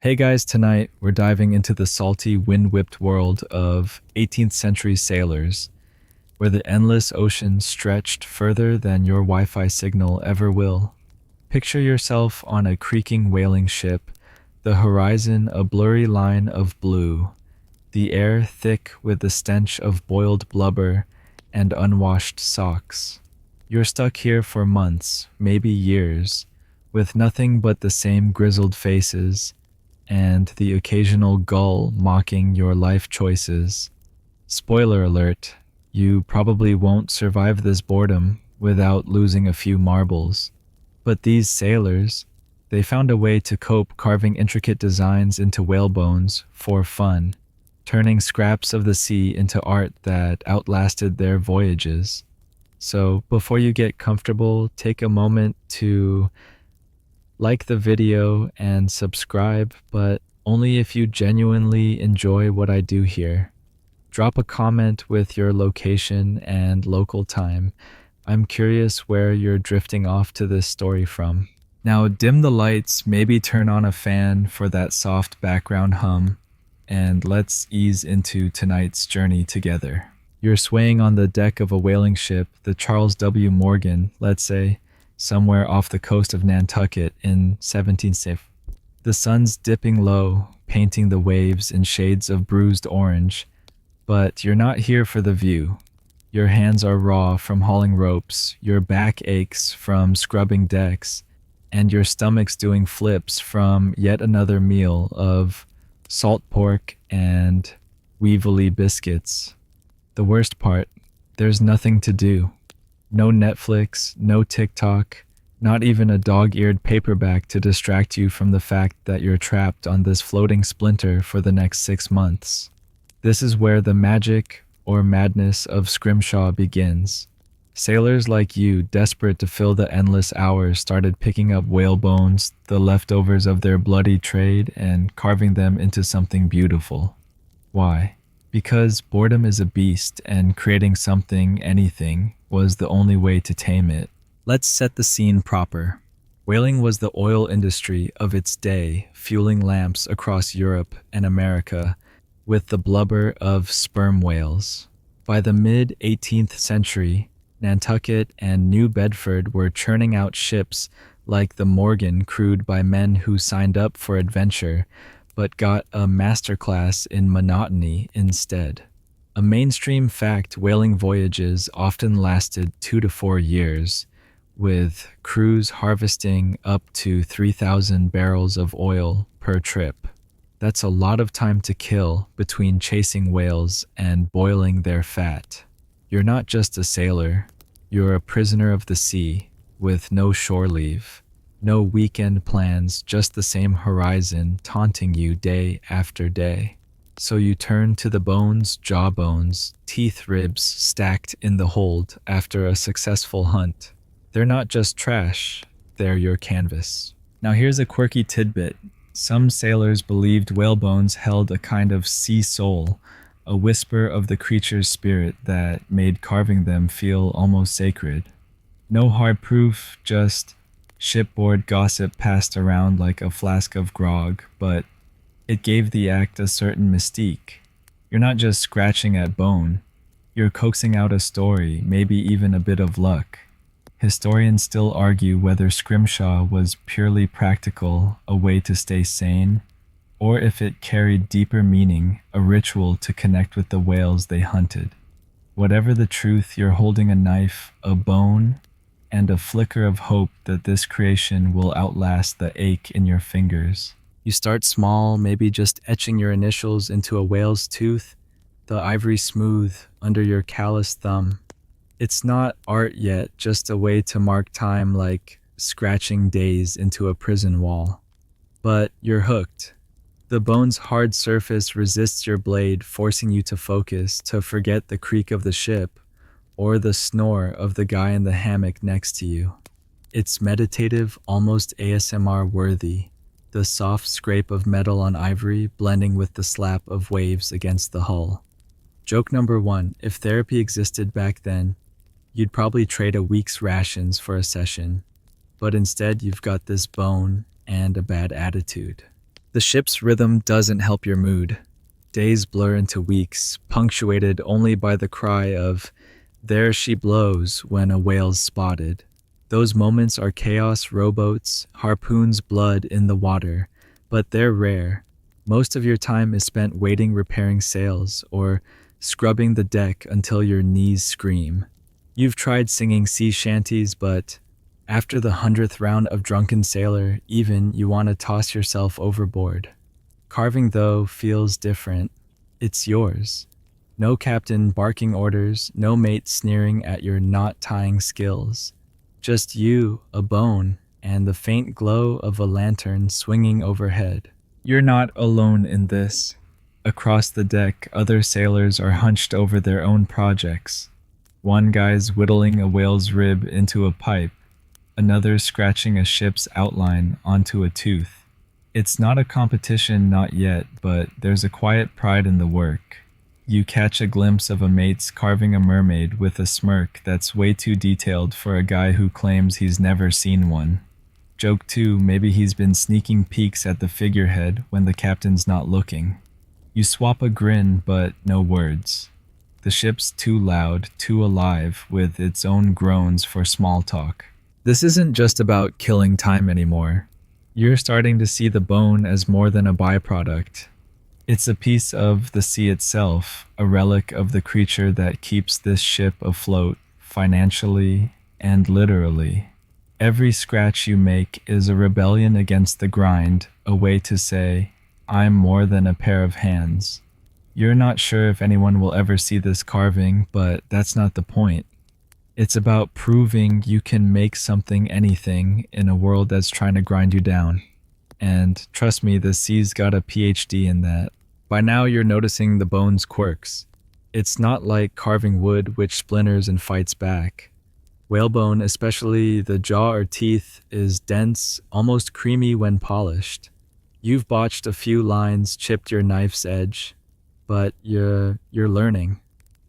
Hey guys, tonight we're diving into the salty, wind whipped world of 18th century sailors, where the endless ocean stretched further than your Wi Fi signal ever will. Picture yourself on a creaking whaling ship, the horizon a blurry line of blue, the air thick with the stench of boiled blubber and unwashed socks. You're stuck here for months, maybe years, with nothing but the same grizzled faces and the occasional gull mocking your life choices. Spoiler alert, you probably won't survive this boredom without losing a few marbles. But these sailors, they found a way to cope carving intricate designs into whalebones for fun, turning scraps of the sea into art that outlasted their voyages. So before you get comfortable, take a moment to like the video and subscribe, but only if you genuinely enjoy what I do here. Drop a comment with your location and local time. I'm curious where you're drifting off to this story from. Now, dim the lights, maybe turn on a fan for that soft background hum, and let's ease into tonight's journey together. You're swaying on the deck of a whaling ship, the Charles W. Morgan, let's say, somewhere off the coast of Nantucket in 17th. The sun's dipping low, painting the waves in shades of bruised orange, but you're not here for the view. Your hands are raw from hauling ropes, your back aches from scrubbing decks, and your stomach's doing flips from yet another meal of salt pork and weevily biscuits. The worst part, there's nothing to do. No Netflix, no TikTok, not even a dog-eared paperback to distract you from the fact that you're trapped on this floating splinter for the next 6 months. This is where the magic or madness of scrimshaw begins. Sailors like you, desperate to fill the endless hours, started picking up whale bones, the leftovers of their bloody trade, and carving them into something beautiful. Why? Because boredom is a beast, and creating something, anything, was the only way to tame it. Let's set the scene proper. Whaling was the oil industry of its day, fueling lamps across Europe and America with the blubber of sperm whales. By the mid-18th century, Nantucket and New Bedford were churning out ships like the Morgan, crewed by men who signed up for adventure but got a masterclass in monotony instead. A mainstream fact, whaling voyages often lasted 2 to 4 years, with crews harvesting up to 3,000 barrels of oil per trip. That's a lot of time to kill between chasing whales and boiling their fat. You're not just a sailor, you're a prisoner of the sea with no shore leave. No weekend plans, just the same horizon taunting you day after day. So you turn to the bones, jawbones, teeth ribs stacked in the hold after a successful hunt. They're not just trash, they're your canvas. Now here's a quirky tidbit. Some sailors believed whalebones held a kind of sea soul, a whisper of the creature's spirit that made carving them feel almost sacred. No hard proof, just shipboard gossip passed around like a flask of grog, but it gave the act a certain mystique. You're not just scratching at bone, you're coaxing out a story, maybe even a bit of luck. Historians still argue whether scrimshaw was purely practical, a way to stay sane, or if it carried deeper meaning, a ritual to connect with the whales they hunted. Whatever the truth, you're holding a knife, a bone, and a flicker of hope that this creation will outlast the ache in your fingers. You start small, maybe just etching your initials into a whale's tooth, the ivory smooth under your calloused thumb. It's not art yet, just a way to mark time, like scratching days into a prison wall. But you're hooked. The bone's hard surface resists your blade, forcing you to focus, to forget the creak of the ship, or the snore of the guy in the hammock next to you. It's meditative, almost ASMR worthy, the soft scrape of metal on ivory blending with the slap of waves against the hull. Joke number 1, if therapy existed back then, you'd probably trade a week's rations for a session, but instead you've got this bone and a bad attitude. The ship's rhythm doesn't help your mood. Days blur into weeks, punctuated only by the cry of, "There she blows," when a whale's spotted. Those moments are chaos rowboats, harpoons blood in the water, but they're rare. Most of your time is spent waiting repairing sails or scrubbing the deck until your knees scream. You've tried singing sea shanties, but after the 100th round of Drunken Sailor, even you want to toss yourself overboard. Carving, though, feels different. It's yours. No captain barking orders, no mate sneering at your knot tying skills. Just you, a bone, and the faint glow of a lantern swinging overhead. You're not alone in this. Across the deck, other sailors are hunched over their own projects. One guy's whittling a whale's rib into a pipe, another scratching a ship's outline onto a tooth. It's not a competition, not yet, but there's a quiet pride in the work. You catch a glimpse of a mate's carving a mermaid with a smirk that's way too detailed for a guy who claims he's never seen one. Joke 2, maybe he's been sneaking peeks at the figurehead when the captain's not looking. You swap a grin, but no words. The ship's too loud, too alive, with its own groans for small talk. This isn't just about killing time anymore. You're starting to see the bone as more than a byproduct. It's a piece of the sea itself, a relic of the creature that keeps this ship afloat, financially and literally. Every scratch you make is a rebellion against the grind, a way to say, "I'm more than a pair of hands." You're not sure if anyone will ever see this carving, but that's not the point. It's about proving you can make something, anything, in a world that's trying to grind you down. And trust me, the sea's got a PhD in that. By now you're noticing the bone's quirks. It's not like carving wood, which splinters and fights back. Whalebone, especially the jaw or teeth, is dense, almost creamy when polished. You've botched a few lines, chipped your knife's edge, but you're learning.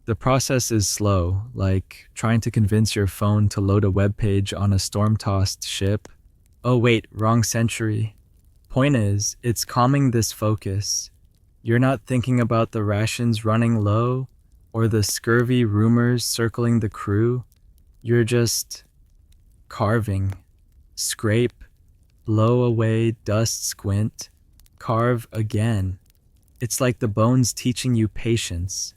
The process is slow, like trying to convince your phone to load a web page on a storm-tossed ship. Oh wait, wrong century. Point is, it's calming this focus. You're not thinking about the rations running low or the scurvy rumors circling the crew. You're just carving. Scrape, blow away, dust squint, carve again. It's like the bones teaching you patience,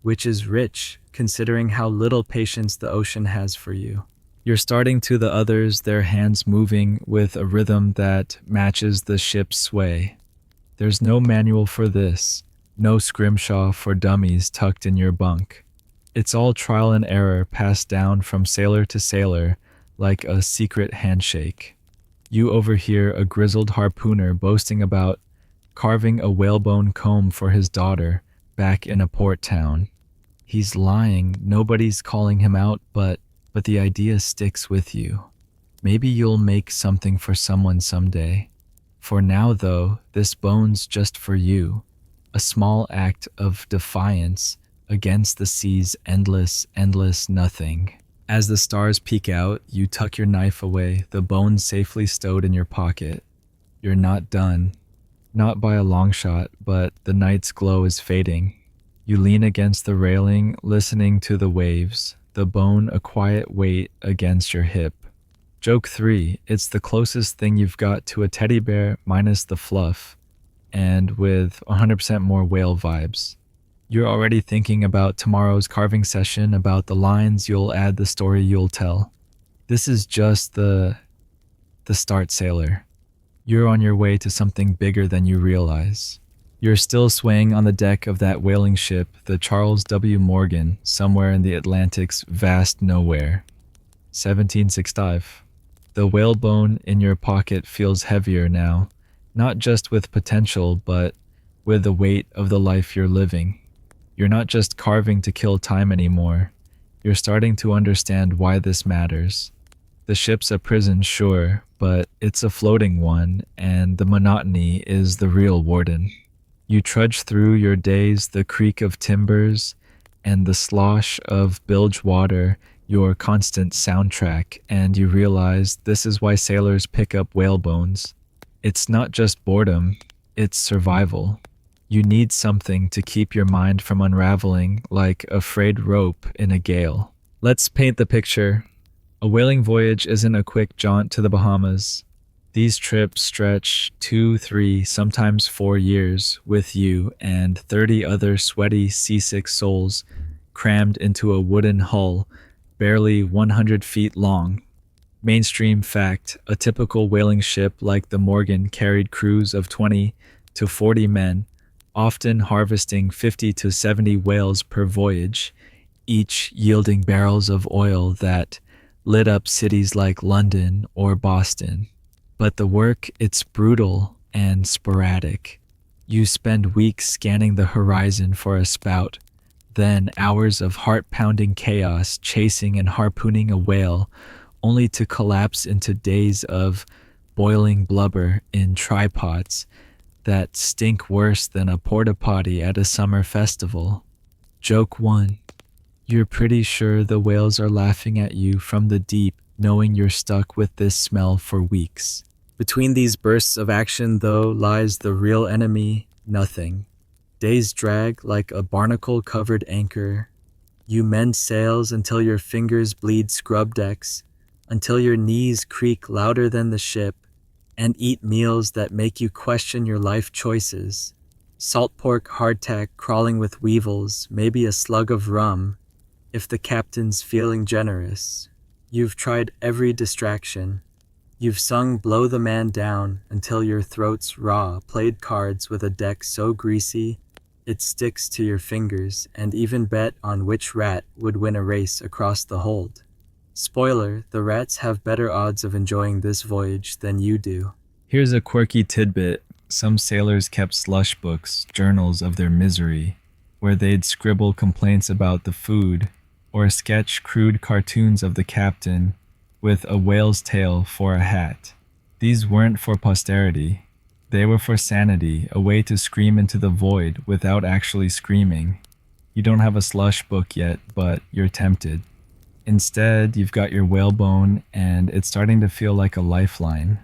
which is rich considering how little patience the ocean has for you. You're starting to the others, their hands moving with a rhythm that matches the ship's sway. There's no manual for this, no scrimshaw for dummies tucked in your bunk. It's all trial and error passed down from sailor to sailor like a secret handshake. You overhear a grizzled harpooner boasting about carving a whalebone comb for his daughter back in a port town. He's lying, nobody's calling him out, but the idea sticks with you. Maybe you'll make something for someone someday. For now, though, this bone's just for you, a small act of defiance against the sea's endless nothing. As the stars peek out, you tuck your knife away, the bone safely stowed in your pocket. You're not done. Not by a long shot, but the night's glow is fading. You lean against the railing, listening to the waves, the bone a quiet weight against your hip. Joke 3, it's the closest thing you've got to a teddy bear minus the fluff, and with 100% more whale vibes. You're already thinking about tomorrow's carving session, about the lines you'll add, the story you'll tell. This is just the start, sailor. You're on your way to something bigger than you realize. You're still swaying on the deck of that whaling ship, the Charles W. Morgan, somewhere in the Atlantic's vast nowhere. 1765. The whalebone in your pocket feels heavier now, not just with potential, but with the weight of the life you're living. You're not just carving to kill time anymore. You're starting to understand why this matters. The ship's a prison, sure, but it's a floating one, and the monotony is the real warden. You trudge through your days, the creak of timbers and the slosh of bilge water, your constant soundtrack, and you realize this is why sailors pick up whalebones. It's not just boredom, it's survival. You need something to keep your mind from unraveling like a frayed rope in a gale. Let's paint the picture. A whaling voyage isn't a quick jaunt to the Bahamas. These trips stretch 2, 3, sometimes 4 years with you and 30 other sweaty, seasick souls crammed into a wooden hull barely 100 feet long. Mainstream fact: a typical whaling ship like the Morgan carried crews of 20 to 40 men, often harvesting 50 to 70 whales per voyage, each yielding barrels of oil that lit up cities like London or Boston. But the work, it's brutal and sporadic. You spend weeks scanning the horizon for a spout, then hours of heart-pounding chaos chasing and harpooning a whale, only to collapse into days of boiling blubber in tripods that stink worse than a porta potty at a summer festival. Joke 1. You're pretty sure the whales are laughing at you from the deep, knowing you're stuck with this smell for weeks. Between these bursts of action, though, lies the real enemy: nothing. Days drag like a barnacle-covered anchor. You mend sails until your fingers bleed scrub decks, until your knees creak louder than the ship, and eat meals that make you question your life choices. Salt pork hardtack crawling with weevils, maybe a slug of rum, if the captain's feeling generous. You've tried every distraction. You've sung Blow the Man Down until your throat's raw, played cards with a deck so greasy it sticks to your fingers, and even bet on which rat would win a race across the hold. Spoiler, the rats have better odds of enjoying this voyage than you do. Here's a quirky tidbit. Some sailors kept slush books, journals of their misery, where they'd scribble complaints about the food, or sketch crude cartoons of the captain with a whale's tail for a hat. These weren't for posterity. They were for sanity, a way to scream into the void without actually screaming. You don't have a slush book yet, but you're tempted. Instead, you've got your whalebone, and it's starting to feel like a lifeline.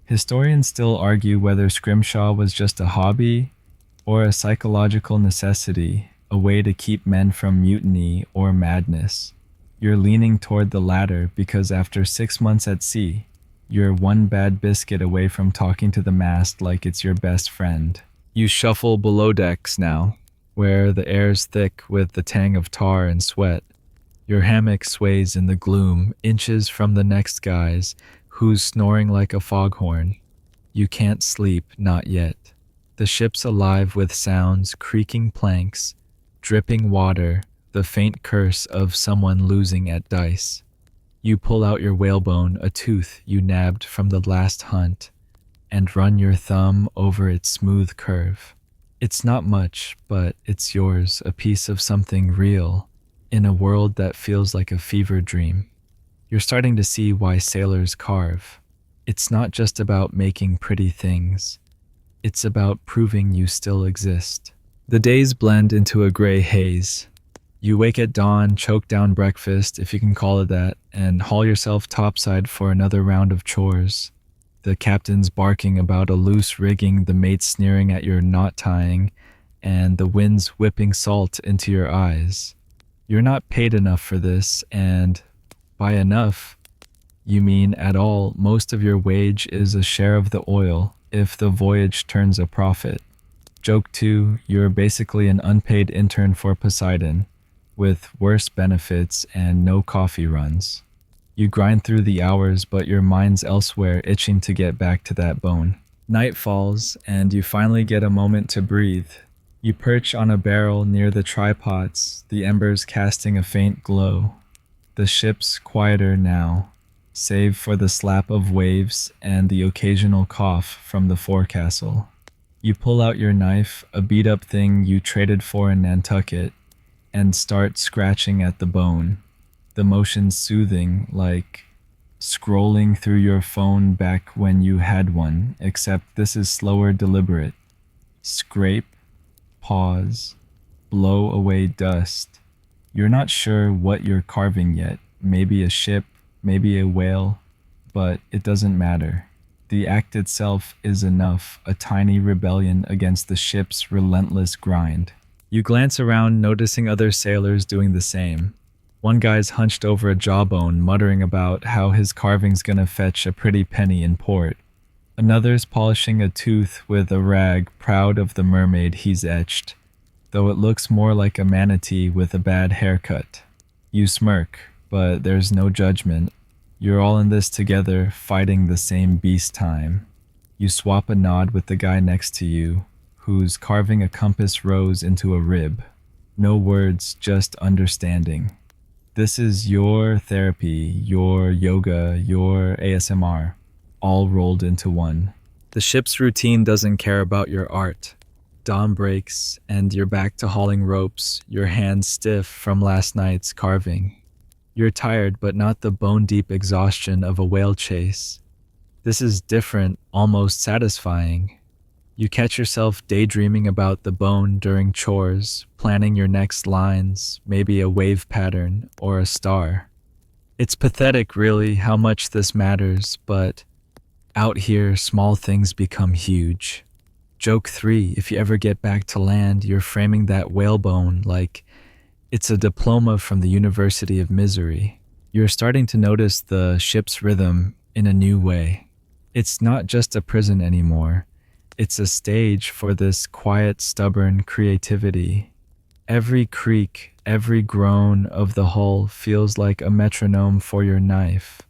Historians still argue whether scrimshaw was just a hobby or a psychological necessity, a way to keep men from mutiny or madness. You're leaning toward the latter because after 6 months at sea, you're one bad biscuit away from talking to the mast like it's your best friend. You shuffle below decks now, where the air's thick with the tang of tar and sweat. Your hammock sways in the gloom, inches from the next guy's, who's snoring like a foghorn. You can't sleep, not yet. The ship's alive with sounds, creaking planks, dripping water, the faint curse of someone losing at dice. You pull out your whalebone, a tooth you nabbed from the last hunt, and run your thumb over its smooth curve. It's not much, but it's yours, a piece of something real, in a world that feels like a fever dream. You're starting to see why sailors carve. It's not just about making pretty things. It's about proving you still exist. The days blend into a gray haze. You wake at dawn, choke down breakfast, if you can call it that, and haul yourself topside for another round of chores. The captain's barking about a loose rigging, the mates sneering at your knot tying, and the wind's whipping salt into your eyes. You're not paid enough for this, and by enough, you mean at all. Most of your wage is a share of the oil, if the voyage turns a profit. Joke 2, you're basically an unpaid intern for Poseidon, with worse benefits and no coffee runs. You grind through the hours, but your mind's elsewhere, itching to get back to that bone. Night falls, and you finally get a moment to breathe. You perch on a barrel near the tripods, the embers casting a faint glow. The ship's quieter now, save for the slap of waves and the occasional cough from the forecastle. You pull out your knife, a beat-up thing you traded for in Nantucket, and start scratching at the bone. The motion soothing, like scrolling through your phone back when you had one, except this is slower, deliberate. Scrape, pause, blow away dust. You're not sure what you're carving yet. Maybe a ship, maybe a whale, but it doesn't matter. The act itself is enough, a tiny rebellion against the ship's relentless grind. You glance around, noticing other sailors doing the same. One guy's hunched over a jawbone, muttering about how his carving's gonna fetch a pretty penny in port. Another's polishing a tooth with a rag, proud of the mermaid he's etched, though it looks more like a manatee with a bad haircut. You smirk, but there's no judgment. You're all in this together, fighting the same beast time. You swap a nod with the guy next to you, who's carving a compass rose into a rib. No words, just understanding. This is your therapy, your yoga, your ASMR, all rolled into one. The ship's routine doesn't care about your art. Dawn breaks, and you're back to hauling ropes, your hands stiff from last night's carving. You're tired, but not the bone-deep exhaustion of a whale chase. This is different, almost satisfying. You catch yourself daydreaming about the bone during chores, planning your next lines, maybe a wave pattern or a star. It's pathetic, really, how much this matters, but out here, small things become huge. Joke 3, if you ever get back to land, you're framing that whalebone like it's a diploma from the University of Misery. You're starting to notice the ship's rhythm in a new way. It's not just a prison anymore. It's a stage for this quiet, stubborn creativity. Every creak, every groan of the hull feels like a metronome for your knife.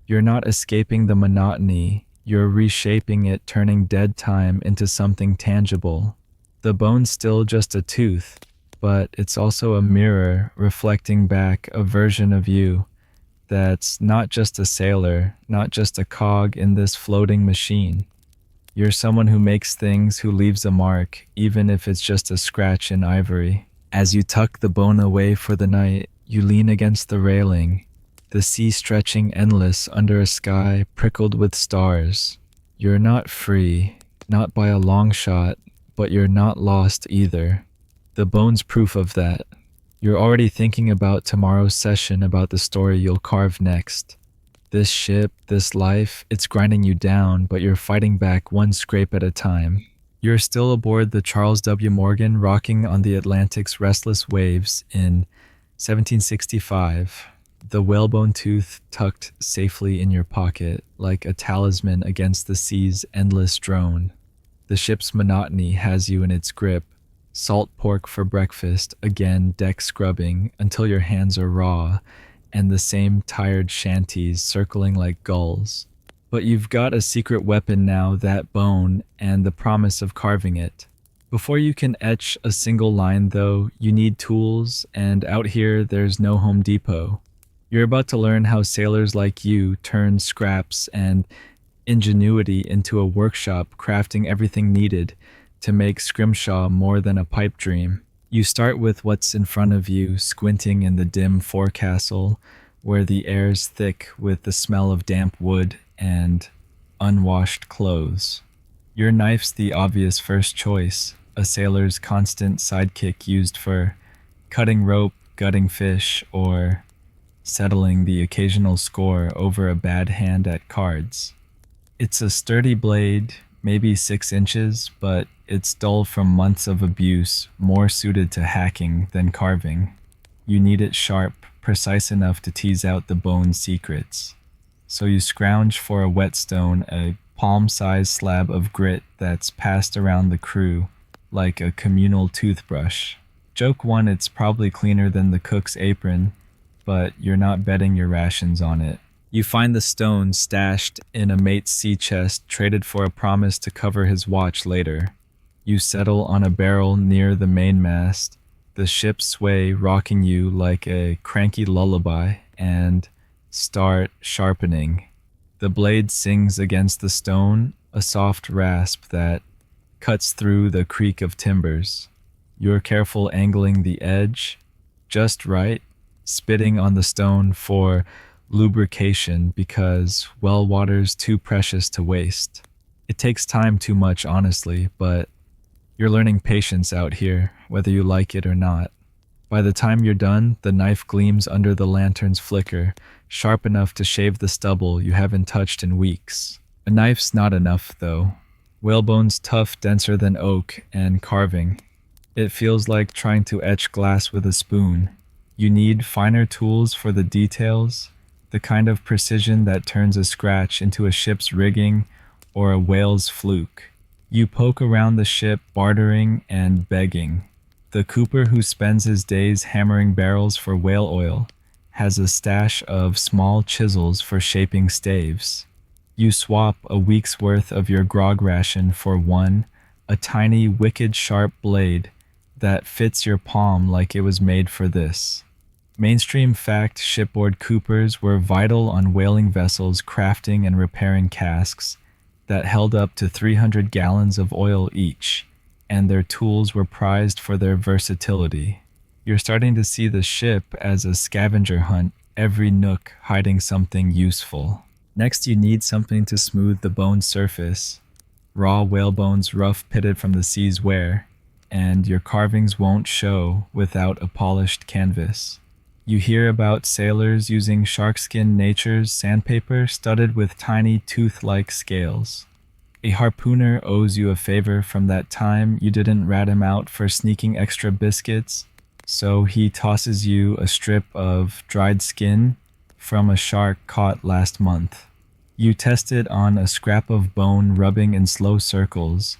You're not escaping the monotony. You're reshaping it, turning dead time into something tangible. The bone's still just a tooth, but it's also a mirror reflecting back a version of you that's not just a sailor, not just a cog in this floating machine. You're someone who makes things, who leaves a mark, even if it's just a scratch in ivory. As you tuck the bone away for the night, you lean against the railing, the sea stretching endless under a sky prickled with stars. You're not free, not by a long shot, but you're not lost either. The bone's proof of that. You're already thinking about tomorrow's session, about the story you'll carve next. This ship, this life, it's grinding you down, but you're fighting back one scrape at a time. You're still aboard the Charles W. Morgan, rocking on the Atlantic's restless waves in 1765. The whalebone tooth tucked safely in your pocket, like a talisman against the sea's endless drone. The ship's monotony has you in its grip. Salt pork for breakfast, again deck scrubbing until your hands are raw, and the same tired shanties circling like gulls. But you've got a secret weapon now, that bone, and the promise of carving it. Before you can etch a single line, though, you need tools, and out here there's no Home Depot. You're about to learn how sailors like you turn scraps and ingenuity into a workshop, crafting everything needed to make scrimshaw more than a pipe dream. You start with what's in front of you, squinting in the dim forecastle, where the air's thick with the smell of damp wood and unwashed clothes. Your knife's the obvious first choice, a sailor's constant sidekick used for cutting rope, gutting fish, or settling the occasional score over a bad hand at cards. It's a sturdy blade, maybe 6 inches, but it's dull from months of abuse, more suited to hacking than carving. You need it sharp, precise enough to tease out the bone's secrets. So you scrounge for a whetstone, a palm-sized slab of grit that's passed around the crew like a communal toothbrush. Joke 1, it's probably cleaner than the cook's apron, but you're not betting your rations on it. You find the stone stashed in a mate's sea chest, traded for a promise to cover his watch later. You settle on a barrel near the mainmast, the ship's sway rocking you like a cranky lullaby, and start sharpening. The blade sings against the stone, a soft rasp that cuts through the creak of timbers. You're careful angling the edge, just right, spitting on the stone for lubrication because well water's too precious to waste. It takes time too much, honestly, but you're learning patience out here, whether you like it or not. By the time you're done, the knife gleams under the lantern's flicker, sharp enough to shave the stubble you haven't touched in weeks. A knife's not enough, though. Whalebone's tough, denser than oak, and carving. It feels like trying to etch glass with a spoon. You need finer tools for the details, the kind of precision that turns a scratch into a ship's rigging or a whale's fluke. You poke around the ship, bartering and begging. The cooper who spends his days hammering barrels for whale oil has a stash of small chisels for shaping staves. You swap a week's worth of your grog ration for one, a tiny, wicked sharp blade that fits your palm like it was made for this. Mainstream fact: shipboard coopers were vital on whaling vessels crafting and repairing casks that held up to 300 gallons of oil each, and their tools were prized for their versatility. You're starting to see the ship as a scavenger hunt, every nook hiding something useful. Next, you need something to smooth the bone's surface. Raw whale bones rough pitted from the sea's wear, and your carvings won't show without a polished canvas. You hear about sailors using sharkskin nature's sandpaper studded with tiny tooth-like scales. A harpooner owes you a favor from that time you didn't rat him out for sneaking extra biscuits, so he tosses you a strip of dried skin from a shark caught last month. You test it on a scrap of bone rubbing in slow circles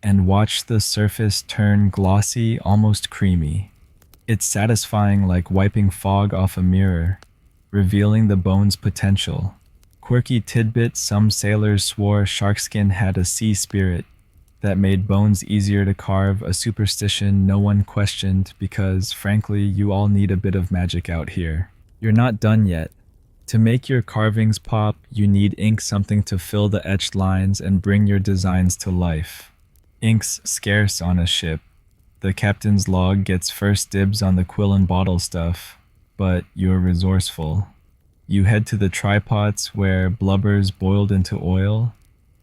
and watch the surface turn glossy, almost creamy. It's satisfying, like wiping fog off a mirror, revealing the bone's potential. Quirky tidbit: some sailors swore sharkskin had a sea spirit that made bones easier to carve, a superstition no one questioned because, frankly, you all need a bit of magic out here. You're not done yet. To make your carvings pop, you need ink, something to fill the etched lines and bring your designs to life. Ink's scarce on a ship. The captain's log gets first dibs on the quill and bottle stuff, but you're resourceful. You head to the trypots where blubber's boiled into oil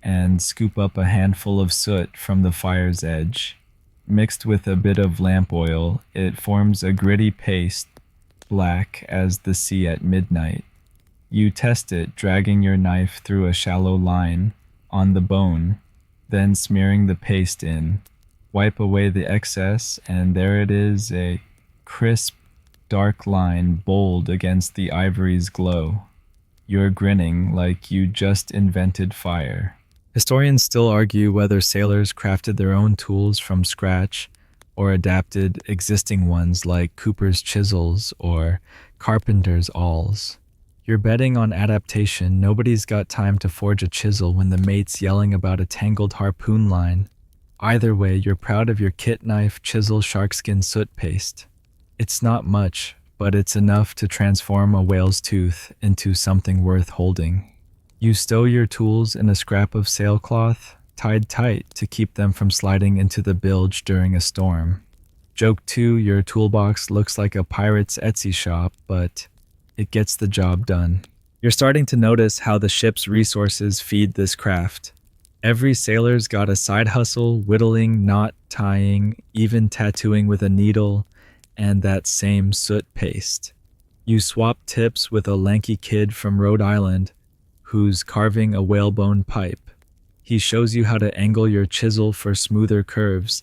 and scoop up a handful of soot from the fire's edge. Mixed with a bit of lamp oil, it forms a gritty paste, black as the sea at midnight. You test it, dragging your knife through a shallow line on the bone, then smearing the paste in. Wipe away the excess, and there it is, a crisp, dark line bold against the ivory's glow. You're grinning like you just invented fire. Historians still argue whether sailors crafted their own tools from scratch or adapted existing ones like cooper's chisels or carpenter's awls. You're betting on adaptation. Nobody's got time to forge a chisel when the mate's yelling about a tangled harpoon line. Either way, you're proud of your kit knife, chisel, sharkskin, soot paste. It's not much, but it's enough to transform a whale's tooth into something worth holding. You stow your tools in a scrap of sailcloth, tied tight to keep them from sliding into the bilge during a storm. Joke 2, your toolbox looks like a pirate's Etsy shop, but it gets the job done. You're starting to notice how the ship's resources feed this craft. Every sailor's got a side hustle: whittling, knot tying, even tattooing with a needle, and that same soot paste. You swap tips with a lanky kid from Rhode Island who's carving a whalebone pipe. He shows you how to angle your chisel for smoother curves,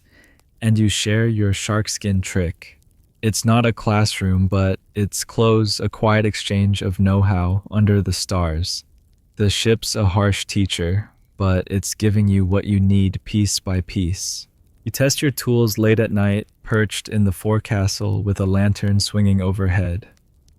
and you share your sharkskin trick. It's not a classroom, but it's close, a quiet exchange of know-how under the stars. The ship's a harsh teacher, but it's giving you what you need piece by piece. You test your tools late at night, perched in the forecastle with a lantern swinging overhead.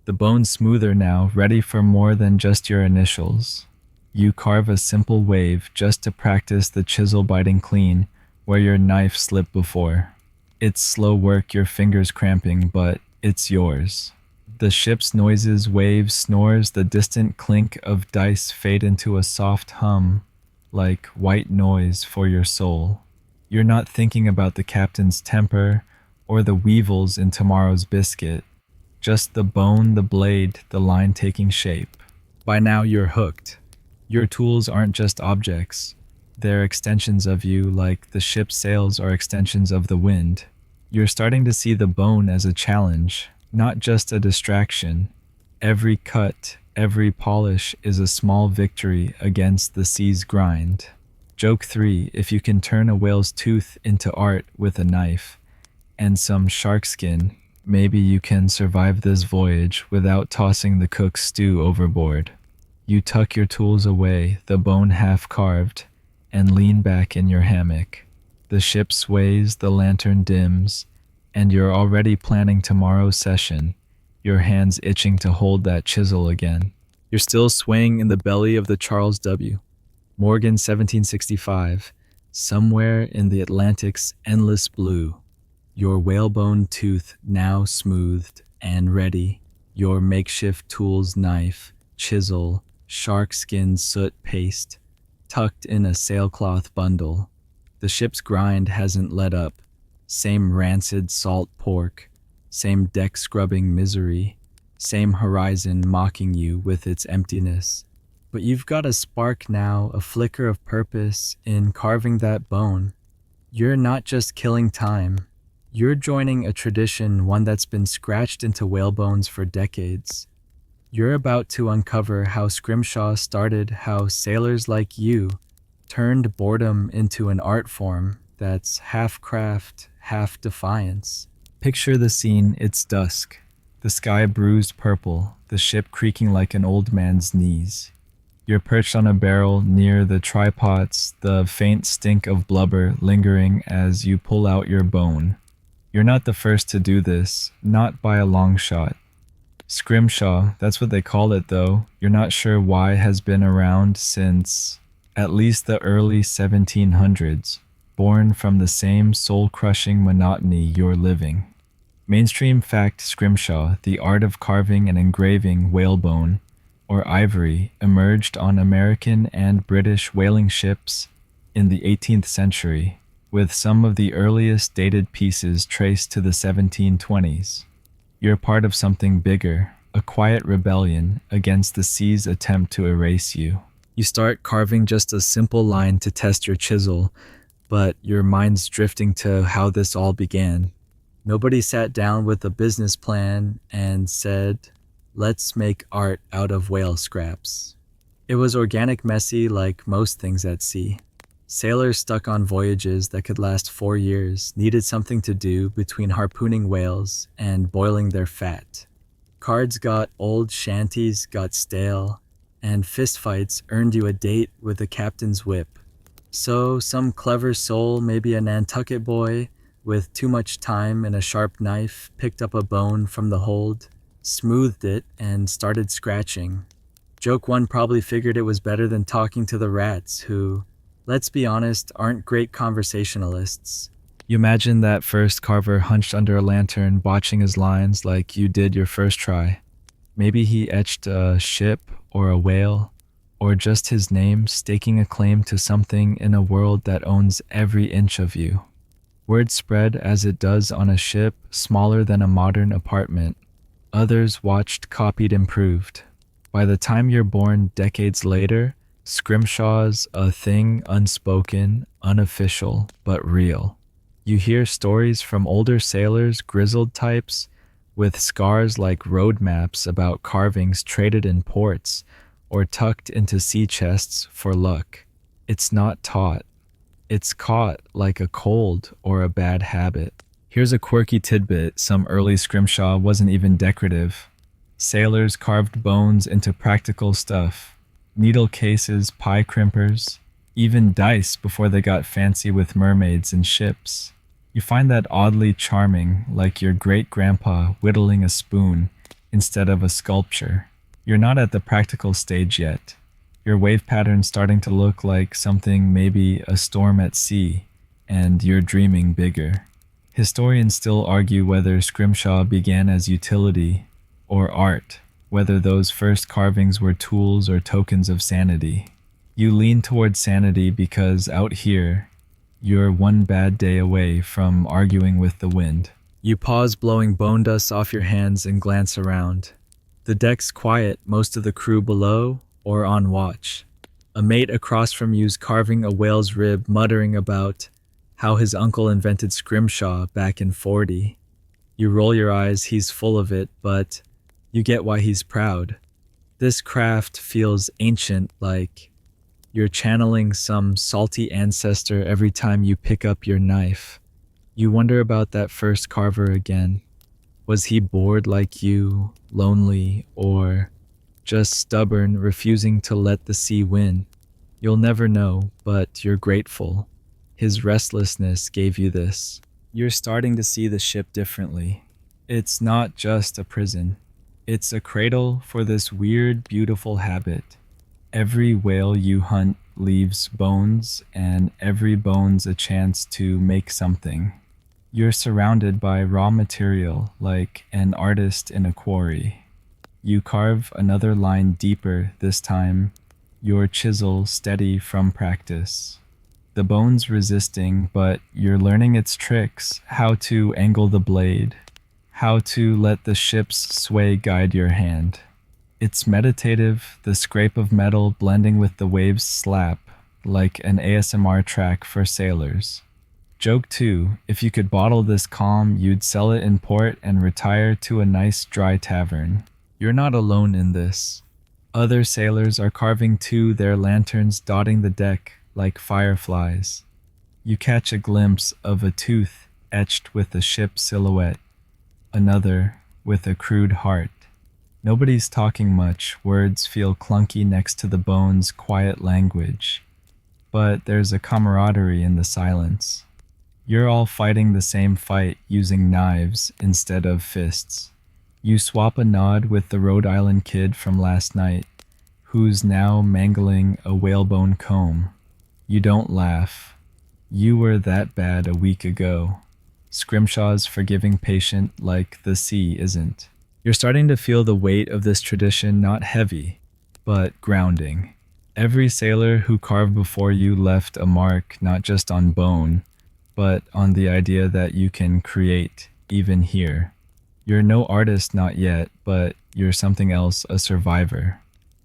The bone's smoother now, ready for more than just your initials. You carve a simple wave just to practice the chisel biting clean where your knife slipped before. It's slow work, your fingers cramping, but it's yours. The ship's noises, waves, snores, the distant clink of dice fade into a soft hum, like white noise for your soul. You're not thinking about the captain's temper or the weevils in tomorrow's biscuit. Just the bone, the blade, the line taking shape. By now you're hooked. Your tools aren't just objects. They're extensions of you, like the ship's sails are extensions of the wind. You're starting to see the bone as a challenge, not just a distraction. Every cut, Every polish is a small victory against the sea's grind. Joke 3. If you can turn a whale's tooth into art with a knife and some shark skin, maybe you can survive this voyage without tossing the cook's stew overboard. You tuck your tools away, the bone half carved, and lean back in your hammock. The ship sways, the lantern dims, and you're already planning tomorrow's session, your hands itching to hold that chisel again. You're still swaying in the belly of the Charles W. Morgan 1765, somewhere in the Atlantic's endless blue. Your whalebone tooth now smoothed and ready, your makeshift tools, knife, chisel, shark skin soot paste, tucked in a sailcloth bundle. The ship's grind hasn't let up. Same rancid salt pork, same deck scrubbing misery, same horizon mocking you with its emptiness. But you've got a spark now, a flicker of purpose in carving that bone. You're not just killing time. You're joining a tradition, one that's been scratched into whalebones for decades. You're about to uncover how scrimshaw started, how sailors like you turned boredom into an art form that's half craft, half defiance. Picture the scene, it's dusk. The sky bruised purple, the ship creaking like an old man's knees. You're perched on a barrel near the trypots, the faint stink of blubber lingering as you pull out your bone. You're not the first to do this, not by a long shot. Scrimshaw, that's what they call it though, you're not sure why, has been around since at least the early 1700s, born from the same soul-crushing monotony you're living. Mainstream fact: scrimshaw, the art of carving and engraving whalebone or ivory, emerged on American and British whaling ships in the 18th century, with some of the earliest dated pieces traced to the 1720s. You're part of something bigger, a quiet rebellion against the sea's attempt to erase you. You start carving just a simple line to test your chisel, but your mind's drifting to how this all began. Nobody sat down with a business plan and said, let's make art out of whale scraps. It was organic, messy, like most things at sea. Sailors stuck on voyages that could last 4 years needed something to do between harpooning whales and boiling their fat. Cards got old, shanties got stale, and fistfights earned you a date with the captain's whip. So some clever soul, maybe a Nantucket boy with too much time and a sharp knife, picked up a bone from the hold, smoothed it, and started scratching. Joke 1 probably figured it was better than talking to the rats who, let's be honest, aren't great conversationalists. You imagine that first carver hunched under a lantern, botching his lines like you did your first try. Maybe he etched a ship or a whale, or just his name, staking a claim to something in a world that owns every inch of you. Word spread as it does on a ship smaller than a modern apartment. Others watched, copied, improved. By the time you're born decades later, scrimshaw's a thing unspoken, unofficial, but real. You hear stories from older sailors, grizzled types, with scars like road maps about carvings traded in ports or tucked into sea chests for luck. It's not taught. It's caught like a cold or a bad habit. Here's a quirky tidbit: some early scrimshaw wasn't even decorative. Sailors carved bones into practical stuff. Needle cases, pie crimpers, even dice before they got fancy with mermaids and ships. You find that oddly charming, like your great-grandpa whittling a spoon instead of a sculpture. You're not at the practical stage yet. Your wave pattern's starting to look like something, maybe a storm at sea, and you're dreaming bigger. Historians still argue whether scrimshaw began as utility or art, whether those first carvings were tools or tokens of sanity. You lean toward sanity because out here, you're one bad day away from arguing with the wind. You pause, blowing bone dust off your hands, and glance around. The deck's quiet, most of the crew below or on watch. A mate across from you's carving a whale's rib, muttering about how his uncle invented scrimshaw back in 40. You roll your eyes, he's full of it, but you get why he's proud. This craft feels ancient, like you're channeling some salty ancestor every time you pick up your knife. You wonder about that first carver again. Was he bored like you, lonely, or just stubborn, refusing to let the sea win? You'll never know, but you're grateful. His restlessness gave you this. You're starting to see the ship differently. It's not just a prison, it's a cradle for this weird, beautiful habit. Every whale you hunt leaves bones, and every bone's a chance to make something. You're surrounded by raw material like an artist in a quarry. You carve another line deeper this time, your chisel steady from practice. The bone's resisting, but you're learning its tricks, how to angle the blade, how to let the ship's sway guide your hand. It's meditative, the scrape of metal blending with the waves' slap, like an ASMR track for sailors. Joke 2, if you could bottle this calm, you'd sell it in port and retire to a nice dry tavern. You're not alone in this. Other sailors are carving too, their lanterns dotting the deck like fireflies. You catch a glimpse of a tooth etched with a ship silhouette, another with a crude heart. Nobody's talking much, words feel clunky next to the bone's quiet language. But there's a camaraderie in the silence. You're all fighting the same fight using knives instead of fists. You swap a nod with the Rhode Island kid from last night, who's now mangling a whalebone comb. You don't laugh. You were that bad a week ago. Scrimshaw's forgiving patient like the sea isn't. You're starting to feel the weight of this tradition, not heavy, but grounding. Every sailor who carved before you left a mark not just on bone, but on the idea that you can create, even here. You're no artist, not yet, but you're something else, a survivor.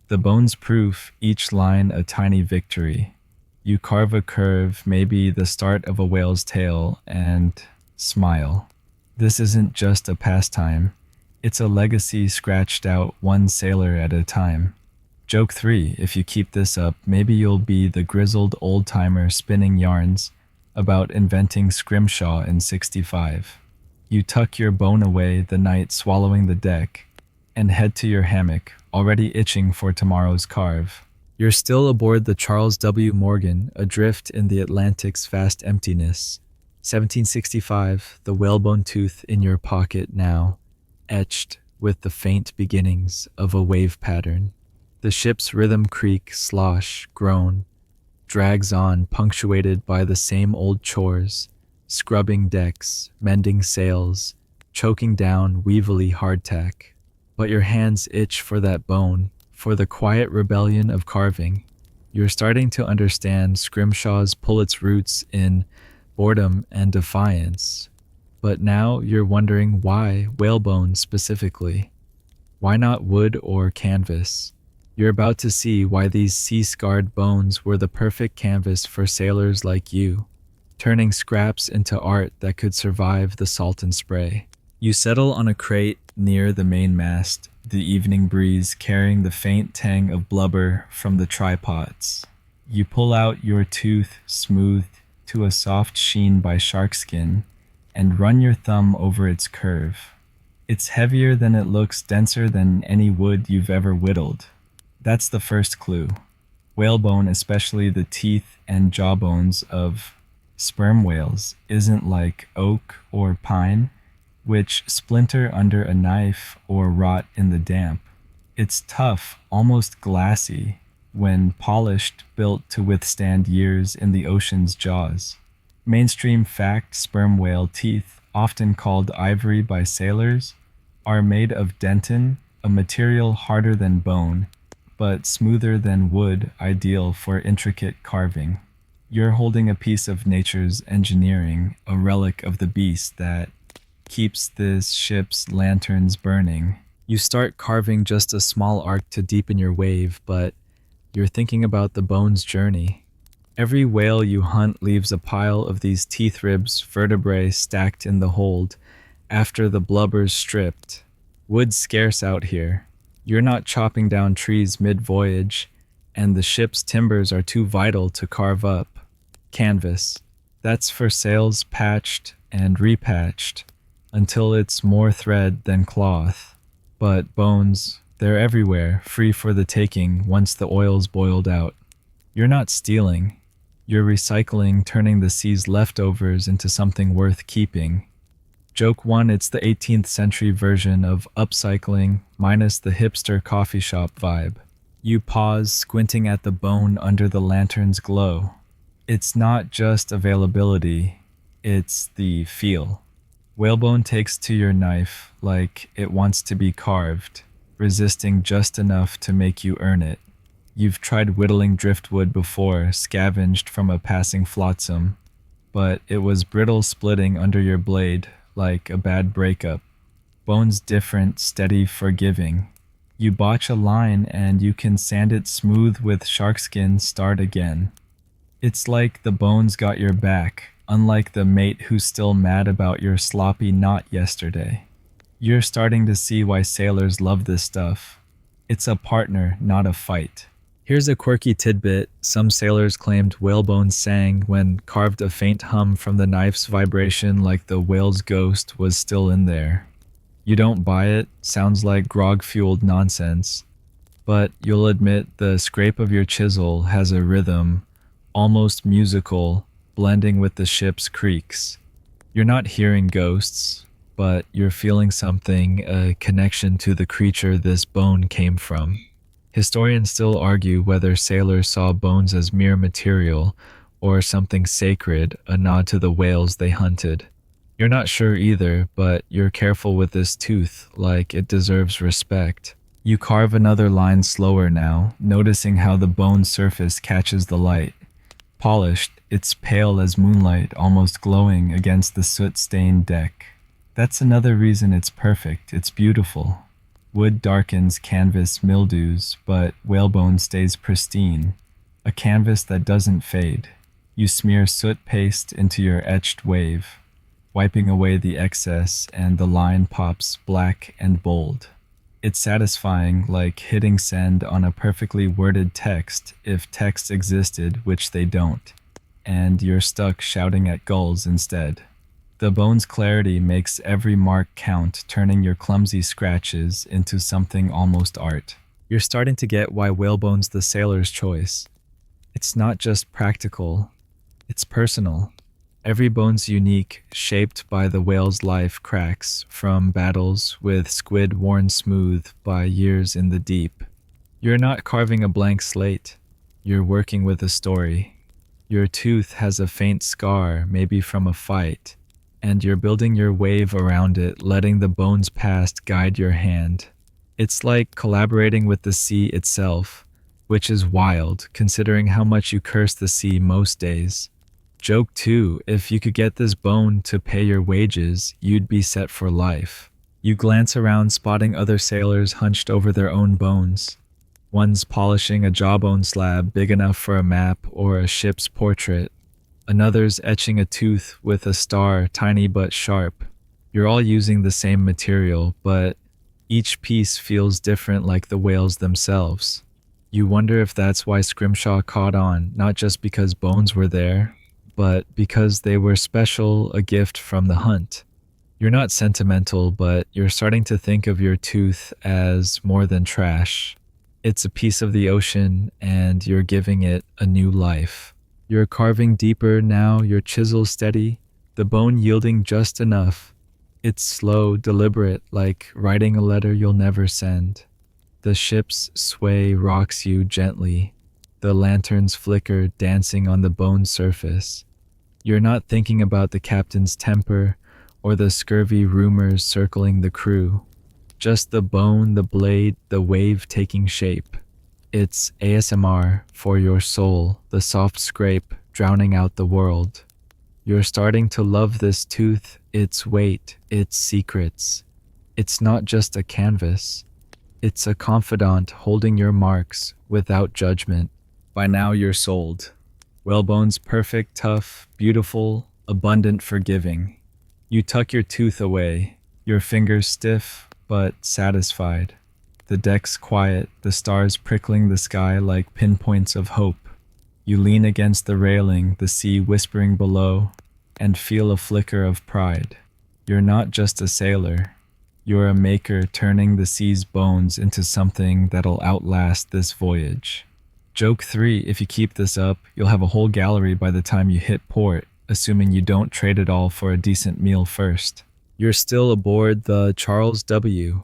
The bone's proof, each line a tiny victory. You carve a curve, maybe the start of a whale's tail, and smile. This isn't just a pastime. It's a legacy scratched out one sailor at a time. Joke 3, if you keep this up, maybe you'll be the grizzled old-timer spinning yarns about inventing scrimshaw in '65. You tuck your bone away the night swallowing the deck and head to your hammock, already itching for tomorrow's carve. You're still aboard the Charles W. Morgan, adrift in the Atlantic's vast emptiness. 1765, the whalebone tooth in your pocket now, etched with the faint beginnings of a wave pattern. The ship's rhythm creak, slosh, groan, drags on, punctuated by the same old chores, scrubbing decks, mending sails, choking down weevily hardtack. But your hands itch for that bone, for the quiet rebellion of carving. You're starting to understand Scrimshaw's pull its roots in boredom and defiance. But now you're wondering why whalebone specifically. Why not wood or canvas? You're about to see why these sea-scarred bones were the perfect canvas for sailors like you, turning scraps into art that could survive the salt and spray. You settle on a crate near the mainmast, the evening breeze carrying the faint tang of blubber from the trypots. You pull out your tooth, smoothed to a soft sheen by sharkskin, and run your thumb over its curve. It's heavier than it looks, denser than any wood you've ever whittled. That's the first clue. Whalebone, especially the teeth and jawbones of sperm whales, isn't like oak or pine, which splinter under a knife or rot in the damp. It's tough, almost glassy, when polished, built to withstand years in the ocean's jaws. Mainstream fact, sperm whale teeth, often called ivory by sailors, are made of dentin, a material harder than bone, but smoother than wood, ideal for intricate carving. You're holding a piece of nature's engineering, a relic of the beast that keeps this ship's lanterns burning. You start carving just a small arc to deepen your wave, but you're thinking about the bone's journey. Every whale you hunt leaves a pile of these teeth ribs, vertebrae stacked in the hold, after the blubber's stripped. Wood's scarce out here. You're not chopping down trees mid-voyage, and the ship's timbers are too vital to carve up. Canvas. That's for sails patched and repatched until it's more thread than cloth. But bones, they're everywhere, free for the taking once the oil's boiled out. You're not stealing. You're recycling, turning the sea's leftovers into something worth keeping. Joke 1, it's the 18th century version of upcycling minus the hipster coffee shop vibe. You pause, squinting at the bone under the lantern's glow. It's not just availability, it's the feel. Whalebone takes to your knife like it wants to be carved, resisting just enough to make you earn it. You've tried whittling driftwood before, scavenged from a passing flotsam, but it was brittle splitting under your blade like a bad breakup. Bone's different, steady, forgiving. You botch a line and you can sand it smooth with sharkskin, start again. It's like the bones got your back, unlike the mate who's still mad about your sloppy knot yesterday. You're starting to see why sailors love this stuff. It's a partner, not a fight. Here's a quirky tidbit. Some sailors claimed whalebones sang when carved a faint hum from the knife's vibration like the whale's ghost was still in there. You don't buy it, sounds like grog-fueled nonsense. But you'll admit the scrape of your chisel has a rhythm, almost musical, blending with the ship's creaks. You're not hearing ghosts, but you're feeling something, a connection to the creature this bone came from. Historians still argue whether sailors saw bones as mere material or something sacred, a nod to the whales they hunted. You're not sure either, but you're careful with this tooth, like it deserves respect. You carve another line slower now, noticing how the bone's surface catches the light. Polished, it's pale as moonlight, almost glowing against the soot-stained deck. That's another reason it's perfect, it's beautiful. Wood darkens, canvas mildews, but whalebone stays pristine. A canvas that doesn't fade. You smear soot paste into your etched wave, wiping away the excess, and the line pops black and bold. It's satisfying, like hitting send on a perfectly worded text if text existed, which they don't, and you're stuck shouting at gulls instead. The bone's clarity makes every mark count, turning your clumsy scratches into something almost art. You're starting to get why whalebone's the sailor's choice. It's not just practical, it's personal. Every bone's unique, shaped by the whale's life cracks from battles with squid worn smooth by years in the deep. You're not carving a blank slate, you're working with a story. Your tooth has a faint scar, maybe from a fight, and you're building your wave around it, letting the bone's past guide your hand. It's like collaborating with the sea itself, which is wild, considering how much you curse the sea most days. Joke 2, if you could get this bone to pay your wages, you'd be set for life. You glance around, spotting other sailors hunched over their own bones. One's polishing a jawbone slab big enough for a map or a ship's portrait. Another's etching a tooth with a star, tiny but sharp. You're all using the same material, but each piece feels different, like the whales themselves. You wonder if that's why Scrimshaw caught on, not just because bones were there, but because they were special, a gift from the hunt. You're not sentimental, but you're starting to think of your tooth as more than trash. It's a piece of the ocean, and you're giving it a new life. You're carving deeper now, your chisel steady, the bone yielding just enough. It's slow, deliberate, like writing a letter you'll never send. The ship's sway rocks you gently, the lanterns flicker, dancing on the bone's surface. You're not thinking about the captain's temper or the scurvy rumors circling the crew. Just the bone, the blade, the wave taking shape. It's ASMR for your soul, the soft scrape drowning out the world. You're starting to love this tooth, its weight, its secrets. It's not just a canvas. It's a confidant holding your marks without judgment. By now you're sold. Whalebones, perfect, tough, beautiful, abundant, forgiving. You tuck your tooth away, your fingers stiff but satisfied. The deck's quiet, the stars prickling the sky like pinpoints of hope. You lean against the railing, the sea whispering below, and feel a flicker of pride. You're not just a sailor. You're a maker turning the sea's bones into something that'll outlast this voyage. Joke 3, if you keep this up, you'll have a whole gallery by the time you hit port, assuming you don't trade it all for a decent meal first. You're still aboard the Charles W.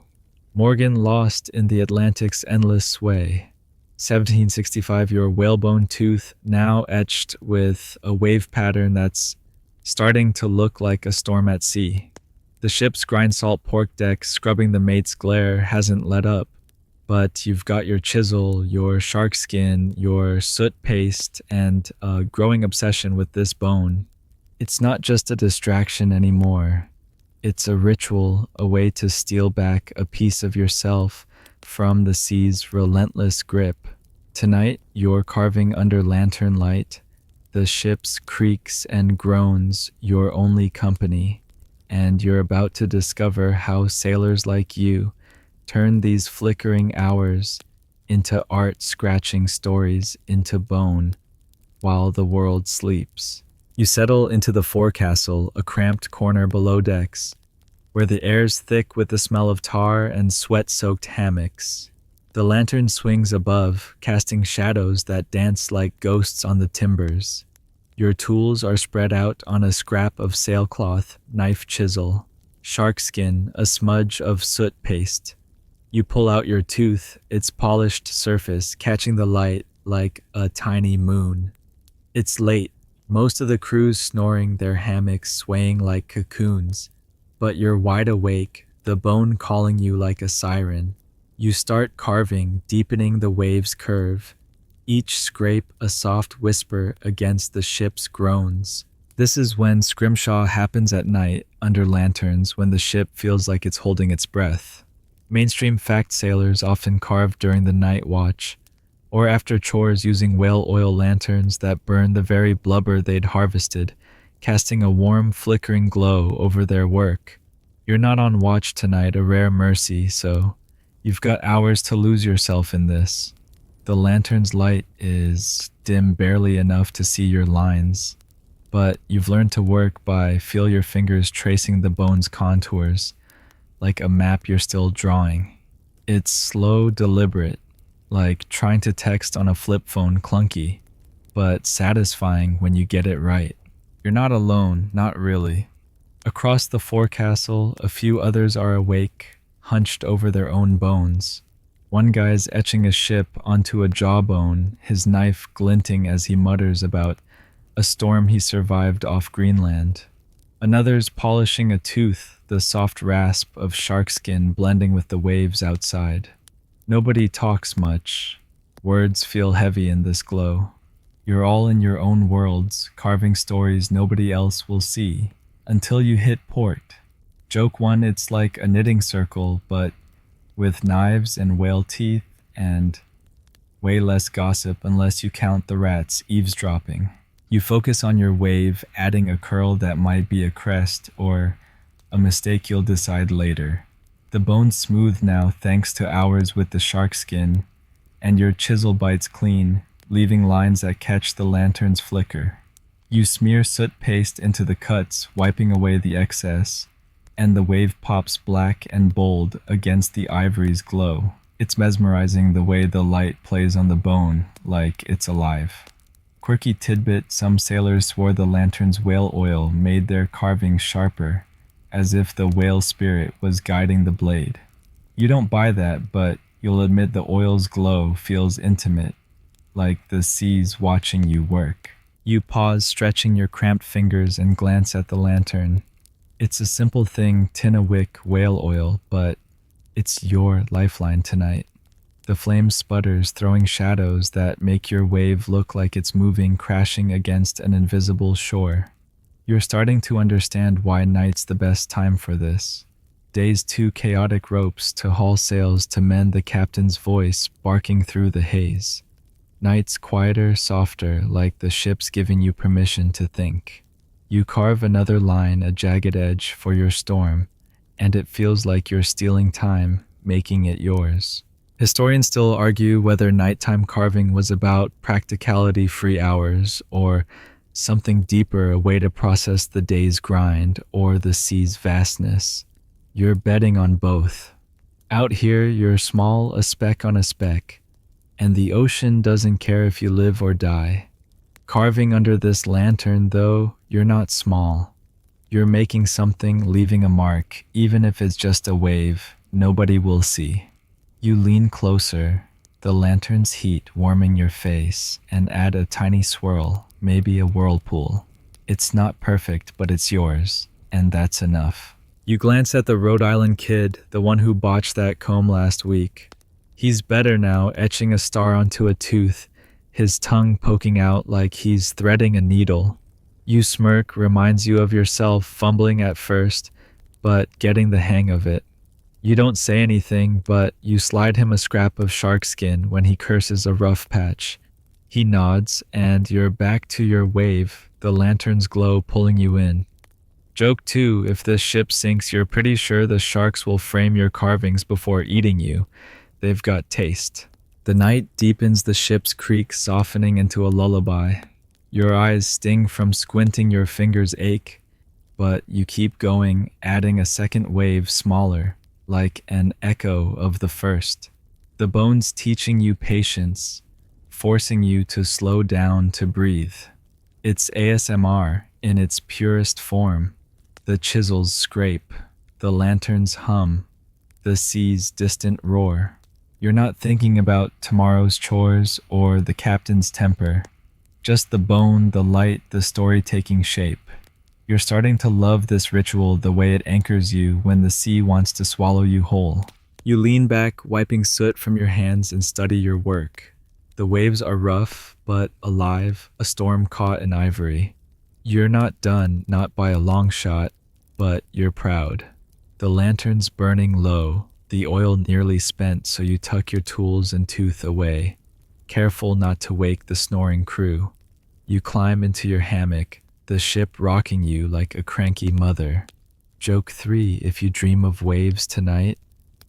Morgan lost in the Atlantic's endless sway. 1765, your whalebone tooth now etched with a wave pattern that's starting to look like a storm at sea. The ship's grind salt pork deck scrubbing the mate's glare hasn't let up, but you've got your chisel, your shark skin, your soot paste, and a growing obsession with this bone. It's not just a distraction anymore. It's a ritual, a way to steal back a piece of yourself from the sea's relentless grip. Tonight, you're carving under lantern light. The ship's creaks and groans your only company, and you're about to discover how sailors like you turn these flickering hours into art-scratching stories into bone while the world sleeps. You settle into the forecastle, a cramped corner below decks, where the air's thick with the smell of tar and sweat-soaked hammocks. The lantern swings above, casting shadows that dance like ghosts on the timbers. Your tools are spread out on a scrap of sailcloth, knife chisel, shark skin, a smudge of soot paste. You pull out your tooth, its polished surface catching the light like a tiny moon. It's late, most of the crew's snoring, their hammocks swaying like cocoons. But you're wide awake, the bone calling you like a siren. You start carving, deepening the wave's curve, each scrape a soft whisper against the ship's groans. This is when scrimshaw happens at night, under lanterns, when the ship feels like it's holding its breath. Mainstream fact sailors often carve during the night watch, or after chores using whale oil lanterns that burn the very blubber they'd harvested, casting a warm, flickering glow over their work. You're not on watch tonight, a rare mercy, so you've got hours to lose yourself in this. The lantern's light is dim barely enough to see your lines, but you've learned to work by feel your fingers tracing the bone's contours, like a map you're still drawing. It's slow, deliberate, like trying to text on a flip phone, clunky, but satisfying when you get it right. You're not alone, not really. Across the forecastle, a few others are awake, hunched over their own bones. One guy's etching a ship onto a jawbone, his knife glinting as he mutters about a storm he survived off Greenland. Another's polishing a tooth, the soft rasp of shark skin blending with the waves outside. Nobody talks much. Words feel heavy in this glow. You're all in your own worlds, carving stories nobody else will see, until you hit port. Joke 1, it's like a knitting circle, but with knives and whale teeth and way less gossip unless you count the rats eavesdropping. You focus on your wave, adding a curl that might be a crest or a mistake you'll decide later. The bone's smooth now thanks to hours with the shark skin, and your chisel bites clean, leaving lines that catch the lantern's flicker. You smear soot paste into the cuts, wiping away the excess, and the wave pops black and bold against the ivory's glow. It's mesmerizing the way the light plays on the bone, like it's alive. Quirky tidbit, some sailors swore the lantern's whale oil made their carving sharper, as if the whale spirit was guiding the blade. You don't buy that, but you'll admit the oil's glow feels intimate, like the sea's watching you work. You pause, stretching your cramped fingers, and glance at the lantern. It's a simple thing, tin a wick, whale oil, but it's your lifeline tonight. The flame sputters, throwing shadows that make your wave look like it's moving, crashing against an invisible shore. You're starting to understand why night's the best time for this. Days too chaotic ropes to haul sails to mend the captain's voice barking through the haze. Nights quieter, softer, like the ship's giving you permission to think. You carve another line, a jagged edge, for your storm, and it feels like you're stealing time, making it yours. Historians still argue whether nighttime carving was about practicality free hours or something deeper, a way to process the day's grind or the sea's vastness. You're betting on both. Out here, you're small, a speck on a speck, and the ocean doesn't care if you live or die. Carving under this lantern, though, you're not small. You're making something, leaving a mark, even if it's just a wave, nobody will see. You lean closer, the lantern's heat warming your face, and add a tiny swirl, maybe a whirlpool. It's not perfect, but it's yours, and that's enough. You glance at the Rhode Island kid, the one who botched that comb last week. He's better now, etching a star onto a tooth, his tongue poking out like he's threading a needle. You smirk, reminds you of yourself, fumbling at first, but getting the hang of it. You don't say anything, but you slide him a scrap of shark skin when he curses a rough patch. He nods, and you're back to your wave, the lantern's glow pulling you in. Joke 2, if this ship sinks, you're pretty sure the sharks will frame your carvings before eating you. They've got taste. The night deepens, the ship's creak softening into a lullaby. Your eyes sting from squinting, your fingers ache, but you keep going, adding a second wave smaller, like an echo of the first. The bones teaching you patience, forcing you to slow down to breathe. It's ASMR in its purest form. The chisels scrape, the lanterns hum, the sea's distant roar. You're not thinking about tomorrow's chores or the captain's temper. Just the bone, the light, the story taking shape. You're starting to love this ritual, the way it anchors you when the sea wants to swallow you whole. You lean back, wiping soot from your hands, and study your work. The waves are rough, but alive, a storm caught in ivory. You're not done, not by a long shot, but you're proud. The lantern's burning low, the oil nearly spent, so you tuck your tools and tooth away, careful not to wake the snoring crew. You climb into your hammock, the ship rocking you like a cranky mother. Joke 3, if you dream of waves tonight,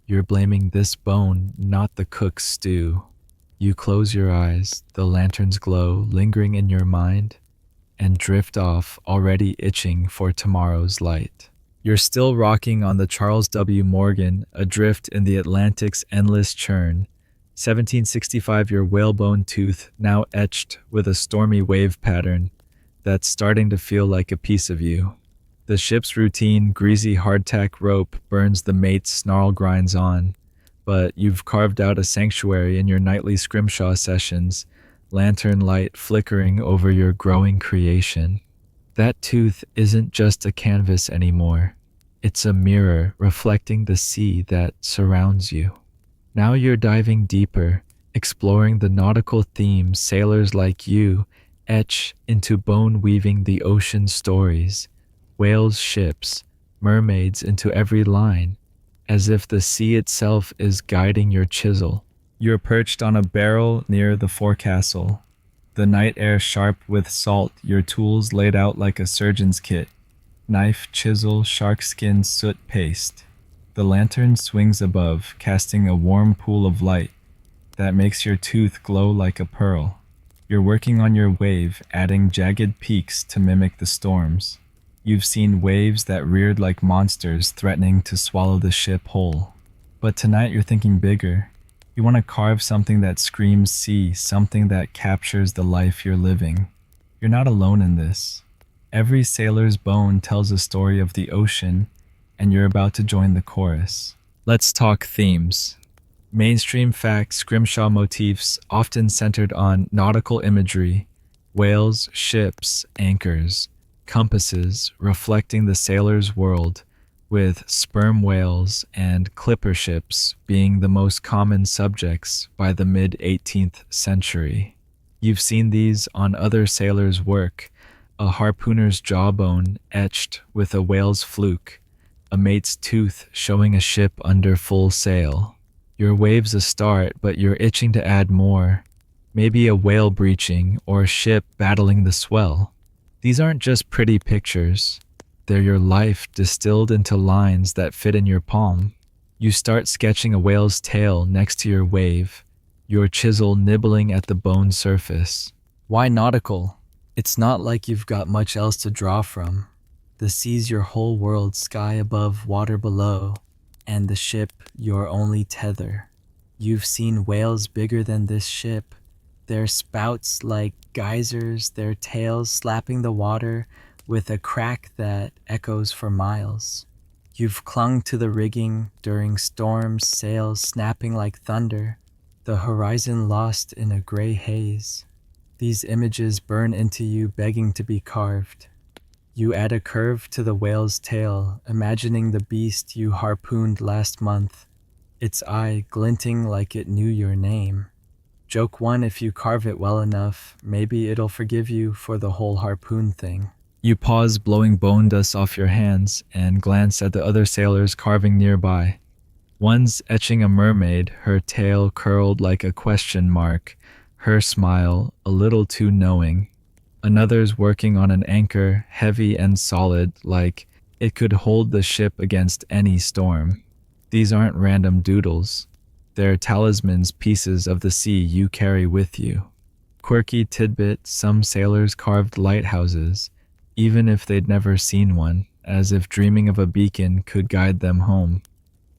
you're blaming this bone, not the cook's stew. You close your eyes, the lantern's glow lingering in your mind, and drift off, already itching for tomorrow's light. You're still rocking on the Charles W. Morgan, adrift in the Atlantic's endless churn. 1765, your whalebone tooth now etched with a stormy wave pattern that's starting to feel like a piece of you. The ship's routine, greasy hardtack rope burns, the mate's snarl grinds on, but you've carved out a sanctuary in your nightly scrimshaw sessions, lantern light flickering over your growing creation. That tooth isn't just a canvas anymore. It's a mirror reflecting the sea that surrounds you. Now you're diving deeper, exploring the nautical themes sailors like you etch into bone, weaving the ocean stories, whales, ships, mermaids into every line, as if the sea itself is guiding your chisel. You're perched on a barrel near the forecastle, the night air sharp with salt, your tools laid out like a surgeon's kit, knife, chisel, sharkskin, soot paste. The lantern swings above, casting a warm pool of light that makes your tooth glow like a pearl. You're working on your wave, adding jagged peaks to mimic the storms. You've seen waves that reared like monsters, threatening to swallow the ship whole. But tonight you're thinking bigger. You want to carve something that screams sea, something that captures the life you're living. You're not alone in this. Every sailor's bone tells a story of the ocean, and you're about to join the chorus. Let's talk themes. Mainstream facts, scrimshaw motifs, often centered on nautical imagery, whales, ships, anchors, compasses reflecting the sailor's world, with sperm whales and clipper ships being the most common subjects by the mid-18th century. You've seen these on other sailors' work, a harpooner's jawbone etched with a whale's fluke, a mate's tooth showing a ship under full sail. Your wave's a start, but you're itching to add more. Maybe a whale breaching or a ship battling the swell. These aren't just pretty pictures. They're your life distilled into lines that fit in your palm. You start sketching a whale's tail next to your wave, your chisel nibbling at the bone surface. Why nautical? It's not like you've got much else to draw from. The sea's your whole world, sky above, water below, and the ship your only tether. You've seen whales bigger than this ship, their spouts like geysers, their tails slapping the water with a crack that echoes for miles. You've clung to the rigging during storms, sails snapping like thunder, the horizon lost in a gray haze. These images burn into you, begging to be carved. You add a curve to the whale's tail, imagining the beast you harpooned last month, its eye glinting like it knew your name. Joke one, if you carve it well enough, maybe it'll forgive you for the whole harpoon thing. You pause, blowing bone dust off your hands, and glance at the other sailors carving nearby. One's etching a mermaid, her tail curled like a question mark, her smile a little too knowing. Another's working on an anchor, heavy and solid, like it could hold the ship against any storm. These aren't random doodles. They're talismans, pieces of the sea you carry with you. Quirky tidbit, some sailors carved lighthouses, even if they'd never seen one, as if dreaming of a beacon could guide them home.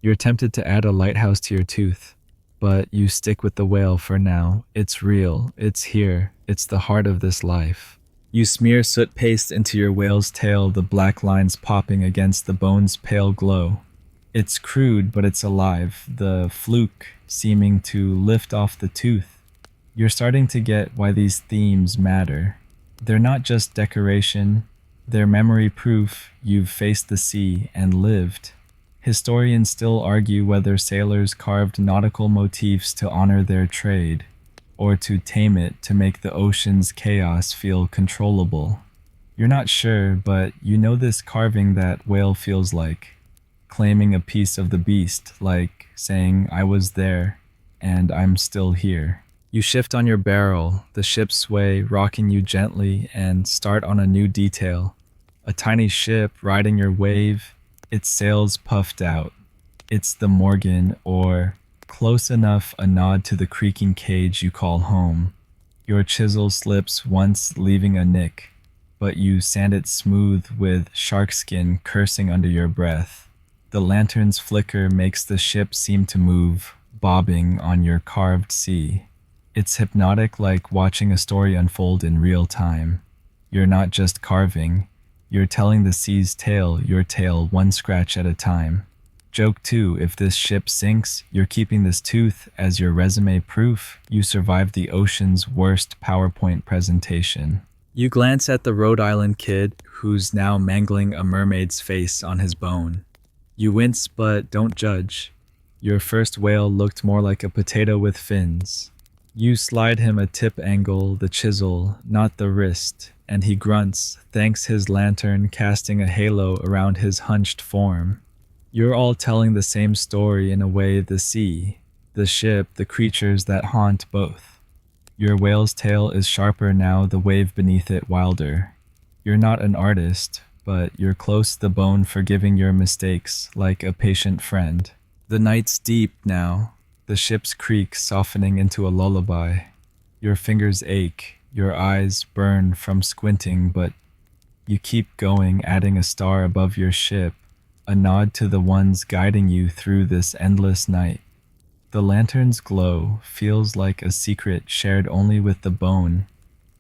You're tempted to add a lighthouse to your tooth, but you stick with the whale for now. It's real, it's here, it's the heart of this life. You smear soot paste into your whale's tail, the black lines popping against the bone's pale glow. It's crude, but it's alive, the fluke seeming to lift off the tooth. You're starting to get why these themes matter. They're not just decoration, they're memory proof you've faced the sea and lived. Historians still argue whether sailors carved nautical motifs to honor their trade, or to tame it to make the ocean's chaos feel controllable. You're not sure, but you know this carving that whale feels like, claiming a piece of the beast, like saying, I was there, and I'm still here. You shift on your barrel, the ship's sway rocking you gently, and start on a new detail. A tiny ship riding your wave, its sails puffed out. It's the Morgan, or close enough a nod to the creaking cage you call home. Your chisel slips once, leaving a nick, but you sand it smooth with shark skin cursing under your breath. The lantern's flicker makes the ship seem to move, bobbing on your carved sea. It's hypnotic, like watching a story unfold in real time. You're not just carving, you're telling the sea's tale, your tale one scratch at a time. Joke 2, if this ship sinks, you're keeping this tooth as your resume proof you survived the ocean's worst PowerPoint presentation. You glance at the Rhode Island kid, who's now mangling a mermaid's face on his bone. You wince, but don't judge. Your first whale looked more like a potato with fins. You slide him a tip angle, the chisel, not the wrist, and he grunts, thanks his lantern casting a halo around his hunched form. You're all telling the same story in a way, the sea, the ship, the creatures that haunt both. Your whale's tail is sharper now, the wave beneath it wilder. You're not an artist, but you're close to the bone, forgiving your mistakes like a patient friend. The night's deep now. The ship's creak softening into a lullaby. Your fingers ache, your eyes burn from squinting, but you keep going, adding a star above your ship, a nod to the ones guiding you through this endless night. The lantern's glow feels like a secret shared only with the bone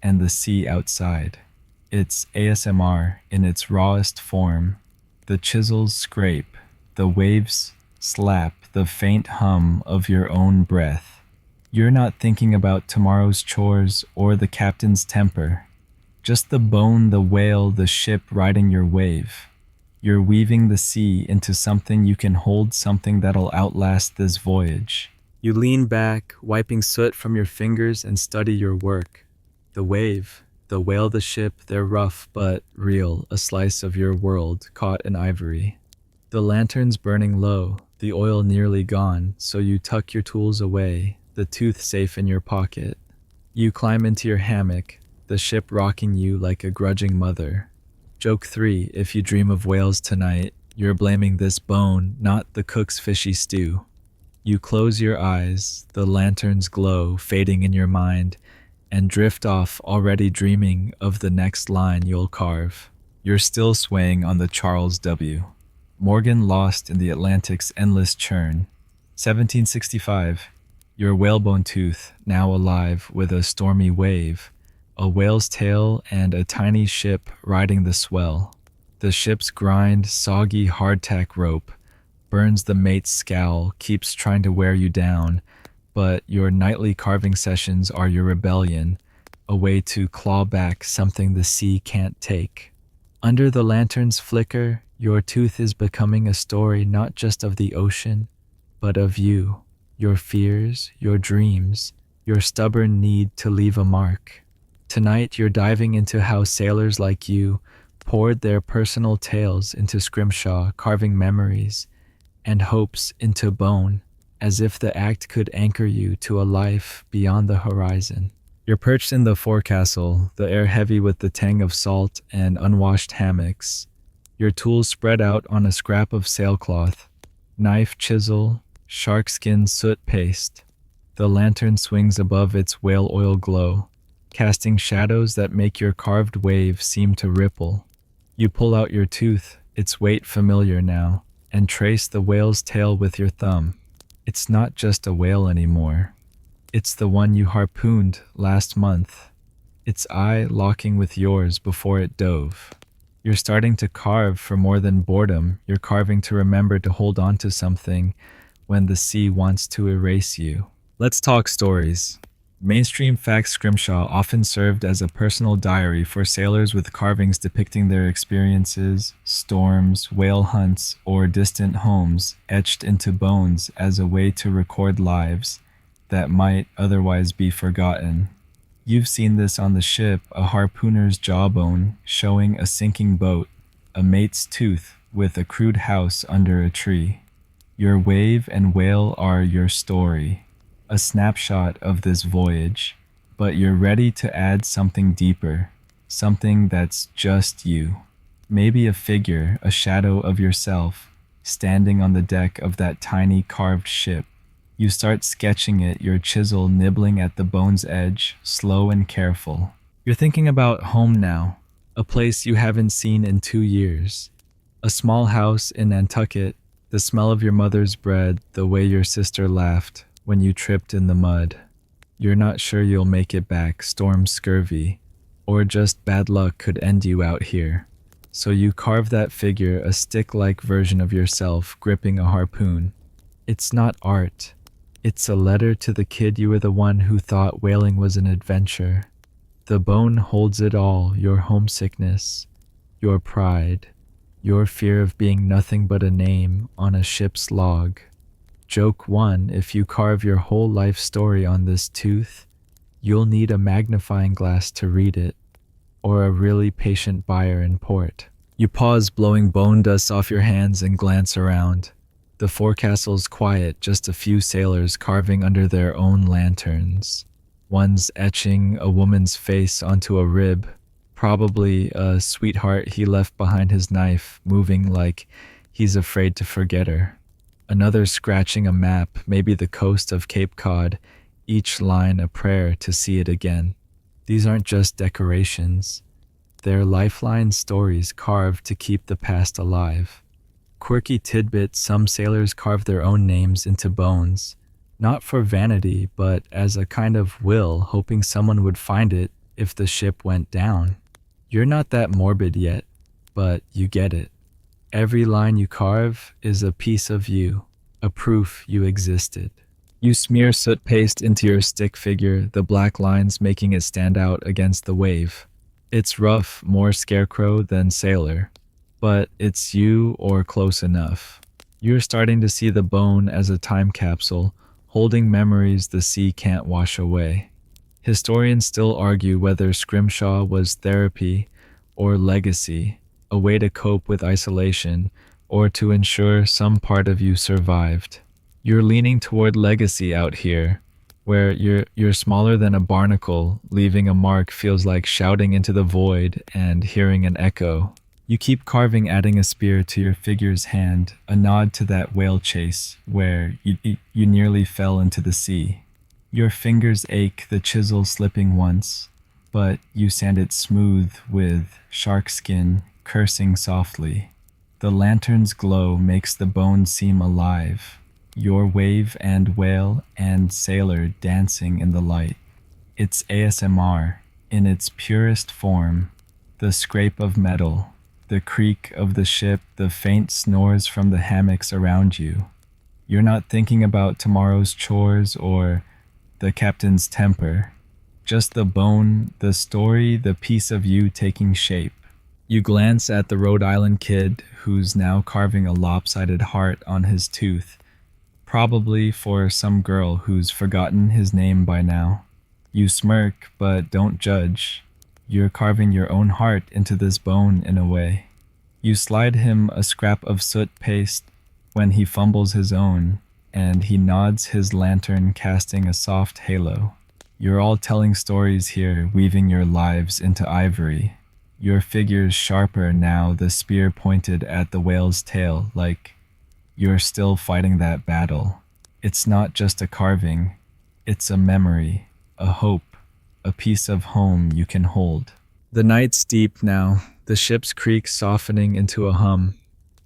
and the sea outside. It's ASMR in its rawest form. The chisels scrape, the waves slap, the faint hum of your own breath. You're not thinking about tomorrow's chores or the captain's temper. Just the bone, the whale, the ship riding your wave. You're weaving the sea into something you can hold, something that'll outlast this voyage. You lean back, wiping soot from your fingers, and study your work. The wave, the whale, the ship, they're rough but real, a slice of your world caught in ivory. The lantern's burning low, the oil nearly gone, so you tuck your tools away, the tooth safe in your pocket. You climb into your hammock, the ship rocking you like a grudging mother. Joke 3, if you dream of whales tonight, You're blaming this bone, not the cook's fishy stew. You close your eyes, the lantern's glow fading in your mind, and drift off already dreaming of the next line you'll carve. You're still swaying on the Charles W. Morgan lost in the Atlantic's endless churn. 1765. Your whalebone tooth, now alive with a stormy wave, a whale's tail and a tiny ship riding the swell. The ship's grind, soggy hardtack rope, burns the mate's scowl, keeps trying to wear you down, but your nightly carving sessions are your rebellion, a way to claw back something the sea can't take. Under the lantern's flicker, your tooth is becoming a story not just of the ocean, but of you, your fears, your dreams, your stubborn need to leave a mark. Tonight you're diving into how sailors like you poured their personal tales into scrimshaw, carving memories and hopes into bone, as if the act could anchor you to a life beyond the horizon. You're perched in the forecastle, the air heavy with the tang of salt and unwashed hammocks. Your tools spread out on a scrap of sailcloth, knife, chisel, sharkskin soot paste. The lantern swings above its whale oil glow, casting shadows that make your carved wave seem to ripple. You pull out your tooth, its weight familiar now, and trace the whale's tail with your thumb. It's not just a whale anymore. It's the one you harpooned last month, its eye locking with yours before it dove. You're starting to carve for more than boredom. You're carving to remember to hold on to something when the sea wants to erase you. Let's talk stories. Mainstream fact scrimshaw often served as a personal diary for sailors, with carvings depicting their experiences, storms, whale hunts, or distant homes etched into bones as a way to record lives that might otherwise be forgotten. You've seen this on the ship, a harpooner's jawbone showing a sinking boat, a mate's tooth with a crude house under a tree. Your wave and whale are your story, a snapshot of this voyage, but you're ready to add something deeper, something that's just you. Maybe a figure, a shadow of yourself, standing on the deck of that tiny carved ship. You start sketching it, your chisel nibbling at the bone's edge, slow and careful. You're thinking about home now, a place you haven't seen in 2 years. A small house in Nantucket, the smell of your mother's bread, the way your sister laughed when you tripped in the mud. You're not sure you'll make it back, storm, scurvy, or just bad luck could end you out here. So you carve that figure, a stick-like version of yourself gripping a harpoon. It's not art. It's a letter to the kid you were the one who thought whaling was an adventure. The bone holds it all, your homesickness, your pride, your fear of being nothing but a name on a ship's log. Joke 1, if you carve your whole life story on this tooth, you'll need a magnifying glass to read it, or a really patient buyer in port. You pause, blowing bone dust off your hands, and glance around. The forecastle's quiet, just a few sailors carving under their own lanterns. One's etching a woman's face onto a rib, probably a sweetheart he left behind his knife, moving like he's afraid to forget her. Another scratching a map, maybe the coast of Cape Cod, each line a prayer to see it again. These aren't just decorations. They're lifeline stories carved to keep the past alive. Quirky tidbit, some sailors carve their own names into bones, not for vanity, but as a kind of will, hoping someone would find it if the ship went down. You're not that morbid yet, but you get it. Every line you carve is a piece of you, a proof you existed. You smear soot paste into your stick figure, the black lines making it stand out against the wave. It's rough, more scarecrow than sailor, but it's you or close enough. You're starting to see the bone as a time capsule, holding memories the sea can't wash away. Historians still argue whether scrimshaw was therapy or legacy, a way to cope with isolation or to ensure some part of you survived. You're leaning toward legacy out here, where you're smaller than a barnacle. Leaving a mark feels like shouting into the void and hearing an echo. You keep carving, adding a spear to your figure's hand, a nod to that whale chase where you nearly fell into the sea. Your fingers ache, the chisel slipping once, but you sand it smooth with shark skin, cursing softly. The lantern's glow makes the bones seem alive, your wave and whale and sailor dancing in the light. It's ASMR in its purest form, the scrape of metal, the creak of the ship, the faint snores from the hammocks around you. You're not thinking about tomorrow's chores or the captain's temper, just the bone, the story, the piece of you taking shape. You glance at the Rhode Island kid who's now carving a lopsided heart on his tooth, probably for some girl who's forgotten his name by now. You smirk, but don't judge. You're carving your own heart into this bone in a way. You slide him a scrap of soot paste when he fumbles his own, and he nods, his lantern casting a soft halo. You're all telling stories here, weaving your lives into ivory. Your figure's sharper now, the spear pointed at the whale's tail, like you're still fighting that battle. It's not just a carving, it's a memory, a hope, a piece of home you can hold. The night's deep now, the ship's creak softening into a hum.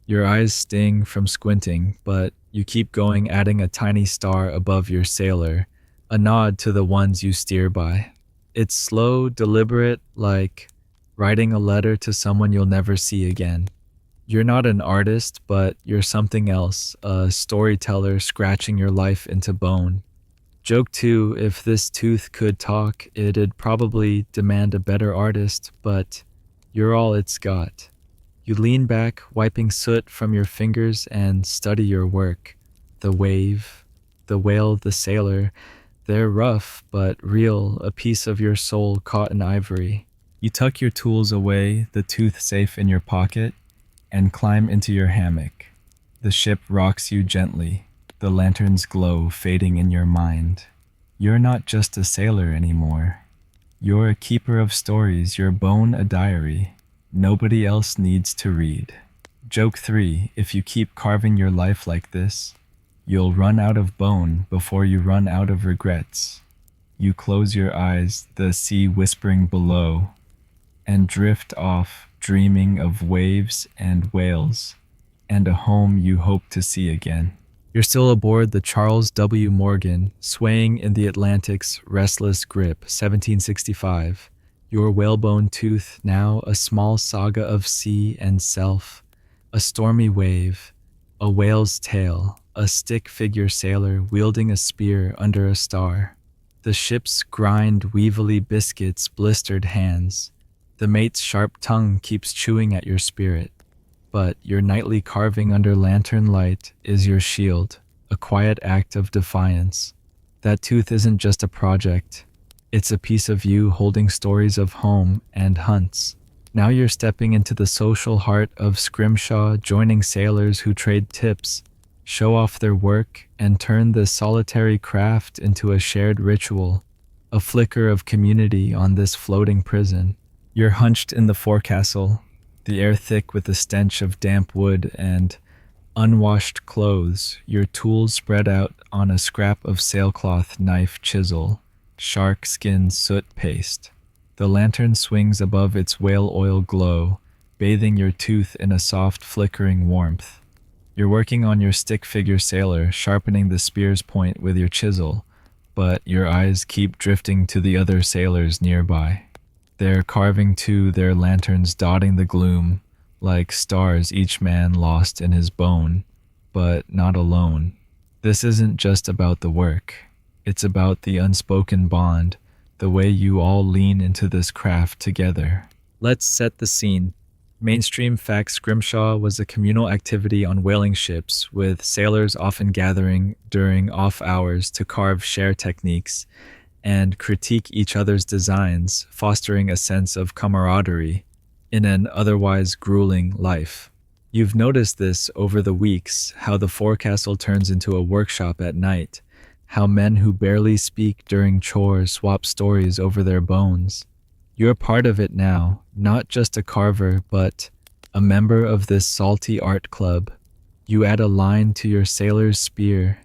Your eyes sting from squinting, but you keep going, adding a tiny star above your sailor, a nod to the ones you steer by. It's slow, deliberate, like writing a letter to someone you'll never see again. You're not an artist, but you're something else, a storyteller scratching your life into bone. Joke 2, if this tooth could talk, it'd probably demand a better artist, but you're all it's got. You lean back, wiping soot from your fingers, and study your work. The wave, the whale, the sailor, they're rough but real, a piece of your soul caught in ivory. You tuck your tools away, the tooth safe in your pocket, and climb into your hammock. The ship rocks you gently, the lantern's glow fading in your mind. You're not just a sailor anymore. You're a keeper of stories, your bone a diary. Nobody else needs to read. Joke 3, if you keep carving your life like this, you'll run out of bone before you run out of regrets. You close your eyes, the sea whispering below, and drift off, dreaming of waves and whales, and a home you hope to see again. You're still aboard the Charles W. Morgan, swaying in the Atlantic's restless grip, 1765. Your whalebone tooth now a small saga of sea and self, a stormy wave, a whale's tail, a stick figure sailor wielding a spear under a star. The ship's grind weevily biscuits blistered hands. The mate's sharp tongue keeps chewing at your spirit. But your nightly carving under lantern light is your shield, a quiet act of defiance. That tooth isn't just a project. It's a piece of you holding stories of home and hunts. Now you're stepping into the social heart of Scrimshaw, joining sailors who trade tips, show off their work, and turn the solitary craft into a shared ritual, a flicker of community on this floating prison. You're hunched in the forecastle, the air thick with the stench of damp wood and unwashed clothes, your tools spread out on a scrap of sailcloth, knife, chisel, shark skin, soot paste. The lantern swings above its whale oil glow, bathing your tooth in a soft, flickering warmth. You're working on your stick figure sailor, sharpening the spear's point with your chisel, but your eyes keep drifting to the other sailors nearby. They're carving too, their lanterns dotting the gloom, like stars, each man lost in his bone, but not alone. This isn't just about the work. It's about the unspoken bond, the way you all lean into this craft together. Let's set the scene. Mainstream fact, Scrimshaw was a communal activity on whaling ships, with sailors often gathering during off hours to carve share techniques and critique each other's designs, fostering a sense of camaraderie in an otherwise grueling life. You've noticed this over the weeks, how the forecastle turns into a workshop at night, how men who barely speak during chores swap stories over their bones. You're part of it now, not just a carver, but a member of this salty art club. You add a line to your sailor's spear,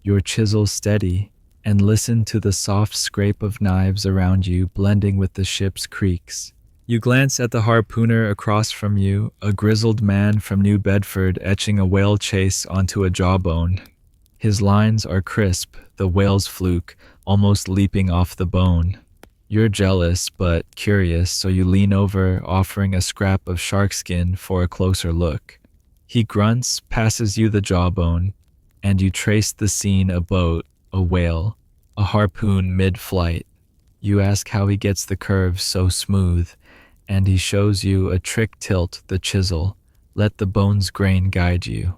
your chisel steady, and listen to the soft scrape of knives around you blending with the ship's creaks. You glance at the harpooner across from you, a grizzled man from New Bedford etching a whale chase onto a jawbone. His lines are crisp, the whale's fluke, almost leaping off the bone. You're jealous but curious, so you lean over, offering a scrap of shark skin for a closer look. He grunts, passes you the jawbone, and you trace the scene: a boat, a whale, a harpoon mid-flight. You ask how he gets the curves so smooth, and he shows you a trick: tilt the chisel, let the bone's grain guide you.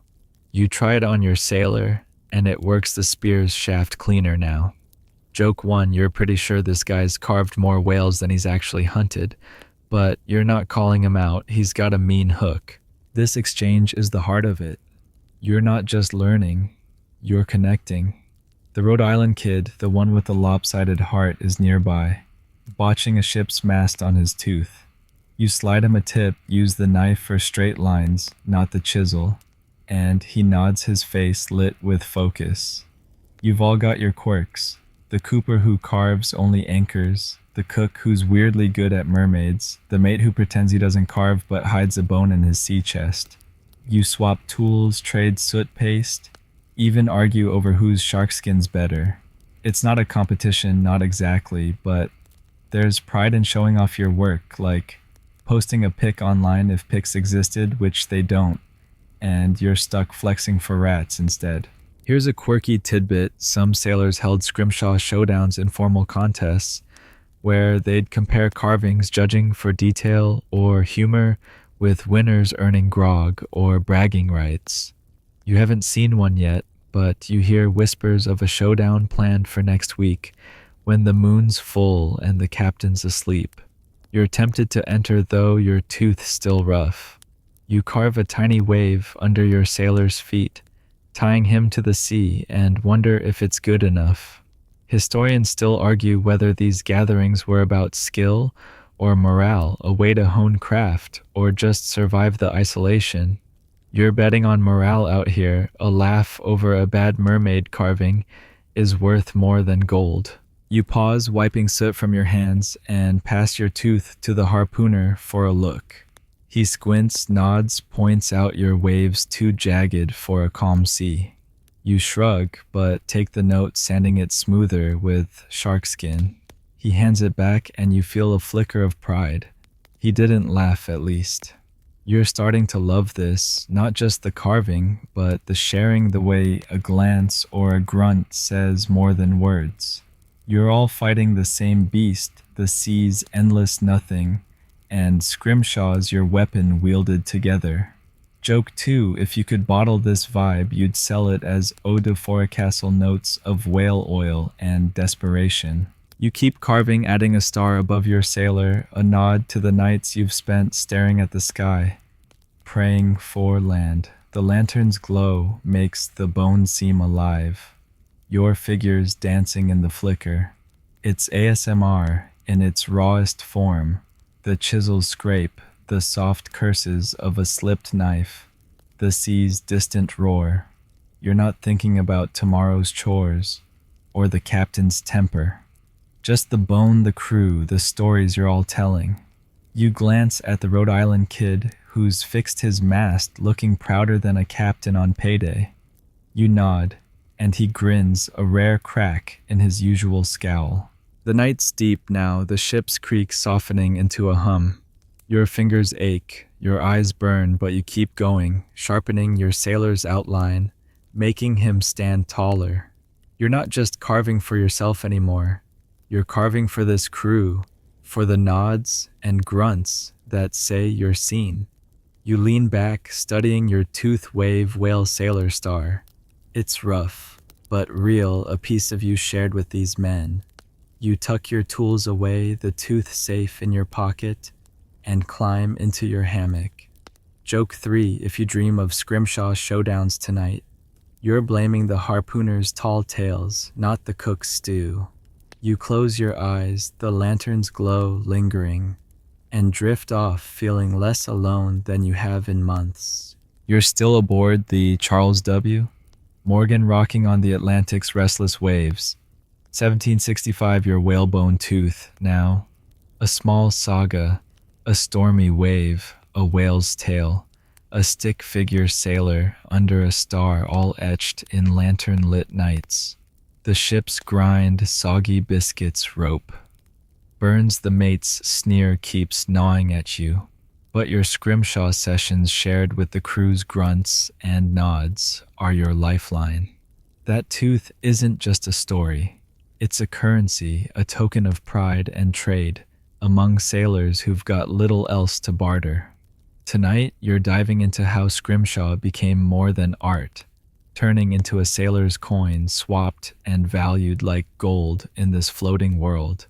You try it on your sailor, and it works the spear's shaft cleaner now. Joke 1, you're pretty sure this guy's carved more whales than he's actually hunted, but you're not calling him out, he's got a mean hook. This exchange is the heart of it. You're not just learning, you're connecting. The Rhode Island kid, the one with the lopsided heart, is nearby, botching a ship's mast on his tooth. You slide him a tip, use the knife for straight lines, not the chisel, and he nods, his face lit with focus. You've all got your quirks. The cooper who carves only anchors, the cook who's weirdly good at mermaids, the mate who pretends he doesn't carve but hides a bone in his sea chest. You swap tools, trade soot paste, even argue over whose shark skin's better. It's not a competition, not exactly, but there's pride in showing off your work, like posting a pic online if pics existed, which they don't, and you're stuck flexing for rats instead. Here's a quirky tidbit: some sailors held scrimshaw showdowns in formal contests, where they'd compare carvings, judging for detail or humor, with winners earning grog or bragging rights. You haven't seen one yet, but you hear whispers of a showdown planned for next week, when the moon's full and the captain's asleep. You're tempted to enter, though your tooth's still rough. You carve a tiny wave under your sailor's feet, tying him to the sea, and wonder if it's good enough. Historians still argue whether these gatherings were about skill or morale, a way to hone craft, or just survive the isolation. You're betting on morale out here. A laugh over a bad mermaid carving is worth more than gold. You pause, wiping soot from your hands, and pass your tooth to the harpooner for a look. He squints, nods, points out your waves too jagged for a calm sea. You shrug, but take the note, sanding it smoother with shark skin. He hands it back, and you feel a flicker of pride. He didn't laugh, at least. You're starting to love this, not just the carving, but the sharing, the way a glance or a grunt says more than words. You're all fighting the same beast, the sea's endless nothing, and scrimshaw's your weapon wielded together. Joke 2, if you could bottle this vibe, you'd sell it as eau de forecastle notes of whale oil and desperation. You keep carving, adding a star above your sailor, a nod to the nights you've spent staring at the sky, praying for land. The lantern's glow makes the bone seem alive, your figures dancing in the flicker. It's ASMR in its rawest form. The chisel's scrape, the soft curses of a slipped knife, the sea's distant roar. You're not thinking about tomorrow's chores or the captain's temper. Just the bone, the crew, the stories you're all telling. You glance at the Rhode Island kid who's fixed his mast, looking prouder than a captain on payday. You nod, and he grins, a rare crack in his usual scowl. The night's deep now, the ship's creak softening into a hum. Your fingers ache, your eyes burn, but you keep going, sharpening your sailor's outline, making him stand taller. You're not just carving for yourself anymore. You're carving for this crew, for the nods and grunts that say you're seen. You lean back, studying your tooth wave whale sailor star. It's rough, but real, a piece of you shared with these men. You tuck your tools away, the tooth safe in your pocket, and climb into your hammock. Joke 3, if you dream of scrimshaw showdowns tonight, you're blaming the harpooner's tall tales, not the cook's stew. You close your eyes, the lantern's glow lingering, and drift off feeling less alone than you have in months. You're still aboard the Charles W. Morgan rocking on the Atlantic's restless waves. 1765, your whalebone tooth, now. A small saga, a stormy wave, a whale's tail, a stick figure sailor under a star all etched in lantern-lit nights. The ship's grind, soggy biscuits rope. Burns the mate's sneer keeps gnawing at you, but your scrimshaw sessions shared with the crew's grunts and nods are your lifeline. That tooth isn't just a story. It's a currency, a token of pride and trade among sailors who've got little else to barter. Tonight, you're diving into how scrimshaw became more than art, turning into a sailor's coin swapped and valued like gold in this floating world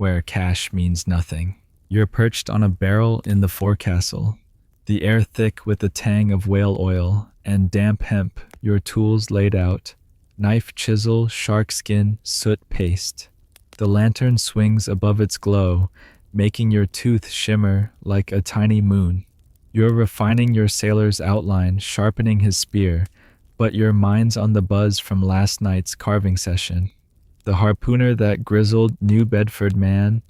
where cash means nothing. You're perched on a barrel in the forecastle, the air thick with the tang of whale oil and damp hemp, your tools laid out, knife, chisel, shark skin, soot paste. The lantern swings above its glow, making your tooth shimmer like a tiny moon. You're refining your sailor's outline, sharpening his spear, but your mind's on the buzz from last night's carving session. The harpooner, that grizzled New Bedford man,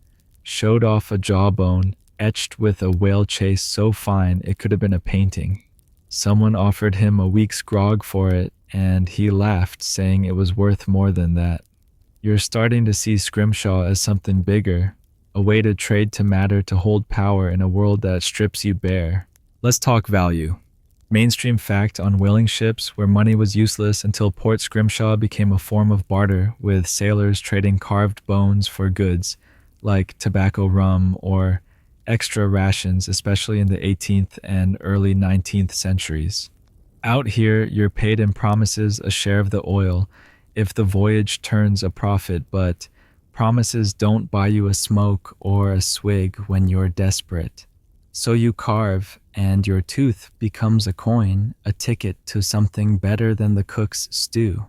showed off a jawbone etched with a whale chase so fine it could have been a painting. Someone offered him a week's grog for it, and he laughed, saying it was worth more than that. You're starting to see scrimshaw as something bigger, a way to trade to matter, to hold power in a world that strips you bare. Let's talk value. Mainstream fact on whaling ships where money was useless until Port Scrimshaw became a form of barter, with sailors trading carved bones for goods like tobacco, rum, or extra rations, especially in the 18th and early 19th centuries. Out here, you're paid in promises, a share of the oil, if the voyage turns a profit, but promises don't buy you a smoke or a swig when you're desperate. So you carve, and your tooth becomes a coin, a ticket to something better than the cook's stew.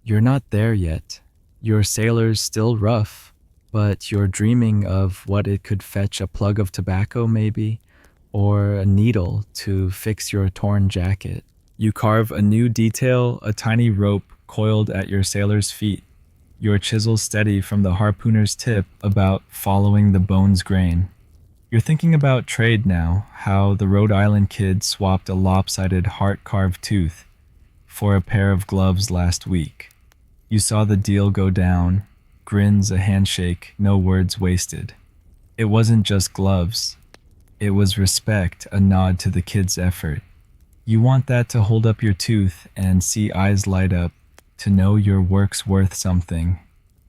You're not there yet. Your sailor's still rough, but you're dreaming of what it could fetch, a plug of tobacco maybe, or a needle to fix your torn jacket. You carve a new detail, a tiny rope coiled at your sailor's feet, your chisel steady from the harpooner's tip, about following the bone's grain. You're thinking about trade now, how the Rhode Island kid swapped a lopsided heart-carved tooth for a pair of gloves last week. You saw the deal go down, grins, a handshake, no words wasted. It wasn't just gloves. It was respect, a nod to the kid's effort. You want that to hold up your tooth and see eyes light up, to know your work's worth something.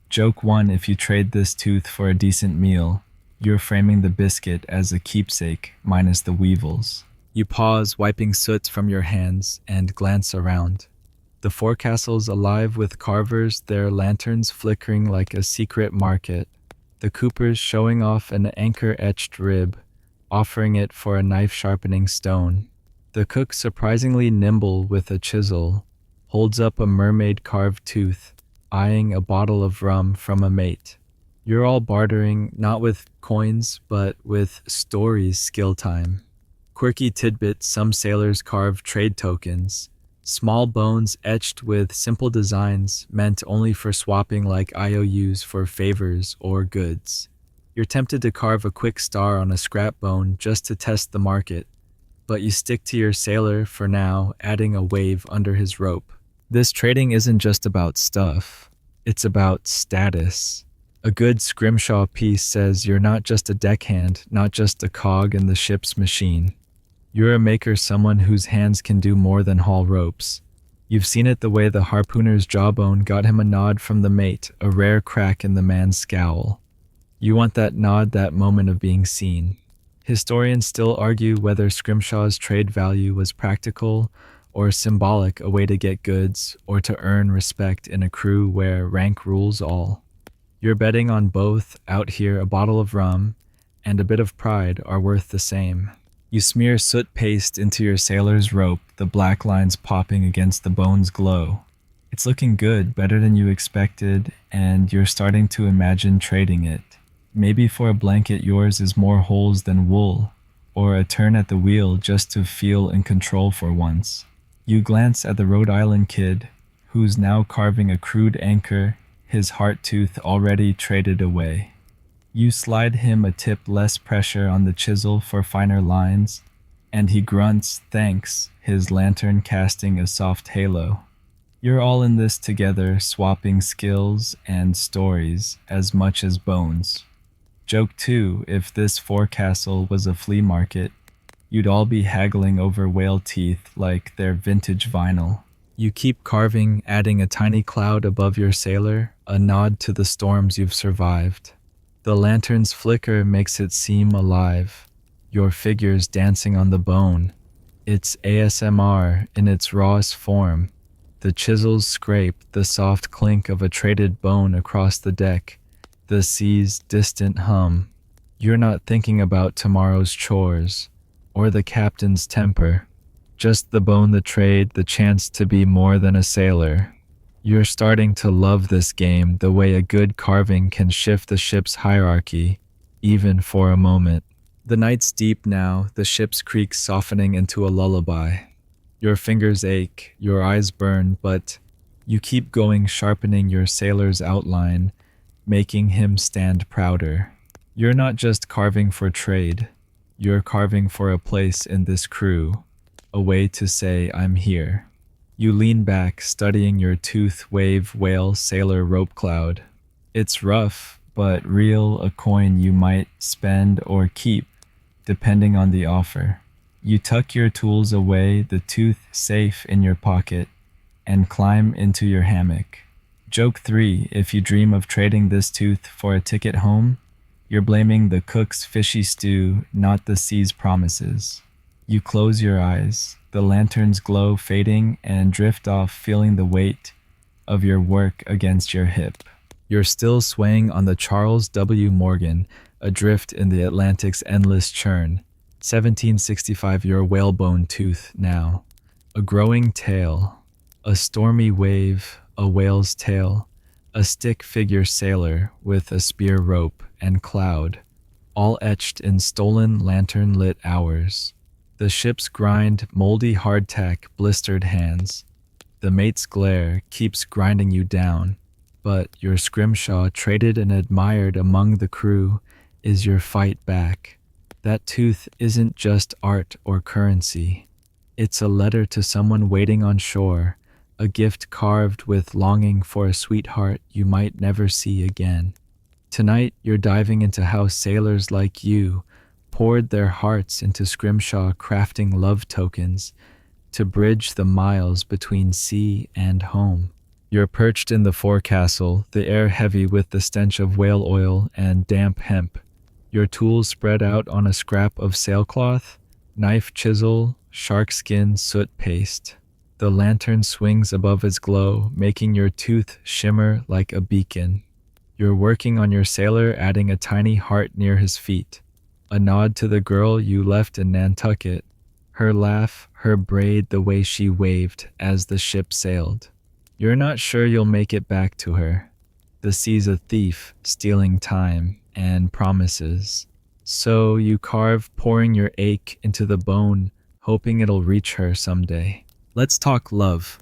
Joke one, if you trade this tooth for a decent meal, you're framing the biscuit as a keepsake, minus the weevils. You pause, wiping soot from your hands, and glance around. The forecastle's alive with carvers, their lanterns flickering like a secret market. The coopers showing off an anchor-etched rib, offering it for a knife-sharpening stone. The cook, surprisingly nimble with a chisel, holds up a mermaid-carved tooth, eyeing a bottle of rum from a mate. You're all bartering, not with coins, but with stories, skill time. Quirky tidbits, some sailors carve trade tokens, small bones etched with simple designs meant only for swapping, like IOUs for favors or goods. You're tempted to carve a quick star on a scrap bone just to test the market, but you stick to your sailor for now, adding a wave under his rope. This trading isn't just about stuff, it's about status. A good scrimshaw piece says you're not just a deckhand, not just a cog in the ship's machine. You're a maker, someone whose hands can do more than haul ropes. You've seen it the way the harpooner's jawbone got him a nod from the mate, a rare crack in the man's scowl. You want that nod, that moment of being seen. Historians still argue whether Scrimshaw's trade value was practical or symbolic, a way to get goods or to earn respect in a crew where rank rules all. You're betting on both. Out here, a bottle of rum and a bit of pride are worth the same. You smear soot paste into your sailor's rope, the black lines popping against the bone's glow. It's looking good, better than you expected, and you're starting to imagine trading it. Maybe for a blanket yours is more holes than wool, or a turn at the wheel just to feel in control for once. You glance at the Rhode Island kid, who's now carving a crude anchor, his heart tooth already traded away. You slide him a tip less pressure on the chisel for finer lines, and he grunts thanks, his lantern casting a soft halo. You're all in this together, swapping skills and stories as much as bones. Joke 2, if this forecastle was a flea market, you'd all be haggling over whale teeth like they're vintage vinyl. You keep carving, adding a tiny cloud above your sailor, a nod to the storms you've survived. The lantern's flicker makes it seem alive, your figures dancing on the bone. It's ASMR in its rawest form. The chisels scrape, the soft clink of a traded bone across the deck, the sea's distant hum. You're not thinking about tomorrow's chores or the captain's temper, just the bone, the trade, the chance to be more than a sailor. You're starting to love this game the way a good carving can shift the ship's hierarchy, even for a moment. The night's deep now, the ship's creak softening into a lullaby. Your fingers ache, your eyes burn, but you keep going, sharpening your sailor's outline, making him stand prouder. You're not just carving for trade, you're carving for a place in this crew, a way to say, I'm here. You lean back, studying your tooth wave whale sailor rope cloud. It's rough, but real, a coin you might spend or keep, depending on the offer. You tuck your tools away, the tooth safe in your pocket, and climb into your hammock. Joke 3, if you dream of trading this tooth for a ticket home, you're blaming the cook's fishy stew, not the sea's promises. You close your eyes, the lantern's glow fading, and drift off, feeling the weight of your work against your hip. You're still swaying on the Charles W. Morgan, adrift in the Atlantic's endless churn. 1765, your whalebone tooth now. A growing tail, a stormy wave, a whale's tail, a stick figure sailor with a spear rope and cloud, all etched in stolen lantern-lit hours. The ship's grind, moldy hardtack, blistered hands. The mate's glare keeps grinding you down, but your scrimshaw, traded and admired among the crew, is your fight back. That tooth isn't just art or currency. It's a letter to someone waiting on shore, a gift carved with longing for a sweetheart you might never see again. Tonight, you're diving into how sailors like you poured their hearts into scrimshaw, crafting love tokens to bridge the miles between sea and home. You're perched in the forecastle, the air heavy with the stench of whale oil and damp hemp. Your tools spread out on a scrap of sailcloth, knife, chisel, shark skin, soot paste. The lantern swings above its glow, making your tooth shimmer like a beacon. You're working on your sailor, adding a tiny heart near his feet. A nod to the girl you left in Nantucket, her laugh, her braid, the way she waved as the ship sailed. You're not sure you'll make it back to her. The sea's a thief, stealing time and promises. So you carve, pouring your ache into the bone, hoping it'll reach her someday. Let's talk love.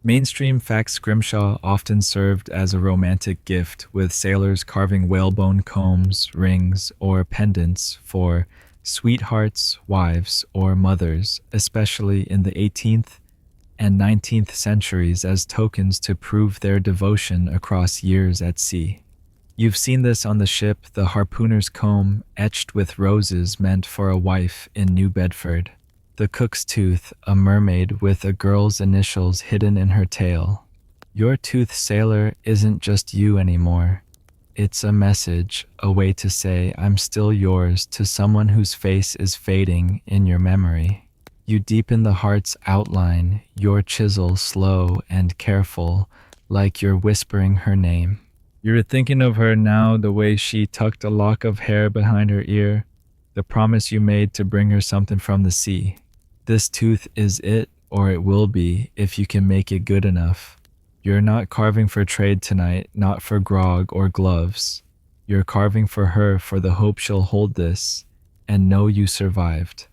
Mainstream fact, scrimshaw often served as a romantic gift, with sailors carving whalebone combs, rings, or pendants for sweethearts, wives, or mothers, especially in the 18th and 19th centuries, as tokens to prove their devotion across years at sea. You've seen this on the ship, the harpooner's comb etched with roses meant for a wife in New Bedford. The cook's tooth, a mermaid with a girl's initials hidden in her tail. Your tooth, sailor, isn't just you anymore. It's a message, a way to say I'm still yours to someone whose face is fading in your memory. You deepen the heart's outline, your chisel slow and careful, like you're whispering her name. You're thinking of her now, the way she tucked a lock of hair behind her ear, the promise you made to bring her something from the sea. This tooth is it, or it will be, if you can make it good enough. You're not carving for trade tonight, not for grog or gloves. You're carving for her for the hope she'll hold this and know you survived.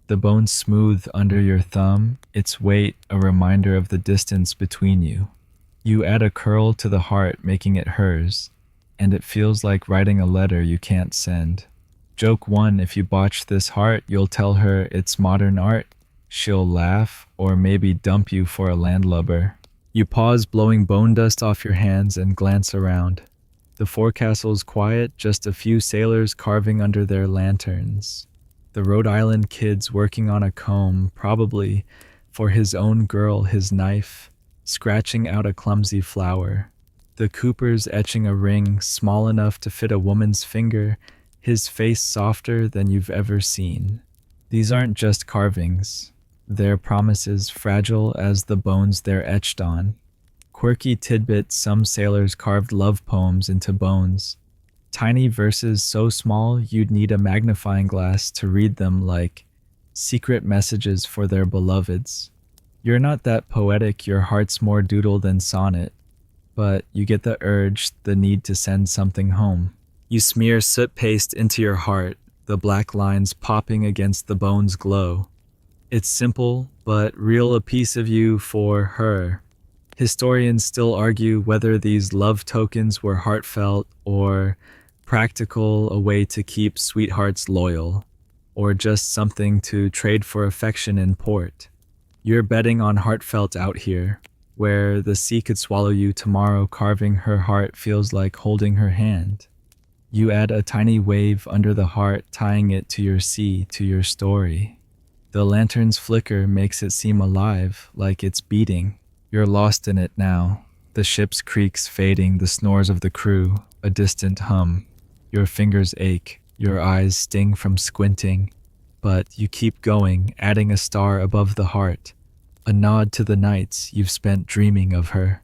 The bone smooth under your thumb, its weight a reminder of the distance between you. You add a curl to the heart, making it hers, and it feels like writing a letter you can't send. Joke 1: if you botch this heart, you'll tell her it's modern art. She'll laugh, or maybe dump you for a landlubber. You pause, blowing bone dust off your hands, and glance around. The forecastle's quiet, just a few sailors carving under their lanterns. The Rhode Island kid's working on a comb, probably for his own girl, his knife, scratching out a clumsy flower. The Cooper's etching a ring small enough to fit a woman's finger, his face softer than you've ever seen. These aren't just carvings. They're promises, fragile as the bones they're etched on. Quirky tidbits: some sailors carved love poems into bones. Tiny verses so small you'd need a magnifying glass to read them, like secret messages for their beloveds. You're not that poetic, your heart's more doodle than sonnet, but you get the urge, the need to send something home. You smear soot paste into your heart, the black lines popping against the bone's glow. It's simple, but real, a piece of you for her. Historians still argue whether these love tokens were heartfelt or practical, a way to keep sweethearts loyal, or just something to trade for affection in port. You're betting on heartfelt out here, where the sea could swallow you tomorrow. Carving her heart feels like holding her hand. You add a tiny wave under the heart, tying it to your sea, to your story. The lantern's flicker makes it seem alive, like it's beating. You're lost in it now. The ship's creaks fading, the snores of the crew, a distant hum. Your fingers ache, your eyes sting from squinting, but you keep going, adding a star above the heart, a nod to the nights you've spent dreaming of her.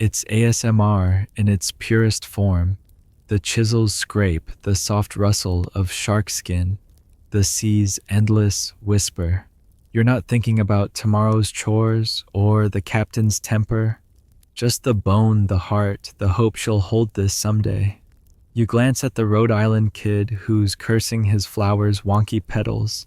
It's ASMR in its purest form. The chisel's scrape, the soft rustle of shark skin, the sea's endless whisper. You're not thinking about tomorrow's chores or the captain's temper, just the bone, the heart, the hope she'll hold this someday. You glance at the Rhode Island kid who's cursing his flower's wonky petals.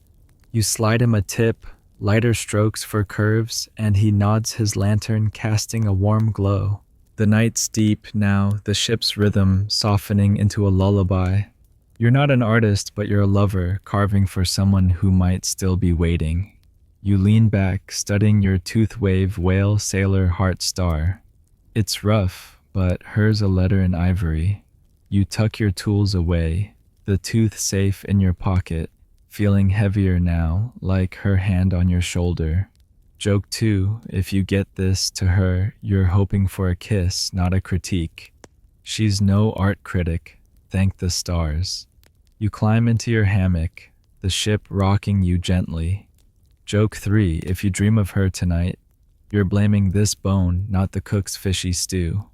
You slide him a tip, lighter strokes for curves, and he nods his lantern, casting a warm glow. The night's deep now, the ship's rhythm softening into a lullaby. You're not an artist, but you're a lover, carving for someone who might still be waiting. You lean back, studying your tooth-wave whale sailor heart star. It's rough, but hers a letter in ivory. You tuck your tools away, the tooth safe in your pocket, feeling heavier now, like her hand on your shoulder. Joke 2: if you get this to her, you're hoping for a kiss, not a critique. She's no art critic, thank the stars. You climb into your hammock, the ship rocking you gently. Joke 3: if you dream of her tonight, you're blaming this bone, not the cook's fishy stew.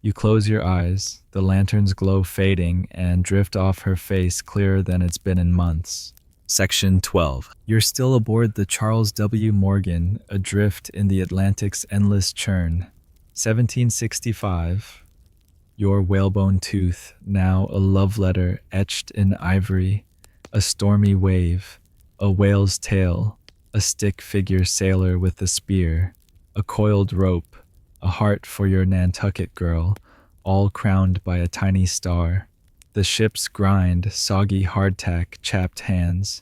You close your eyes, the lantern's glow fading, and drift off her face clearer than it's been in months. Section 12. You're still aboard the Charles W. Morgan, adrift in the Atlantic's endless churn. 1765. Your whalebone tooth, now a love letter etched in ivory, a stormy wave, a whale's tail, a stick figure sailor with a spear, a coiled rope, a heart for your Nantucket girl, all crowned by a tiny star. The ship's grind, soggy hardtack, chapped hands.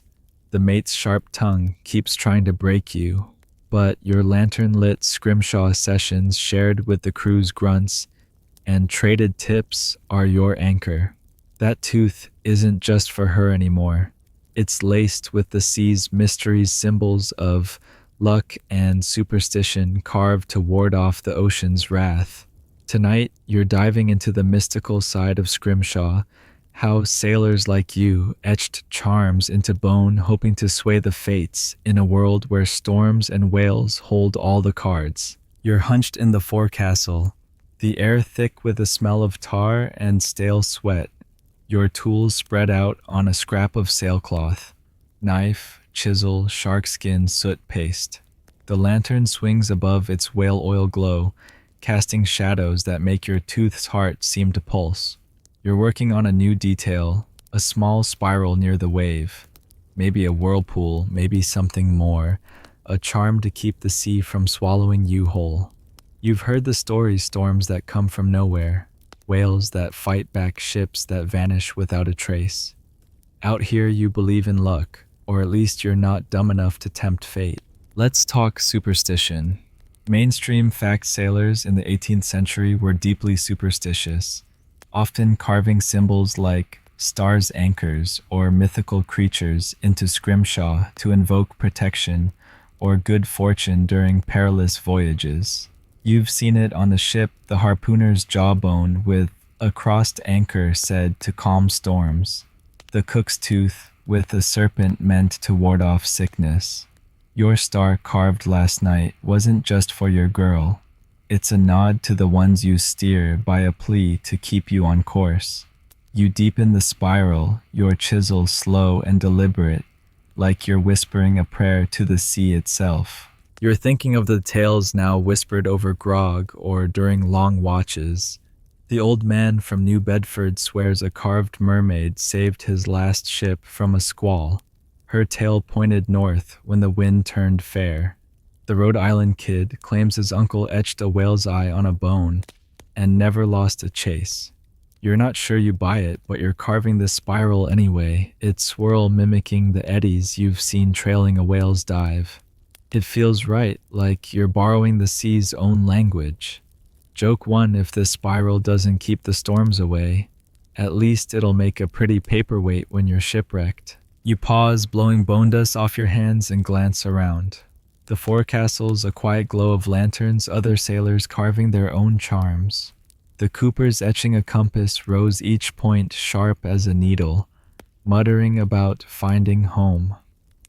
The mate's sharp tongue keeps trying to break you, but your lantern-lit scrimshaw sessions shared with the crew's grunts and traded tips are your anchor. That tooth isn't just for her anymore. It's laced with the sea's mysteries, symbols of luck and superstition carved to ward off the ocean's wrath. Tonight, you're diving into the mystical side of Scrimshaw, how sailors like you etched charms into bone, hoping to sway the fates in a world where storms and whales hold all the cards. You're hunched in the forecastle, the air thick with the smell of tar and stale sweat, your tools spread out on a scrap of sailcloth. Knife, chisel, sharkskin, soot paste. The lantern swings above its whale oil glow, casting shadows that make your tooth's heart seem to pulse. You're working on a new detail, a small spiral near the wave. Maybe a whirlpool, maybe something more, a charm to keep the sea from swallowing you whole. You've heard the stories, storms that come from nowhere, whales that fight back ships that vanish without a trace. Out here, you believe in luck, or at least you're not dumb enough to tempt fate. Let's talk superstition. Mainstream fact sailors in the 18th century were deeply superstitious, often carving symbols like stars' anchors or mythical creatures into scrimshaw to invoke protection or good fortune during perilous voyages. You've seen it on the ship, the harpooner's jawbone with a crossed anchor said to calm storms, the cook's tooth with a serpent meant to ward off sickness. Your star carved last night wasn't just for your girl. It's a nod to the ones you steer by a plea to keep you on course. You deepen the spiral, your chisel slow and deliberate, like you're whispering a prayer to the sea itself. You're thinking of the tales now whispered over grog or during long watches. The old man from New Bedford swears a carved mermaid saved his last ship from a squall. Her tail pointed north when the wind turned fair. The Rhode Island kid claims his uncle etched a whale's eye on a bone and never lost a chase. You're not sure you buy it, but you're carving this spiral anyway, its swirl mimicking the eddies you've seen trailing a whale's dive. It feels right, like you're borrowing the sea's own language. Joke one, if this spiral doesn't keep the storms away, at least it'll make a pretty paperweight when you're shipwrecked. You pause, blowing bone dust off your hands, and glance around. The forecastle's a quiet glow of lanterns, other sailors carving their own charms. The coopers etching a compass rose each point sharp as a needle, muttering about finding home.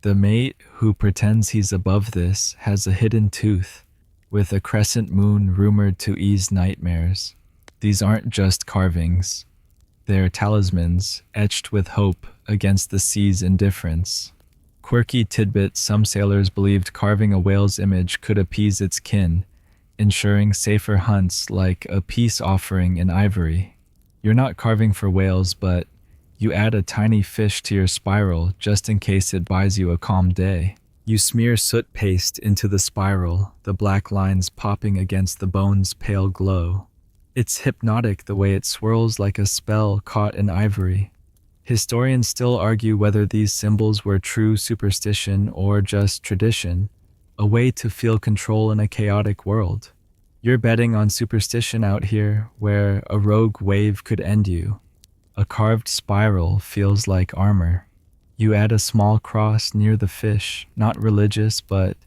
The mate, who pretends he's above this, has a hidden tooth, with a crescent moon rumored to ease nightmares. These aren't just carvings. They're talismans, etched with hope against the sea's indifference. Quirky tidbit, some sailors believed carving a whale's image could appease its kin, ensuring safer hunts like a peace offering in ivory. You're not carving for whales, but you add a tiny fish to your spiral just in case it buys you a calm day. You smear soot paste into the spiral, the black lines popping against the bone's pale glow. It's hypnotic the way it swirls like a spell caught in ivory. Historians still argue whether these symbols were true superstition or just tradition, a way to feel control in a chaotic world. You're betting on superstition out here, where a rogue wave could end you. A carved spiral feels like armor. You add a small cross near the fish, not religious but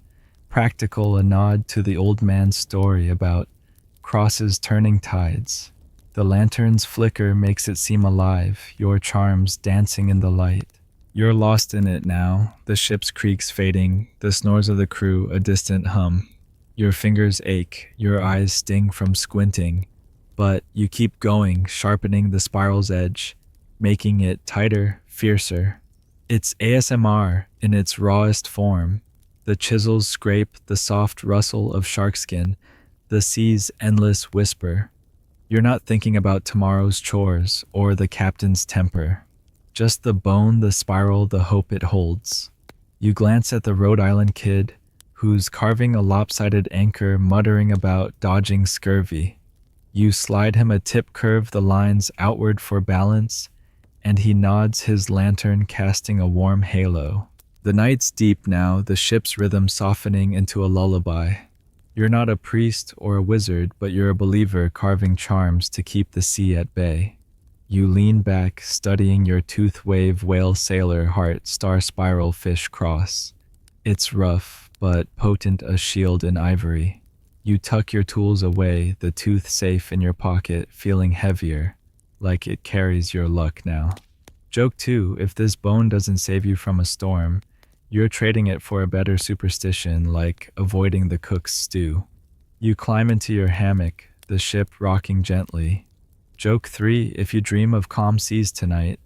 practical, a nod to the old man's story about crosses turning tides. The lantern's flicker makes it seem alive, your charms dancing in the light. You're lost in it now, the ship's creaks fading, the snores of the crew a distant hum. Your fingers ache, your eyes sting from squinting, but you keep going, sharpening the spiral's edge, making it tighter, fiercer. It's ASMR in its rawest form. The chisels scrape the soft rustle of sharkskin, the sea's endless whisper. You're not thinking about tomorrow's chores or the captain's temper. Just the bone, the spiral, the hope it holds. You glance at the Rhode Island kid, who's carving a lopsided anchor, muttering about dodging scurvy. You slide him a tip curve, the lines outward for balance, and he nods, his lantern casting a warm halo. The night's deep now, the ship's rhythm softening into a lullaby. You're not a priest or a wizard, but you're a believer carving charms to keep the sea at bay. You lean back, studying your tooth wave whale sailor heart star spiral fish cross. It's rough, but potent, a shield in ivory. You tuck your tools away, the tooth safe in your pocket, feeling heavier, like it carries your luck now. Joke 2, if this bone doesn't save you from a storm, you're trading it for a better superstition, like avoiding the cook's stew. You climb into your hammock, the ship rocking gently. Joke 3, if you dream of calm seas tonight,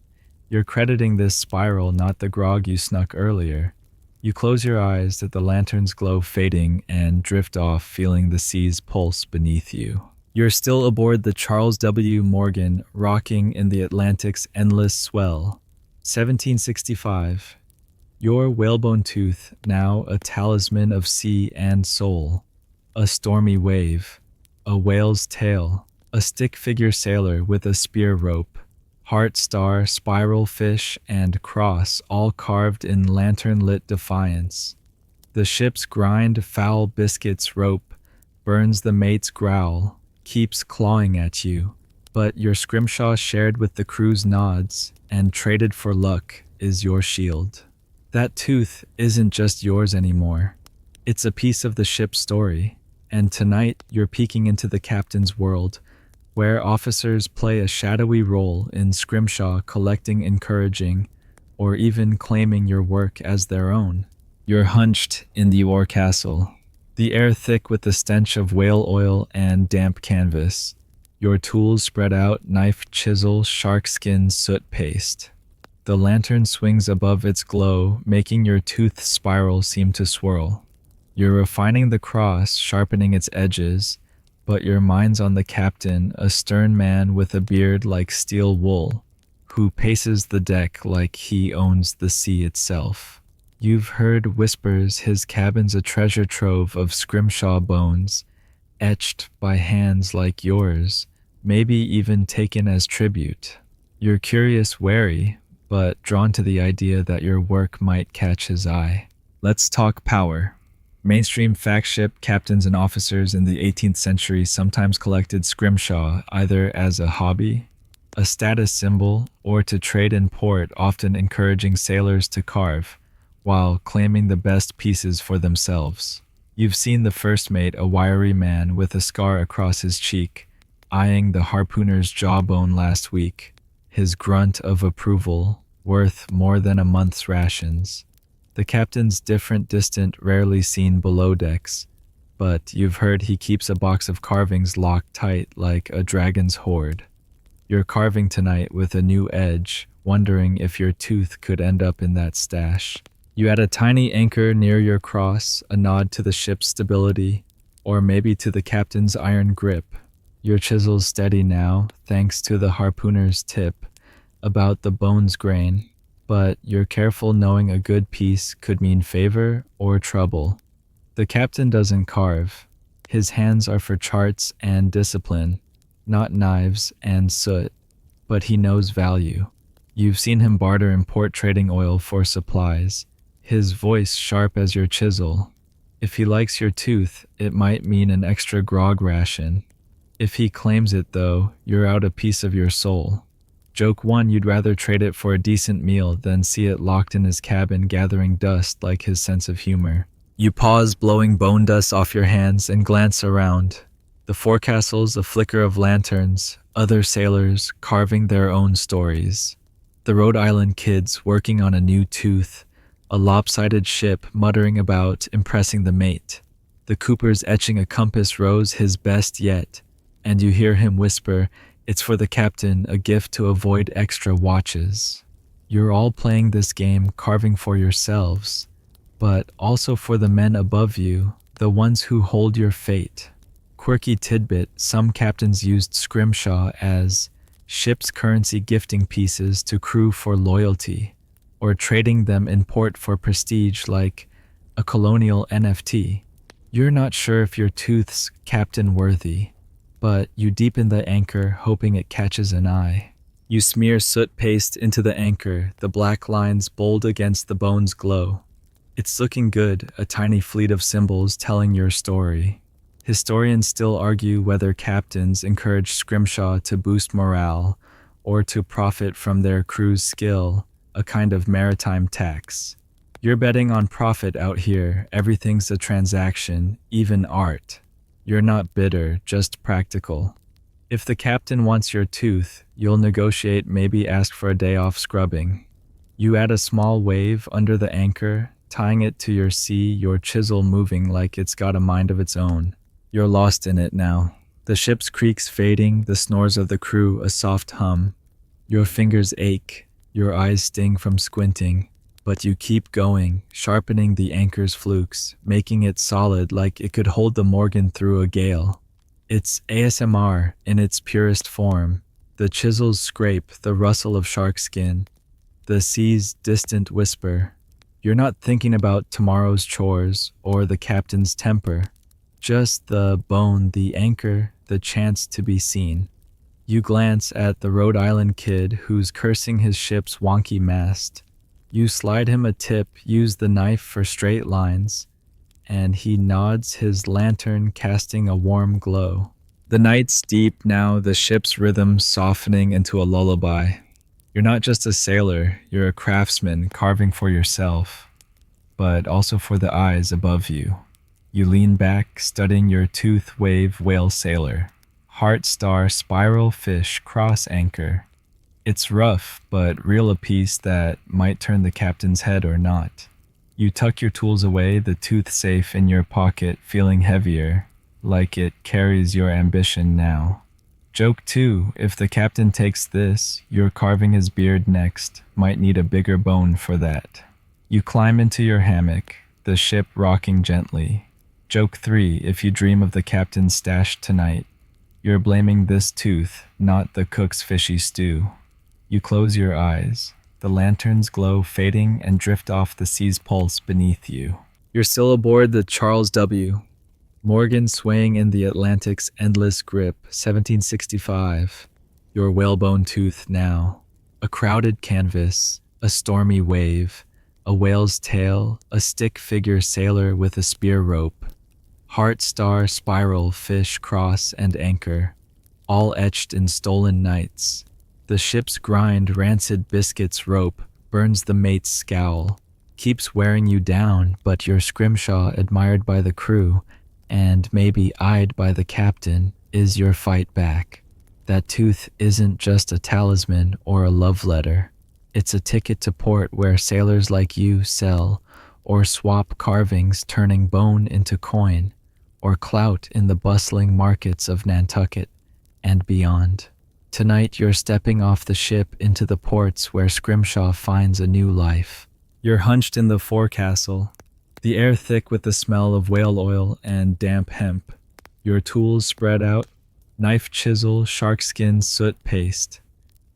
you're crediting this spiral, not the grog you snuck earlier. You close your eyes at the lantern's glow fading and drift off, feeling the sea's pulse beneath you. You're still aboard the Charles W. Morgan, rocking in the Atlantic's endless swell. 1765. Your whalebone tooth, now a talisman of sea and soul. A stormy wave, a whale's tail, a stick figure sailor with a spear rope, heart star, spiral fish, and cross all carved in lantern-lit defiance. The ship's grind, foul biscuits rope, burns the mate's growl, keeps clawing at you, but your scrimshaw shared with the crew's nods and traded for luck is your shield. That tooth isn't just yours anymore. It's a piece of the ship's story, and tonight you're peeking into the captain's world, where officers play a shadowy role in scrimshaw collecting encouraging, or even claiming your work as their own. You're hunched in the orecastle, the air thick with the stench of whale oil and damp canvas. Your tools spread out, knife, chisel, sharkskin, soot paste. The lantern swings above its glow, making your tooth spiral seem to swirl. You're refining the cross, sharpening its edges, but your mind's on the captain, a stern man with a beard like steel wool, who paces the deck like he owns the sea itself. You've heard whispers his cabin's a treasure trove of scrimshaw bones, etched by hands like yours, maybe even taken as tribute. You're curious, wary, but drawn to the idea that your work might catch his eye. Let's talk power. Mainstream fact ship captains and officers in the 18th century sometimes collected scrimshaw either as a hobby, a status symbol, or to trade in port, often encouraging sailors to carve, while claiming the best pieces for themselves. You've seen the first mate, a wiry man with a scar across his cheek, eyeing the harpooner's jawbone last week, his grunt of approval worth more than a month's rations. The captain's different, distant, rarely seen below decks, but you've heard he keeps a box of carvings locked tight like a dragon's hoard. You're carving tonight with a new edge, wondering if your tooth could end up in that stash. You add a tiny anchor near your cross, a nod to the ship's stability, or maybe to the captain's iron grip. Your chisel's steady now, thanks to the harpooner's tip about the bone's grain, but you're careful knowing a good piece could mean favor or trouble. The captain doesn't carve. His hands are for charts and discipline, not knives and soot, but he knows value. You've seen him barter import trading oil for supplies, his voice sharp as your chisel. If he likes your tooth, it might mean an extra grog ration. If he claims it, though, you're out a piece of your soul. Joke one, you'd rather trade it for a decent meal than see it locked in his cabin gathering dust like his sense of humor. You pause, blowing bone dust off your hands, and glance around. The forecastle's a flicker of lanterns, other sailors carving their own stories. The Rhode Island kids working on a new tooth, a lopsided ship muttering about impressing the mate. The Cooper's etching a compass rose his best yet, and you hear him whisper, "It's for the captain, a gift to avoid extra watches." You're all playing this game, carving for yourselves, but also for the men above you, the ones who hold your fate. Quirky tidbit, some captains used scrimshaw as ship's currency, gifting pieces to crew for loyalty, or trading them in port for prestige like a colonial NFT. You're not sure if your tooth's captain worthy, but you deepen the anchor, hoping it catches an eye. You smear soot paste into the anchor, the black lines bold against the bone's glow. It's looking good, a tiny fleet of symbols telling your story. Historians still argue whether captains encourage scrimshaw to boost morale or to profit from their crew's skill, a kind of maritime tax. You're betting on profit out here, everything's a transaction, even art. You're not bitter, just practical. If the captain wants your tooth, you'll negotiate, maybe ask for a day off scrubbing. You add a small wave under the anchor, tying it to your sea, your chisel moving like it's got a mind of its own. You're lost in it now. The ship's creaks fading, the snores of the crew a soft hum. Your fingers ache, your eyes sting from squinting, but you keep going, sharpening the anchor's flukes, making it solid like it could hold the Morgan through a gale. It's ASMR in its purest form. The chisels scrape, the rustle of shark skin, the sea's distant whisper. You're not thinking about tomorrow's chores or the captain's temper. Just the bone, the anchor, the chance to be seen. You glance at the Rhode Island kid who's cursing his ship's wonky mast. You slide him a tip, use the knife for straight lines, and he nods, his lantern casting a warm glow. The night's deep now, the ship's rhythm softening into a lullaby. You're not just a sailor, you're a craftsman carving for yourself, but also for the eyes above you. You lean back, studying your tooth wave whale sailor. Heart star spiral fish cross anchor. It's rough, but real, a piece that might turn the captain's head or not. You tuck your tools away, the tooth safe in your pocket, feeling heavier, like it carries your ambition now. Joke 2, if the captain takes this, you're carving his beard next, might need a bigger bone for that. You climb into your hammock, the ship rocking gently. Joke 3, if you dream of the captain's stash tonight, you're blaming this tooth, not the cook's fishy stew. You close your eyes. The lantern's glow fading and drift off the sea's pulse beneath you. You're still aboard the Charles W. Morgan swaying in the Atlantic's endless grip, 1765. Your whalebone tooth now. A crowded canvas, a stormy wave, a whale's tail, a stick figure sailor with a spear rope. Heart star spiral fish cross and anchor, all etched in stolen nights. The ship's grind, rancid biscuits rope, burns the mate's scowl, keeps wearing you down, but your scrimshaw admired by the crew, and maybe eyed by the captain, is your fight back. That tooth isn't just a talisman or a love letter. It's a ticket to port where sailors like you sell, or swap carvings, turning bone into coin, or clout in the bustling markets of Nantucket and beyond. Tonight you're stepping off the ship into the ports where Scrimshaw finds a new life. You're hunched in the forecastle, the air thick with the smell of whale oil and damp hemp. Your tools spread out, knife, chisel, sharkskin, soot paste.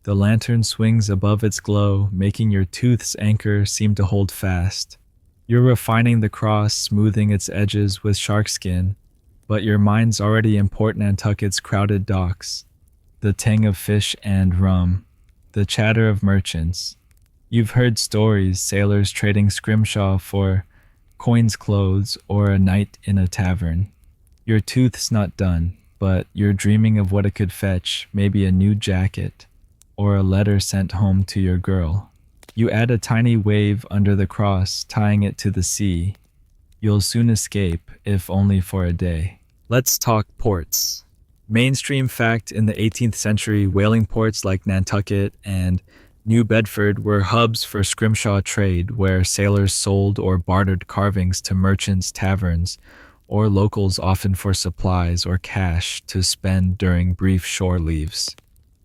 The lantern swings above its glow, making your tooth's anchor seem to hold fast. You're refining the cross, smoothing its edges with sharkskin, but your mind's already in Port Nantucket's crowded docks. The tang of fish and rum, the chatter of merchants. You've heard stories, sailors trading scrimshaw for coins, clothes, or a night in a tavern. Your tooth's not done, but you're dreaming of what it could fetch, maybe a new jacket, or a letter sent home to your girl. You add a tiny wave under the cross, tying it to the sea. You'll soon escape, if only for a day. Let's talk ports. Mainstream fact, in the 18th century, whaling ports like Nantucket and New Bedford were hubs for scrimshaw trade, where sailors sold or bartered carvings to merchants, taverns, or locals, often for supplies or cash to spend during brief shore leaves.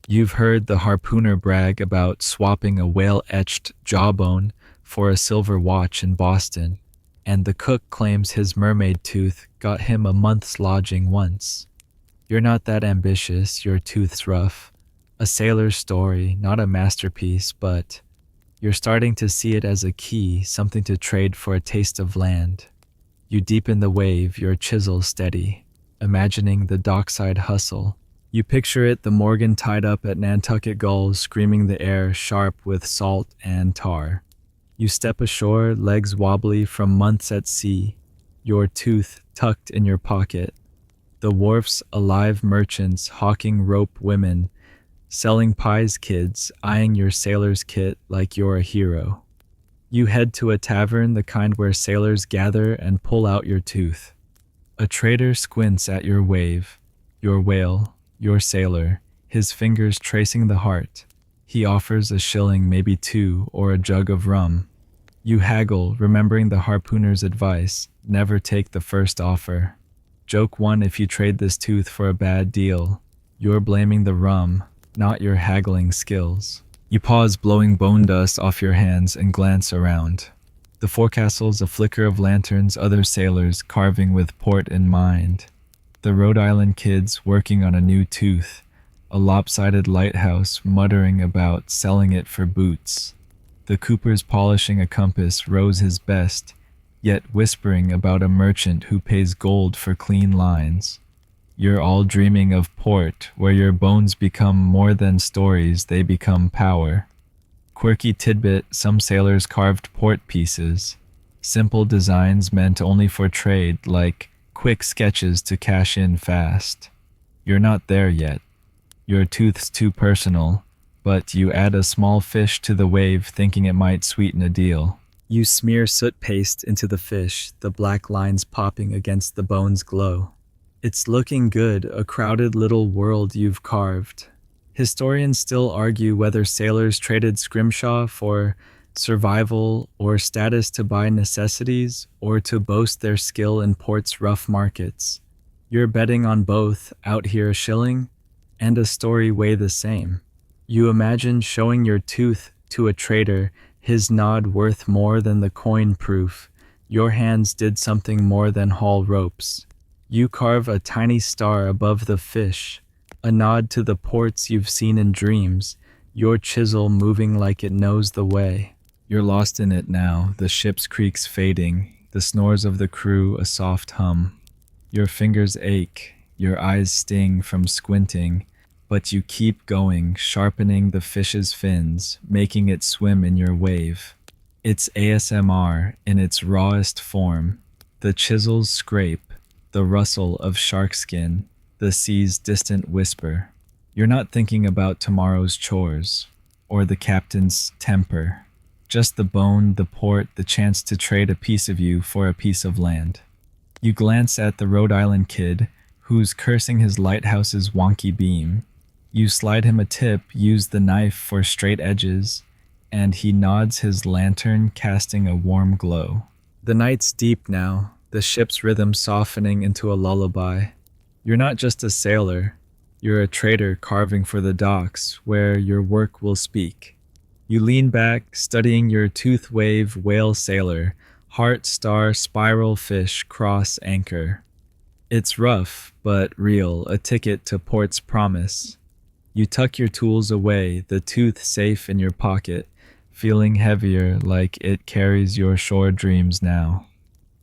You've heard the harpooner brag about swapping a whale-etched jawbone for a silver watch in Boston, and the cook claims his mermaid tooth got him a month's lodging once. You're not that ambitious, your tooth's rough. A sailor's story, not a masterpiece, but you're starting to see it as a key, something to trade for a taste of land. You deepen the wave, your chisel steady, imagining the dockside hustle. You picture it, the Morgan tied up at Nantucket gulls, screaming the air sharp with salt and tar. You step ashore, legs wobbly from months at sea, your tooth tucked in your pocket. The wharf's alive merchants, hawking rope women, selling pies kids, eyeing your sailor's kit like you're a hero. You head to a tavern, the kind where sailors gather and pull out your tooth. A trader squints at your wave, your whale, your sailor, his fingers tracing the heart. He offers a shilling, maybe two, or a jug of rum. You haggle, remembering the harpooner's advice, never take the first offer. Joke 1, if you trade this tooth for a bad deal, you're blaming the rum, not your haggling skills. You pause, blowing bone dust off your hands, and glance around. The forecastle's a flicker of lanterns, other sailors carving with port in mind. The Rhode Island kids working on a new tooth, a lopsided lighthouse muttering about selling it for boots. The Coopers polishing a compass rose his best, yet whispering about a merchant who pays gold for clean lines. You're all dreaming of port, where your bones become more than stories, they become power. Quirky tidbit, some sailors carved port pieces. Simple designs meant only for trade, like quick sketches to cash in fast. You're not there yet. Your tooth's too personal, but you add a small fish to the wave thinking it might sweeten a deal. You smear soot paste into the fish, the black lines popping against the bone's glow. It's looking good, a crowded little world you've carved. Historians still argue whether sailors traded scrimshaw for survival or status to buy necessities or to boast their skill in port's rough markets. You're betting on both, out here a shilling, and a story weigh the same. You imagine showing your tooth to a trader, his nod worth more than the coin proof. Your hands did something more than haul ropes. You carve a tiny star above the fish, a nod to the ports you've seen in dreams, your chisel moving like it knows the way. You're lost in it now, the ship's creaks fading, the snores of the crew a soft hum. Your fingers ache, your eyes sting from squinting, but you keep going, sharpening the fish's fins, making it swim in your wave. It's ASMR in its rawest form. The chisels scrape, the rustle of shark skin, the sea's distant whisper. You're not thinking about tomorrow's chores, or the captain's temper. Just the bone, the port, the chance to trade a piece of you for a piece of land. You glance at the Rhode Island kid, who's cursing his lighthouse's wonky beam. You slide him a tip, use the knife for straight edges, and he nods his lantern, casting a warm glow. The night's deep now, the ship's rhythm softening into a lullaby. You're not just a sailor, you're a trader carving for the docks, where your work will speak. You lean back, studying your tooth wave whale sailor, heart, star, spiral, fish, cross, anchor. It's rough, but real, a ticket to port's promise. You tuck your tools away, the tooth safe in your pocket, feeling heavier like it carries your shore dreams now.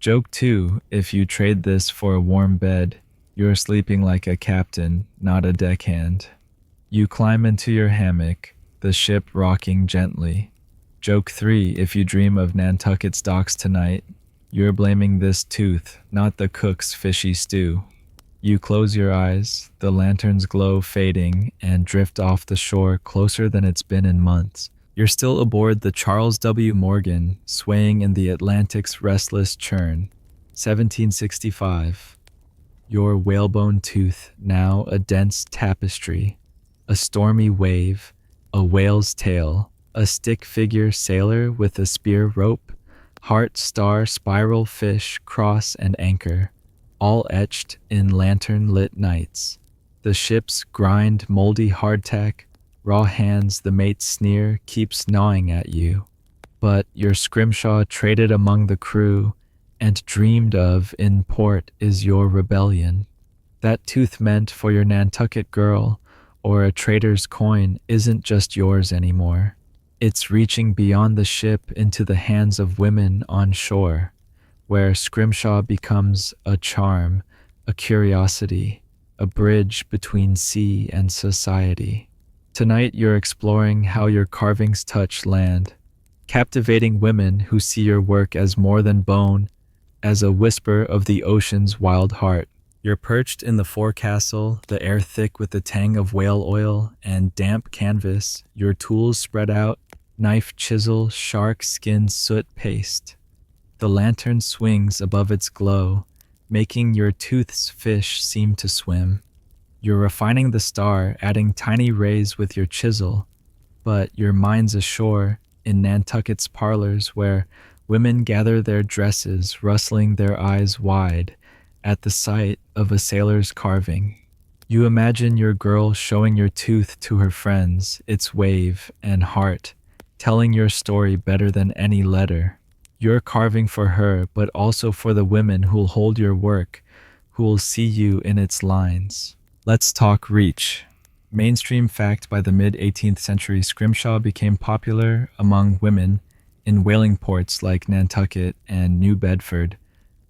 Joke 2, if you trade this for a warm bed, you're sleeping like a captain, not a deckhand. You climb into your hammock, the ship rocking gently. Joke 3, if you dream of Nantucket's docks tonight, you're blaming this tooth, not the cook's fishy stew. You close your eyes, the lantern's glow fading, and drift off the shore closer than it's been in months. You're still aboard the Charles W. Morgan, swaying in the Atlantic's restless churn. 1765. Your whalebone tooth, now a dense tapestry, a stormy wave, a whale's tail, a stick figure sailor with a spear rope, heart, star, spiral, fish, cross, and anchor, all etched in lantern-lit nights. The ship's grind, moldy hardtack, raw hands, the mate's sneer keeps gnawing at you. But your scrimshaw traded among the crew and dreamed of in port is your rebellion. That tooth meant for your Nantucket girl or a trader's coin isn't just yours anymore. It's reaching beyond the ship into the hands of women on shore, where scrimshaw becomes a charm, a curiosity, a bridge between sea and society. Tonight you're exploring how your carvings touch land, captivating women who see your work as more than bone, as a whisper of the ocean's wild heart. You're perched in the forecastle, the air thick with the tang of whale oil and damp canvas, your tools spread out, knife, chisel, shark skin, soot paste. The lantern swings above its glow, making your tooth's fish seem to swim. You're refining the star, adding tiny rays with your chisel, but your mind's ashore in Nantucket's parlors where women gather their dresses, rustling their eyes wide at the sight of a sailor's carving. You imagine your girl showing your tooth to her friends, its wave and heart, telling your story better than any letter. You're carving for her, but also for the women who'll hold your work, who'll see you in its lines. Let's talk reach. Mainstream fact: by the mid 18th century, scrimshaw became popular among women in whaling ports like Nantucket and New Bedford,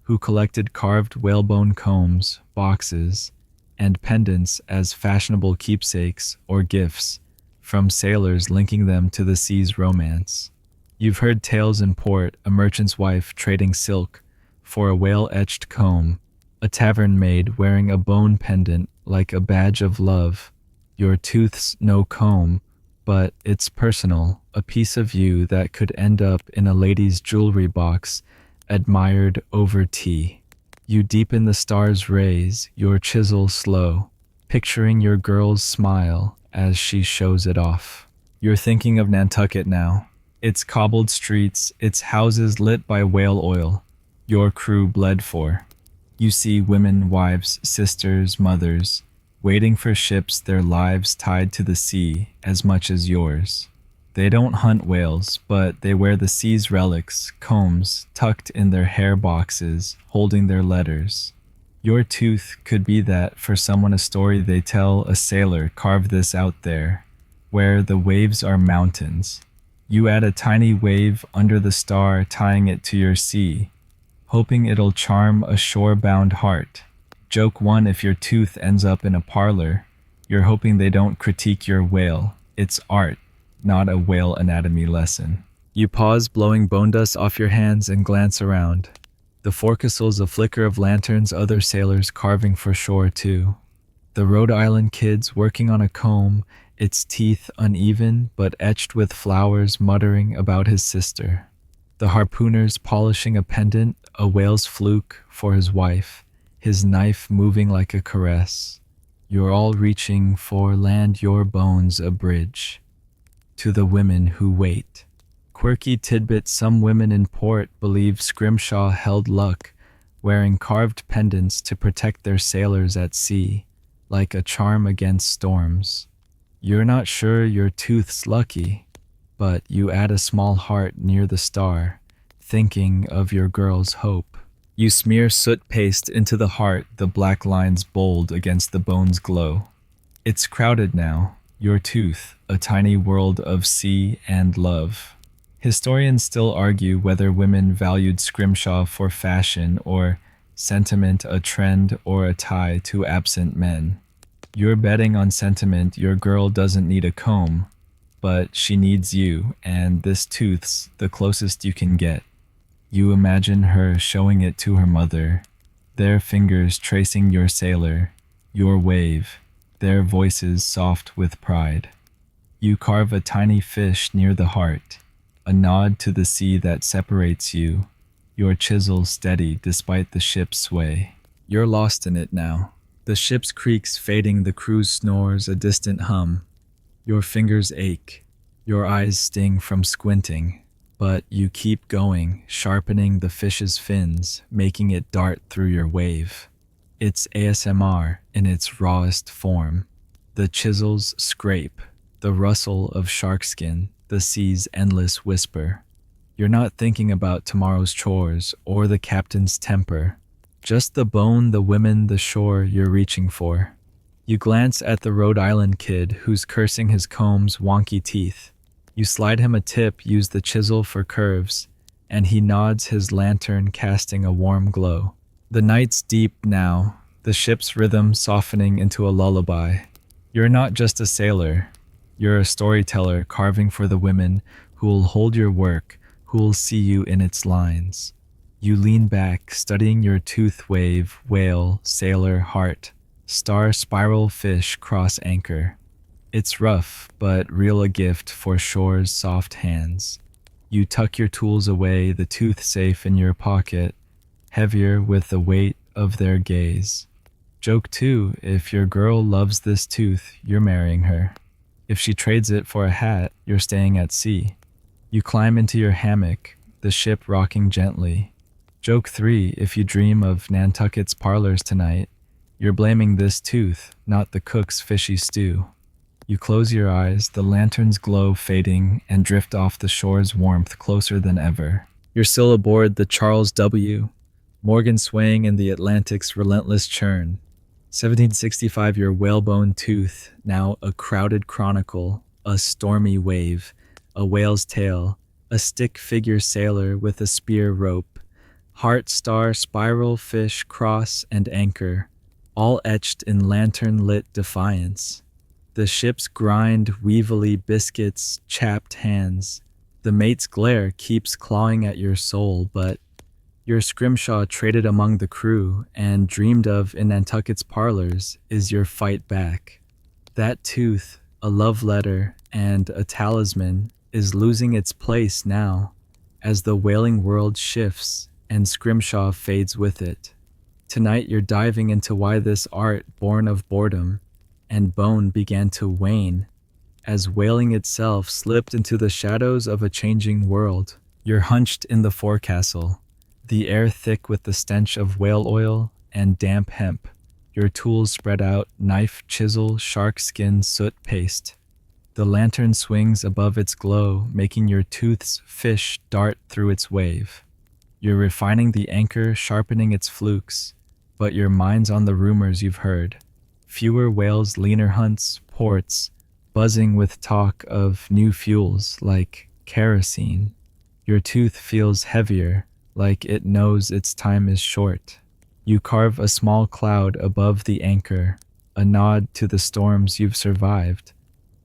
who collected carved whalebone combs, boxes, and pendants as fashionable keepsakes or gifts from sailors, linking them to the sea's romance. You've heard tales in port: a merchant's wife trading silk for a whale-etched comb, a tavern maid wearing a bone pendant like a badge of love. Your tooth's no comb, but it's personal, a piece of you that could end up in a lady's jewelry box, admired over tea. You deepen the star's rays, your chisel slow, picturing your girl's smile as she shows it off. You're thinking of Nantucket now. Its cobbled streets, its houses lit by whale oil, your crew bled for. You see women, wives, sisters, mothers, waiting for ships, their lives tied to the sea as much as yours. They don't hunt whales, but they wear the sea's relics, combs tucked in their hair boxes, holding their letters. Your tooth could be that for someone, a story they tell: a sailor carved this out there, where the waves are mountains. You add a tiny wave under the star, tying it to your sea, hoping it'll charm a shore-bound heart. Joke one: if your tooth ends up in a parlor, you're hoping they don't critique your whale. It's art, not a whale anatomy lesson. You pause, blowing bone dust off your hands, and glance around. The forecastle's a flicker of lanterns, other sailors carving for shore too. The Rhode Island kid's working on a comb, its teeth uneven but etched with flowers, muttering about his sister. The harpooner's polishing a pendant, a whale's fluke for his wife, his knife moving like a caress. You're all reaching for land, your bones a bridge to the women who wait. Quirky tidbit: some women in port believe scrimshaw held luck, wearing carved pendants to protect their sailors at sea, like a charm against storms. You're not sure your tooth's lucky, but you add a small heart near the star, thinking of your girl's hope. You smear soot paste into the heart, the black lines bold against the bone's glow. It's crowded now, your tooth, a tiny world of sea and love. Historians still argue whether women valued scrimshaw for fashion or sentiment, a trend or a tie to absent men. You're betting on sentiment. Your girl doesn't need a comb, but she needs you, and this tooth's the closest you can get. You imagine her showing it to her mother, their fingers tracing your sailor, your wave, their voices soft with pride. You carve a tiny fish near the heart, a nod to the sea that separates you, your chisel steady despite the ship's sway. You're lost in it now. The ship's creaks fading, the crew's snores a distant hum. Your fingers ache, your eyes sting from squinting, but you keep going, sharpening the fish's fins, making it dart through your wave. It's ASMR in its rawest form. The chisels scrape, the rustle of sharkskin, the sea's endless whisper. You're not thinking about tomorrow's chores or the captain's temper. Just the bone, the women, the shore you're reaching for. You glance at the Rhode Island kid who's cursing his comb's wonky teeth. You slide him a tip, use the chisel for curves, and he nods, his lantern casting a warm glow. The night's deep now, the ship's rhythm softening into a lullaby. You're not just a sailor. You're a storyteller, carving for the women who'll hold your work, who'll see you in its lines. You lean back, studying your tooth wave, whale, sailor, heart, star, spiral, fish, cross anchor. It's rough, but real, a gift for shore's soft hands. You tuck your tools away, the tooth safe in your pocket, heavier with the weight of their gaze. Joke two: if your girl loves this tooth, you're marrying her. If she trades it for a hat, you're staying at sea. You climb into your hammock, the ship rocking gently. Joke three: if you dream of Nantucket's parlors tonight, you're blaming this tooth, not the cook's fishy stew. You close your eyes, the lantern's glow fading, and drift off the shore's warmth closer than ever. You're still aboard the Charles W., Morgan swaying in the Atlantic's relentless churn. 1765, your whalebone tooth, now a crowded chronicle, a stormy wave, a whale's tail, a stick figure sailor with a spear rope, heart, star, spiral, fish, cross, and anchor, all etched in lantern-lit defiance. The ship's grind, weevily biscuits, chapped hands. The mate's glare keeps clawing at your soul, but your scrimshaw traded among the crew and dreamed of in Nantucket's parlors is your fight back. That tooth, a love letter and a talisman, is losing its place now as the whaling world shifts and scrimshaw fades with it. Tonight you're diving into why this art, born of boredom and bone, began to wane as whaling itself slipped into the shadows of a changing world. You're hunched in the forecastle, the air thick with the stench of whale oil and damp hemp. Your tools spread out, knife, chisel, shark skin, soot paste. The lantern swings above its glow, making your tooth's fish dart through its wave. You're refining the anchor, sharpening its flukes, but your mind's on the rumors you've heard. Fewer whales, leaner hunts, ports, buzzing with talk of new fuels like kerosene. Your tooth feels heavier, like it knows its time is short. You carve a small cloud above the anchor, a nod to the storms you've survived,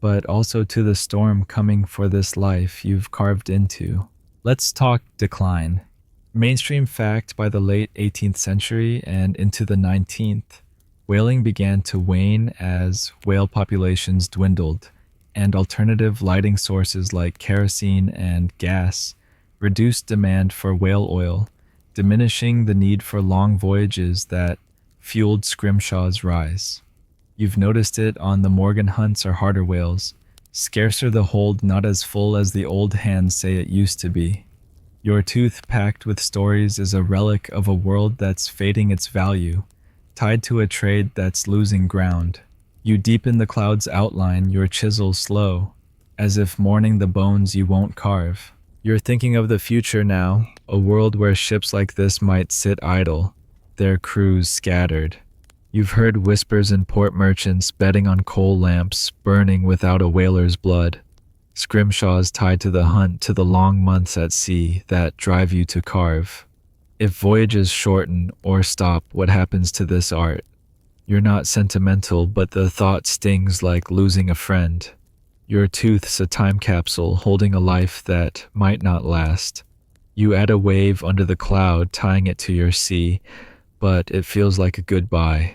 but also to the storm coming for this life you've carved into. Let's talk decline. Mainstream fact: by the late 18th century and into the 19th, whaling began to wane as whale populations dwindled, and alternative lighting sources like kerosene and gas reduced demand for whale oil, diminishing the need for long voyages that fueled scrimshaw's rise. You've noticed it on the Morgan hunts or harder whales, scarcer the hold, not as full as the old hands say it used to be. Your tooth packed with stories is a relic of a world that's fading its value, tied to a trade that's losing ground. You deepen the cloud's outline, your chisel slow, as if mourning the bones you won't carve. You're thinking of the future now, a world where ships like this might sit idle, their crews scattered. You've heard whispers in port merchants betting on coal lamps burning without a whaler's blood. Scrimshaws tied to the hunt, to the long months at sea that drive you to carve. If voyages shorten or stop, what happens to this art? You're not sentimental, but the thought stings like losing a friend. Your tooth's a time capsule holding a life that might not last. You add a wave under the cloud, tying it to your sea, but it feels like a goodbye.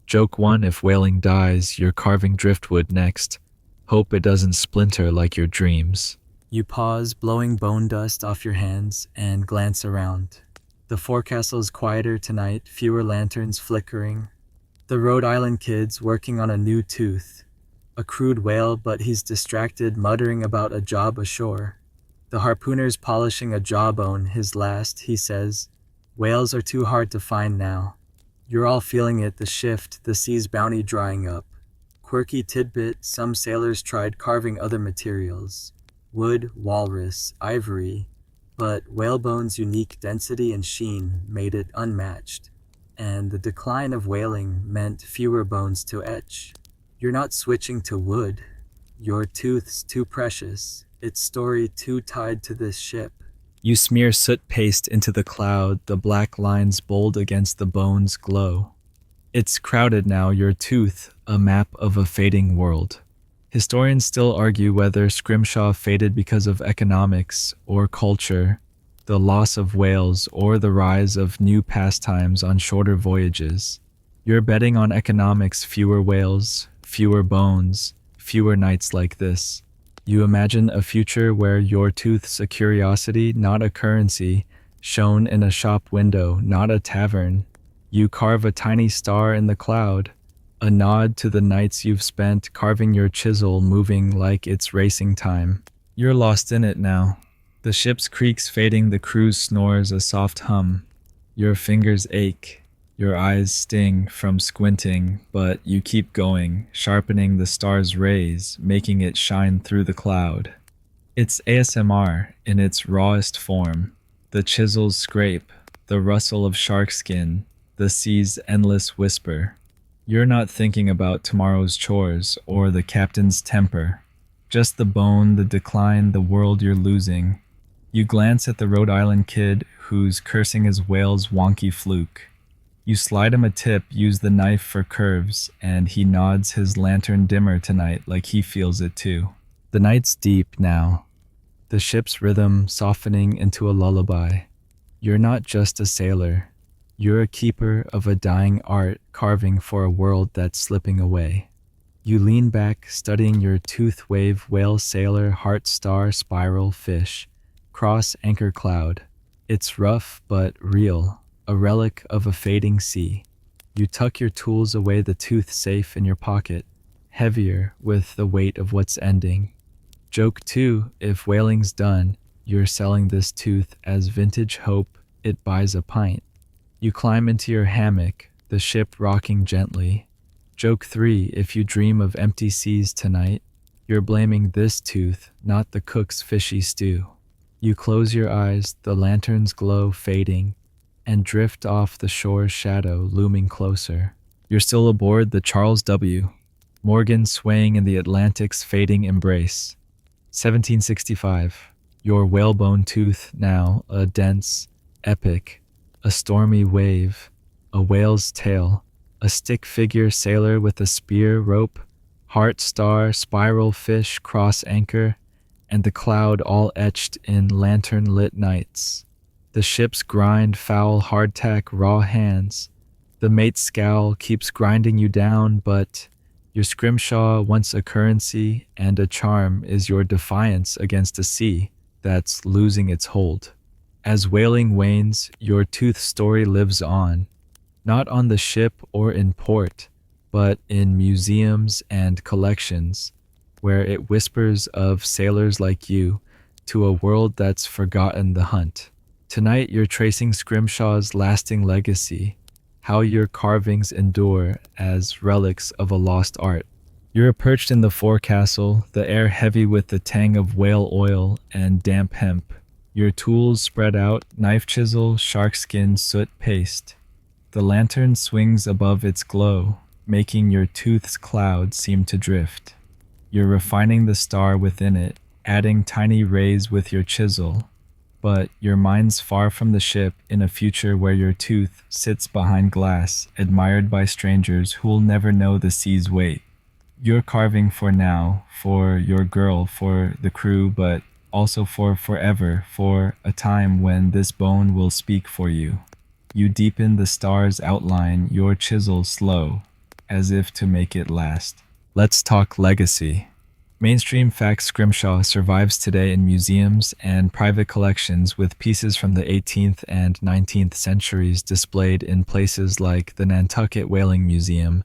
Joke one: if whaling dies, you're carving driftwood next. Hope it doesn't splinter like your dreams. You pause, blowing bone dust off your hands, and glance around. The forecastle's quieter tonight, fewer lanterns flickering. The Rhode Island kid's working on a new tooth. A crude whale, but he's distracted, muttering about a job ashore. The harpooner's polishing a jawbone, his last, he says. Whales are too hard to find now. You're all feeling it, the shift, the sea's bounty drying up. Quirky tidbit: some sailors tried carving other materials. Wood, walrus, ivory. But whalebone's unique density and sheen made it unmatched. And the decline of whaling meant fewer bones to etch. You're not switching to wood. Your tooth's too precious, its story too tied to this ship. You smear soot paste into the cloud, the black lines bold against the bones' glow. It's crowded now, your tooth, a map of a fading world. Historians still argue whether scrimshaw faded because of economics or culture, the loss of whales, or the rise of new pastimes on shorter voyages. You're betting on economics: fewer whales, fewer bones, fewer nights like this. You imagine a future where your tooth's a curiosity, not a currency, shown in a shop window, not a tavern. You carve a tiny star in the cloud, a nod to the nights you've spent carving your chisel, moving like it's racing time. You're lost in it now. The ship's creaks fading, the crew's snores a soft hum. Your fingers ache. Your eyes sting from squinting, but you keep going, sharpening the star's rays, making it shine through the cloud. It's ASMR in its rawest form. The chisels scrape, the rustle of shark skin, the sea's endless whisper. You're not thinking about tomorrow's chores or the captain's temper. Just the bone, the decline, the world you're losing. You glance at the Rhode Island kid who's cursing his whale's wonky fluke. You slide him a tip, use the knife for curves, and he nods his lantern dimmer tonight like he feels it too. The night's deep now, the ship's rhythm softening into a lullaby. You're not just a sailor. You're a keeper of a dying art carving for a world that's slipping away. You lean back, studying your tooth wave, whale sailor, heart star, spiral, fish, cross anchor cloud. It's rough but real, a relic of a fading sea. You tuck your tools away, the tooth safe in your pocket, heavier with the weight of what's ending. Joke too, if whaling's done, you're selling this tooth as vintage hope it buys a pint. You climb into your hammock, the ship rocking gently. Joke 3, if you dream of empty seas tonight, you're blaming this tooth, not the cook's fishy stew. You close your eyes, the lantern's glow fading, and drift off the shore's shadow looming closer. You're still aboard the Charles W. Morgan swaying in the Atlantic's fading embrace. 1765. Your whalebone tooth now, a dense, epic, a stormy wave, a whale's tail, a stick figure sailor with a spear rope, heart star, spiral fish, cross anchor, and the cloud all etched in lantern-lit nights. The ship's grind, foul hardtack, raw hands. The mate's scowl keeps grinding you down, but your scrimshaw, once a currency and a charm, is your defiance against a sea that's losing its hold. As whaling wanes, your tooth story lives on, not on the ship or in port, but in museums and collections, where it whispers of sailors like you to a world that's forgotten the hunt. Tonight you're tracing Scrimshaw's lasting legacy, how your carvings endure as relics of a lost art. You're perched in the forecastle, the air heavy with the tang of whale oil and damp hemp. Your tools spread out, knife chisel, sharkskin, soot paste. The lantern swings above its glow, making your tooth's cloud seem to drift. You're refining the star within it, adding tiny rays with your chisel. But your mind's far from the ship, in a future where your tooth sits behind glass, admired by strangers who'll never know the sea's weight. You're carving for now, for your girl, for the crew, but also for forever, for a time when this bone will speak for you. You deepen the star's outline, your chisel slow, as if to make it last. Let's talk legacy. Mainstream fact Scrimshaw survives today in museums and private collections, with pieces from the 18th and 19th centuries displayed in places like the Nantucket Whaling Museum,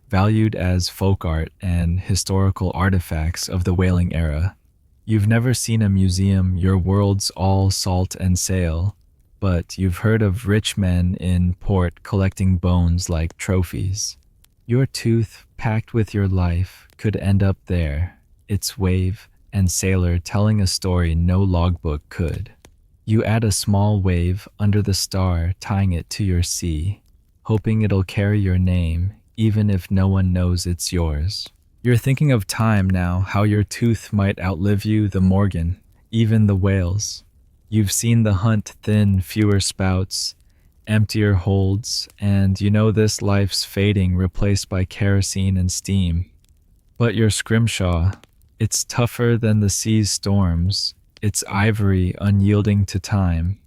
valued as folk art and historical artifacts of the whaling era. You've never seen a museum, your world's all salt and sail, but you've heard of rich men in port collecting bones like trophies. Your tooth, packed with your life, could end up there, its wave and sailor telling a story no logbook could. You add a small wave under the star, tying it to your sea, hoping it'll carry your name, even if no one knows it's yours. You're thinking of time now, how your tooth might outlive you, the Morgan, even the whales. You've seen the hunt thin, fewer spouts, emptier holds, and you know this life's fading, replaced by kerosene and steam. But your Scrimshaw, it's tougher than the sea's storms, it's ivory unyielding to time.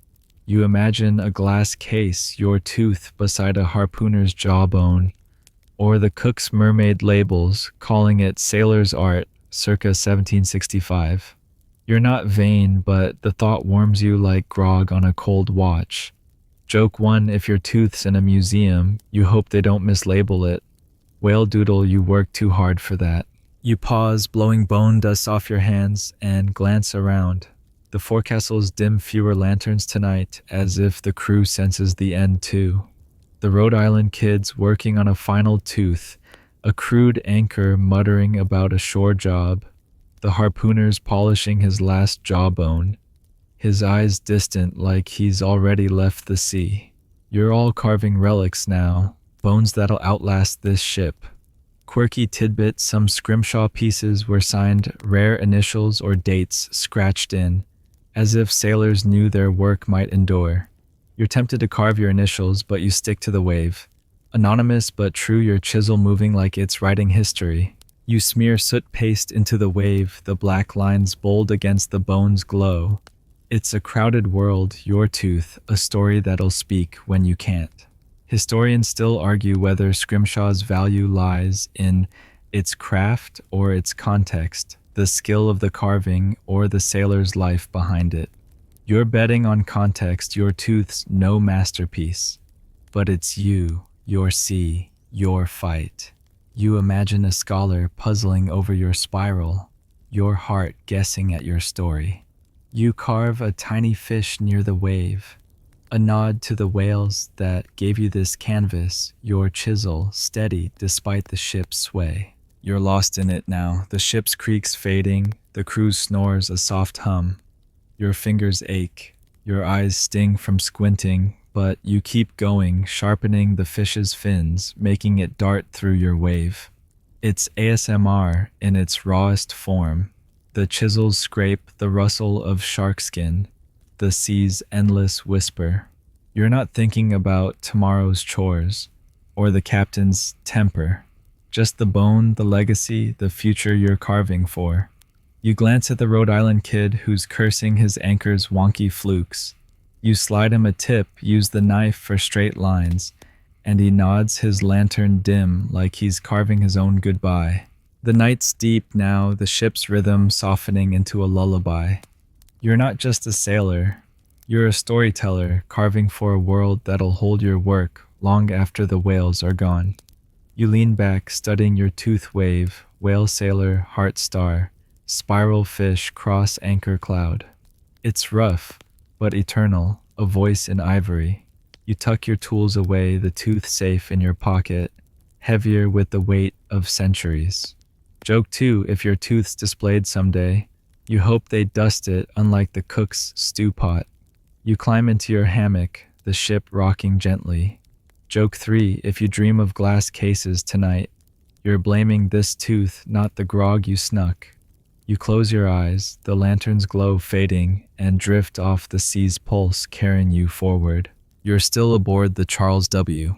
You imagine a glass case, your tooth beside a harpooner's jawbone, or the cook's mermaid labels, calling it sailor's art, circa 1765. You're not vain, but the thought warms you like grog on a cold watch. Joke 1, if your tooth's in a museum, you hope they don't mislabel it. Whale doodle, you work too hard for that. You pause, blowing bone dust off your hands, and glance around. The forecastle's dim, fewer lanterns tonight, as if the crew senses the end too. The Rhode Island kids working on a final tooth, a crude anchor muttering about a shore job, the harpooner's polishing his last jawbone. his eyes distant like he's already left the sea. You're all carving relics now, bones that'll outlast this ship. Quirky tidbit, some scrimshaw pieces were signed rare initials or dates scratched in, as if sailors knew their work might endure. You're tempted to carve your initials, but you stick to the wave. Anonymous but true, your chisel moving like it's writing history. You smear soot paste into the wave, the black lines bold against the bones glow. It's a crowded world, your tooth, a story that'll speak when you can't. Historians still argue whether scrimshaw's value lies in its craft or its context, the skill of the carving or the sailor's life behind it. You're betting on context, your tooth's no masterpiece. But it's you, your sea, your fight. You imagine a scholar puzzling over your spiral, your heart guessing at your story. You carve a tiny fish near the wave, a nod to the whales that gave you this canvas, your chisel steady despite the ship's sway. You're lost in it now, the ship's creaks fading, the crew snores a soft hum. Your fingers ache, your eyes sting from squinting, but you keep going, sharpening the fish's fins, making it dart through your wave. It's ASMR in its rawest form. The chisels scrape the rustle of shark skin, the sea's endless whisper. You're not thinking about tomorrow's chores or the captain's temper, just the bone, the legacy, the future you're carving for. You glance at the Rhode Island kid who's cursing his anchor's wonky flukes. You slide him a tip, use the knife for straight lines, and he nods his lantern dim like he's carving his own goodbye. The night's deep now, the ship's rhythm softening into a lullaby. You're not just a sailor, you're a storyteller carving for a world that'll hold your work long after the whales are gone. You lean back, studying your tooth wave, whale sailor, heart star, spiral fish, cross anchor cloud. It's rough, but eternal, a voice in ivory. You tuck your tools away, the tooth safe in your pocket, heavier with the weight of centuries. Joke too, if your tooth's displayed someday, you hope they dust it unlike the cook's stew pot. You climb into your hammock, the ship rocking gently. Joke 3, if you dream of glass cases tonight, you're blaming this tooth, not the grog you snuck. You close your eyes, the lantern's glow fading, and drift off the sea's pulse carrying you forward. You're still aboard the Charles W.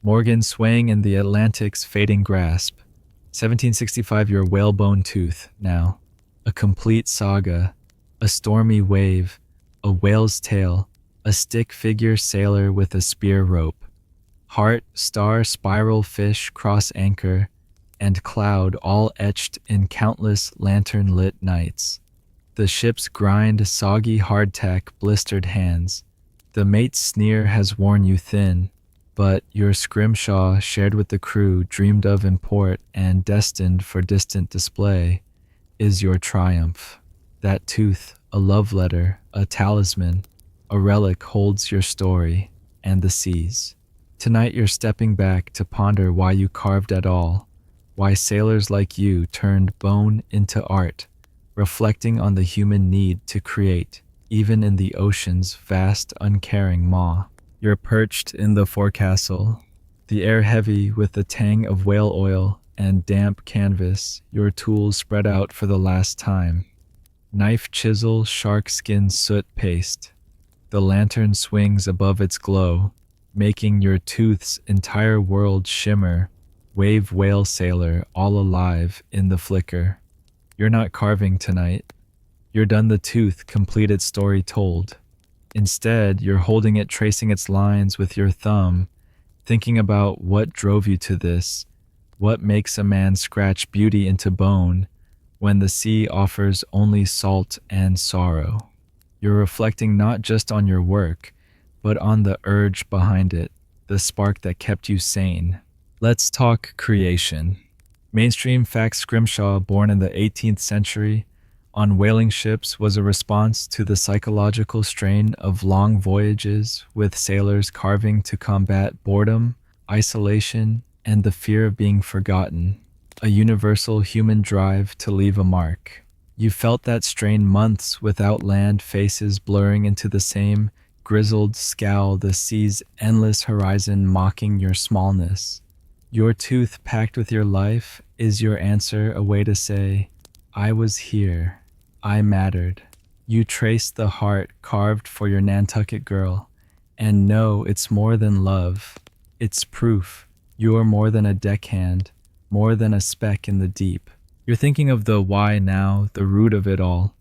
Morgan swaying in the Atlantic's fading grasp. 1765, your whalebone tooth now. A complete saga, a stormy wave, a whale's tail, a stick figure sailor with a spear rope. Heart, star, spiral fish, cross anchor, and cloud all etched in countless lantern-lit nights. The ship's grind, soggy hardtack, blistered hands. The mate's sneer has worn you thin, but your scrimshaw, shared with the crew, dreamed of in port and destined for distant display, is your triumph. That tooth, a love letter, a talisman, a relic holds your story and the seas. Tonight you're stepping back to ponder why you carved at all, why sailors like you turned bone into art, reflecting on the human need to create, even in the ocean's vast, uncaring maw. You're perched in the forecastle, the air heavy with the tang of whale oil and damp canvas, your tools spread out for the last time. Knife, chisel, shark skin, soot paste. The lantern swings above its glow, making your tooth's entire world shimmer, wave whale sailor all alive in the flicker. You're not carving tonight. You're done the tooth, complete its story told. Instead, you're holding it, tracing its lines with your thumb, thinking about what drove you to this, what makes a man scratch beauty into bone when the sea offers only salt and sorrow. You're reflecting not just on your work, but on the urge behind it, the spark that kept you sane. Let's talk creation. Mainstream fact scrimshaw, born in the 18th century, on whaling ships was a response to the psychological strain of long voyages with sailors carving to combat boredom, isolation, and the fear of being forgotten, a universal human drive to leave a mark. You felt that strain months without land, faces blurring into the same grizzled scowl, the sea's endless horizon mocking your smallness. Your tooth, packed with your life, is your answer, a way to say, I was here, I mattered. You traced the heart carved for your Nantucket girl, and know it's more than love. It's proof. You're more than a deckhand, more than a speck in the deep. You're thinking of the why now, the root of it all.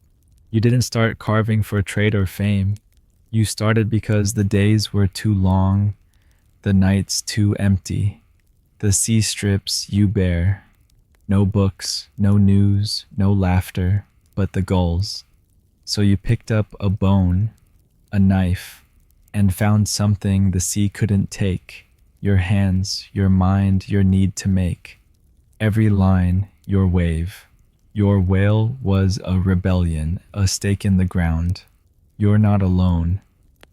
You didn't start carving for trade or fame. You started because the days were too long, the nights too empty, the sea strips you bear. No books, no news, no laughter, but the gulls. So you picked up a bone, a knife, and found something the sea couldn't take. Your hands, your mind, your need to make. Every line, your wave. Your wail was a rebellion, a stake in the ground. You're not alone.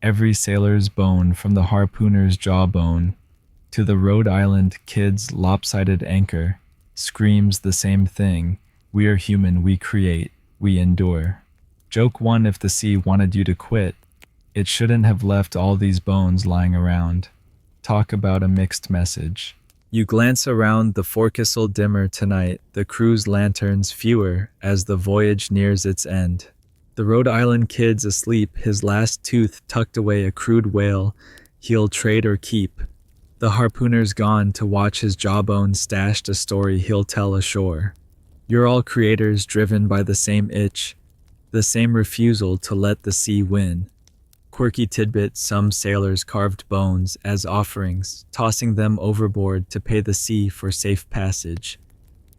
Every sailor's bone, from the harpooner's jawbone to the Rhode Island kid's lopsided anchor, screams the same thing. We are human, we create, we endure. Joke one, if the sea wanted you to quit, it shouldn't have left all these bones lying around. Talk about a mixed message. You glance around the forecastle dimmer tonight, the crew's lanterns fewer as the voyage nears its end. The Rhode Island kid's asleep, his last tooth tucked away, a crude whale he'll trade or keep. The harpooner's gone to watch his jawbone stashed, a story he'll tell ashore. You're all creators driven by the same itch, the same refusal to let the sea win. Quirky tidbits, some sailors carved bones as offerings, tossing them overboard to pay the sea for safe passage,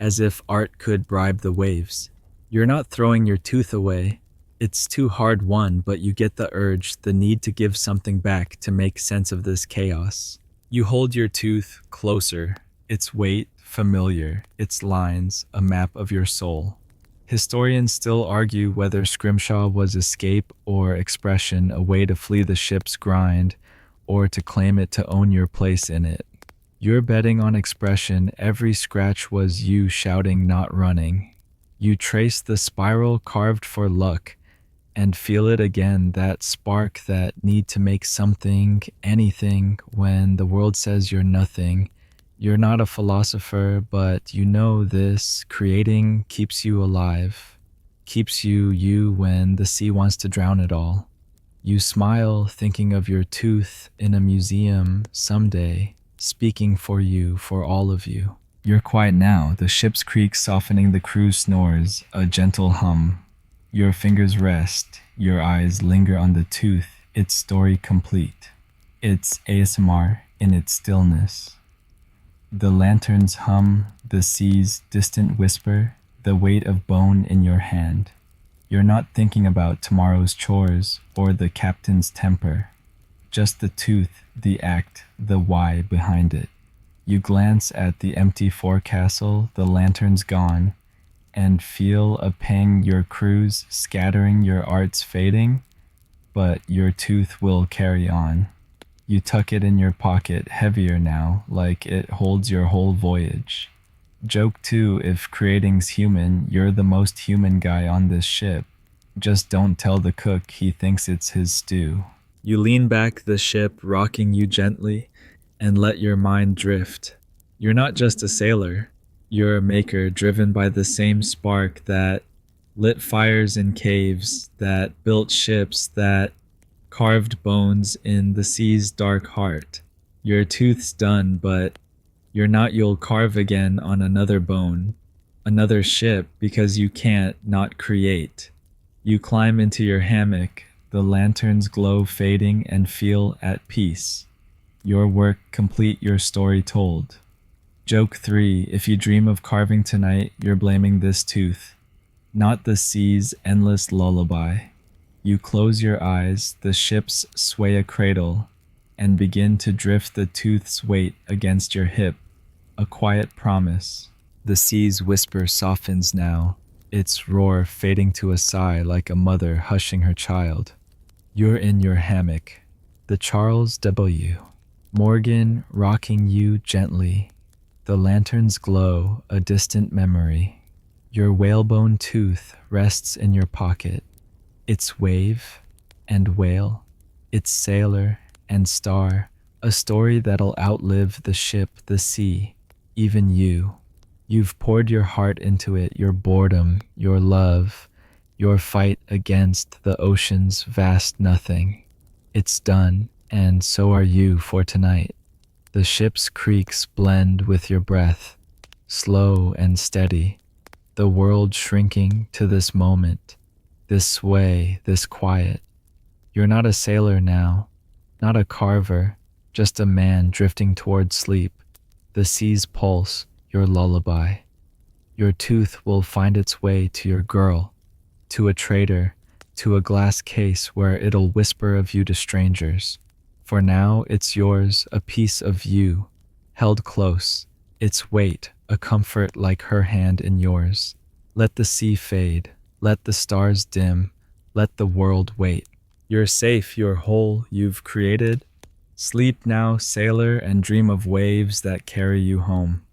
as if art could bribe the waves. You're not throwing your tooth away. It's too hard won, but you get the urge, the need to give something back to make sense of this chaos. You hold your tooth closer, its weight familiar, its lines a map of your soul. Historians still argue whether scrimshaw was escape or expression, a way to flee the ship's grind or to claim it, to own your place in it. You're betting on expression. Every scratch was you shouting, not running. You trace the spiral carved for luck and feel it again, that spark, that need to make something, anything, when the world says you're nothing. You're not a philosopher, but you know this. Creating keeps you alive, keeps you when the sea wants to drown it all. You smile, thinking of your tooth in a museum someday, speaking for you, for all of you. You're quiet now, the ship's creak softening the crew's snores, a gentle hum. Your fingers rest, your eyes linger on the tooth, its story complete. It's ASMR in its stillness. The lanterns hum, the sea's distant whisper, the weight of bone in your hand. You're not thinking about tomorrow's chores or the captain's temper. Just the tooth, the act, the why behind it. You glance at the empty forecastle, the lanterns gone, and feel a pang, your crew's scattering, your art's fading, but your tooth will carry on. You tuck it in your pocket, heavier now, like it holds your whole voyage. Joke too, if creating's human, you're the most human guy on this ship. Just don't tell the cook, he thinks it's his stew. You lean back, the ship rocking you gently, and let your mind drift. You're not just a sailor. You're a maker, driven by the same spark that lit fires in caves, that built ships, that carved bones in the sea's dark heart. Your tooth's done, but you're not. You'll carve again on another bone, another ship, because you can't not create. You climb into your hammock, the lantern's glow fading, and feel at peace. Your work complete, your story told. Joke 3, if you dream of carving tonight, you're blaming this tooth, not the sea's endless lullaby. You close your eyes, the ships sway a cradle, and begin to drift, the tooth's weight against your hip, a quiet promise. The sea's whisper softens now, its roar fading to a sigh, like a mother hushing her child. You're in your hammock, the Charles W. Morgan rocking you gently. The lanterns glow, a distant memory. Your whalebone tooth rests in your pocket. It's wave and whale, it's sailor and star, a story that'll outlive the ship, the sea, even you. You've poured your heart into it, your boredom, your love, your fight against the ocean's vast nothing. It's done, and so are you for tonight. The ship's creaks blend with your breath, slow and steady, the world shrinking to this moment, this sway, this quiet. You're not a sailor now, not a carver, just a man drifting toward sleep. The sea's pulse, your lullaby. Your tooth will find its way to your girl, to a trader, to a glass case where it'll whisper of you to strangers. For now, it's yours, a piece of you, held close, its weight, a comfort like her hand in yours. Let the sea fade, let the stars dim, let the world wait. You're safe, you're whole, you've created. Sleep now, sailor, and dream of waves that carry you home.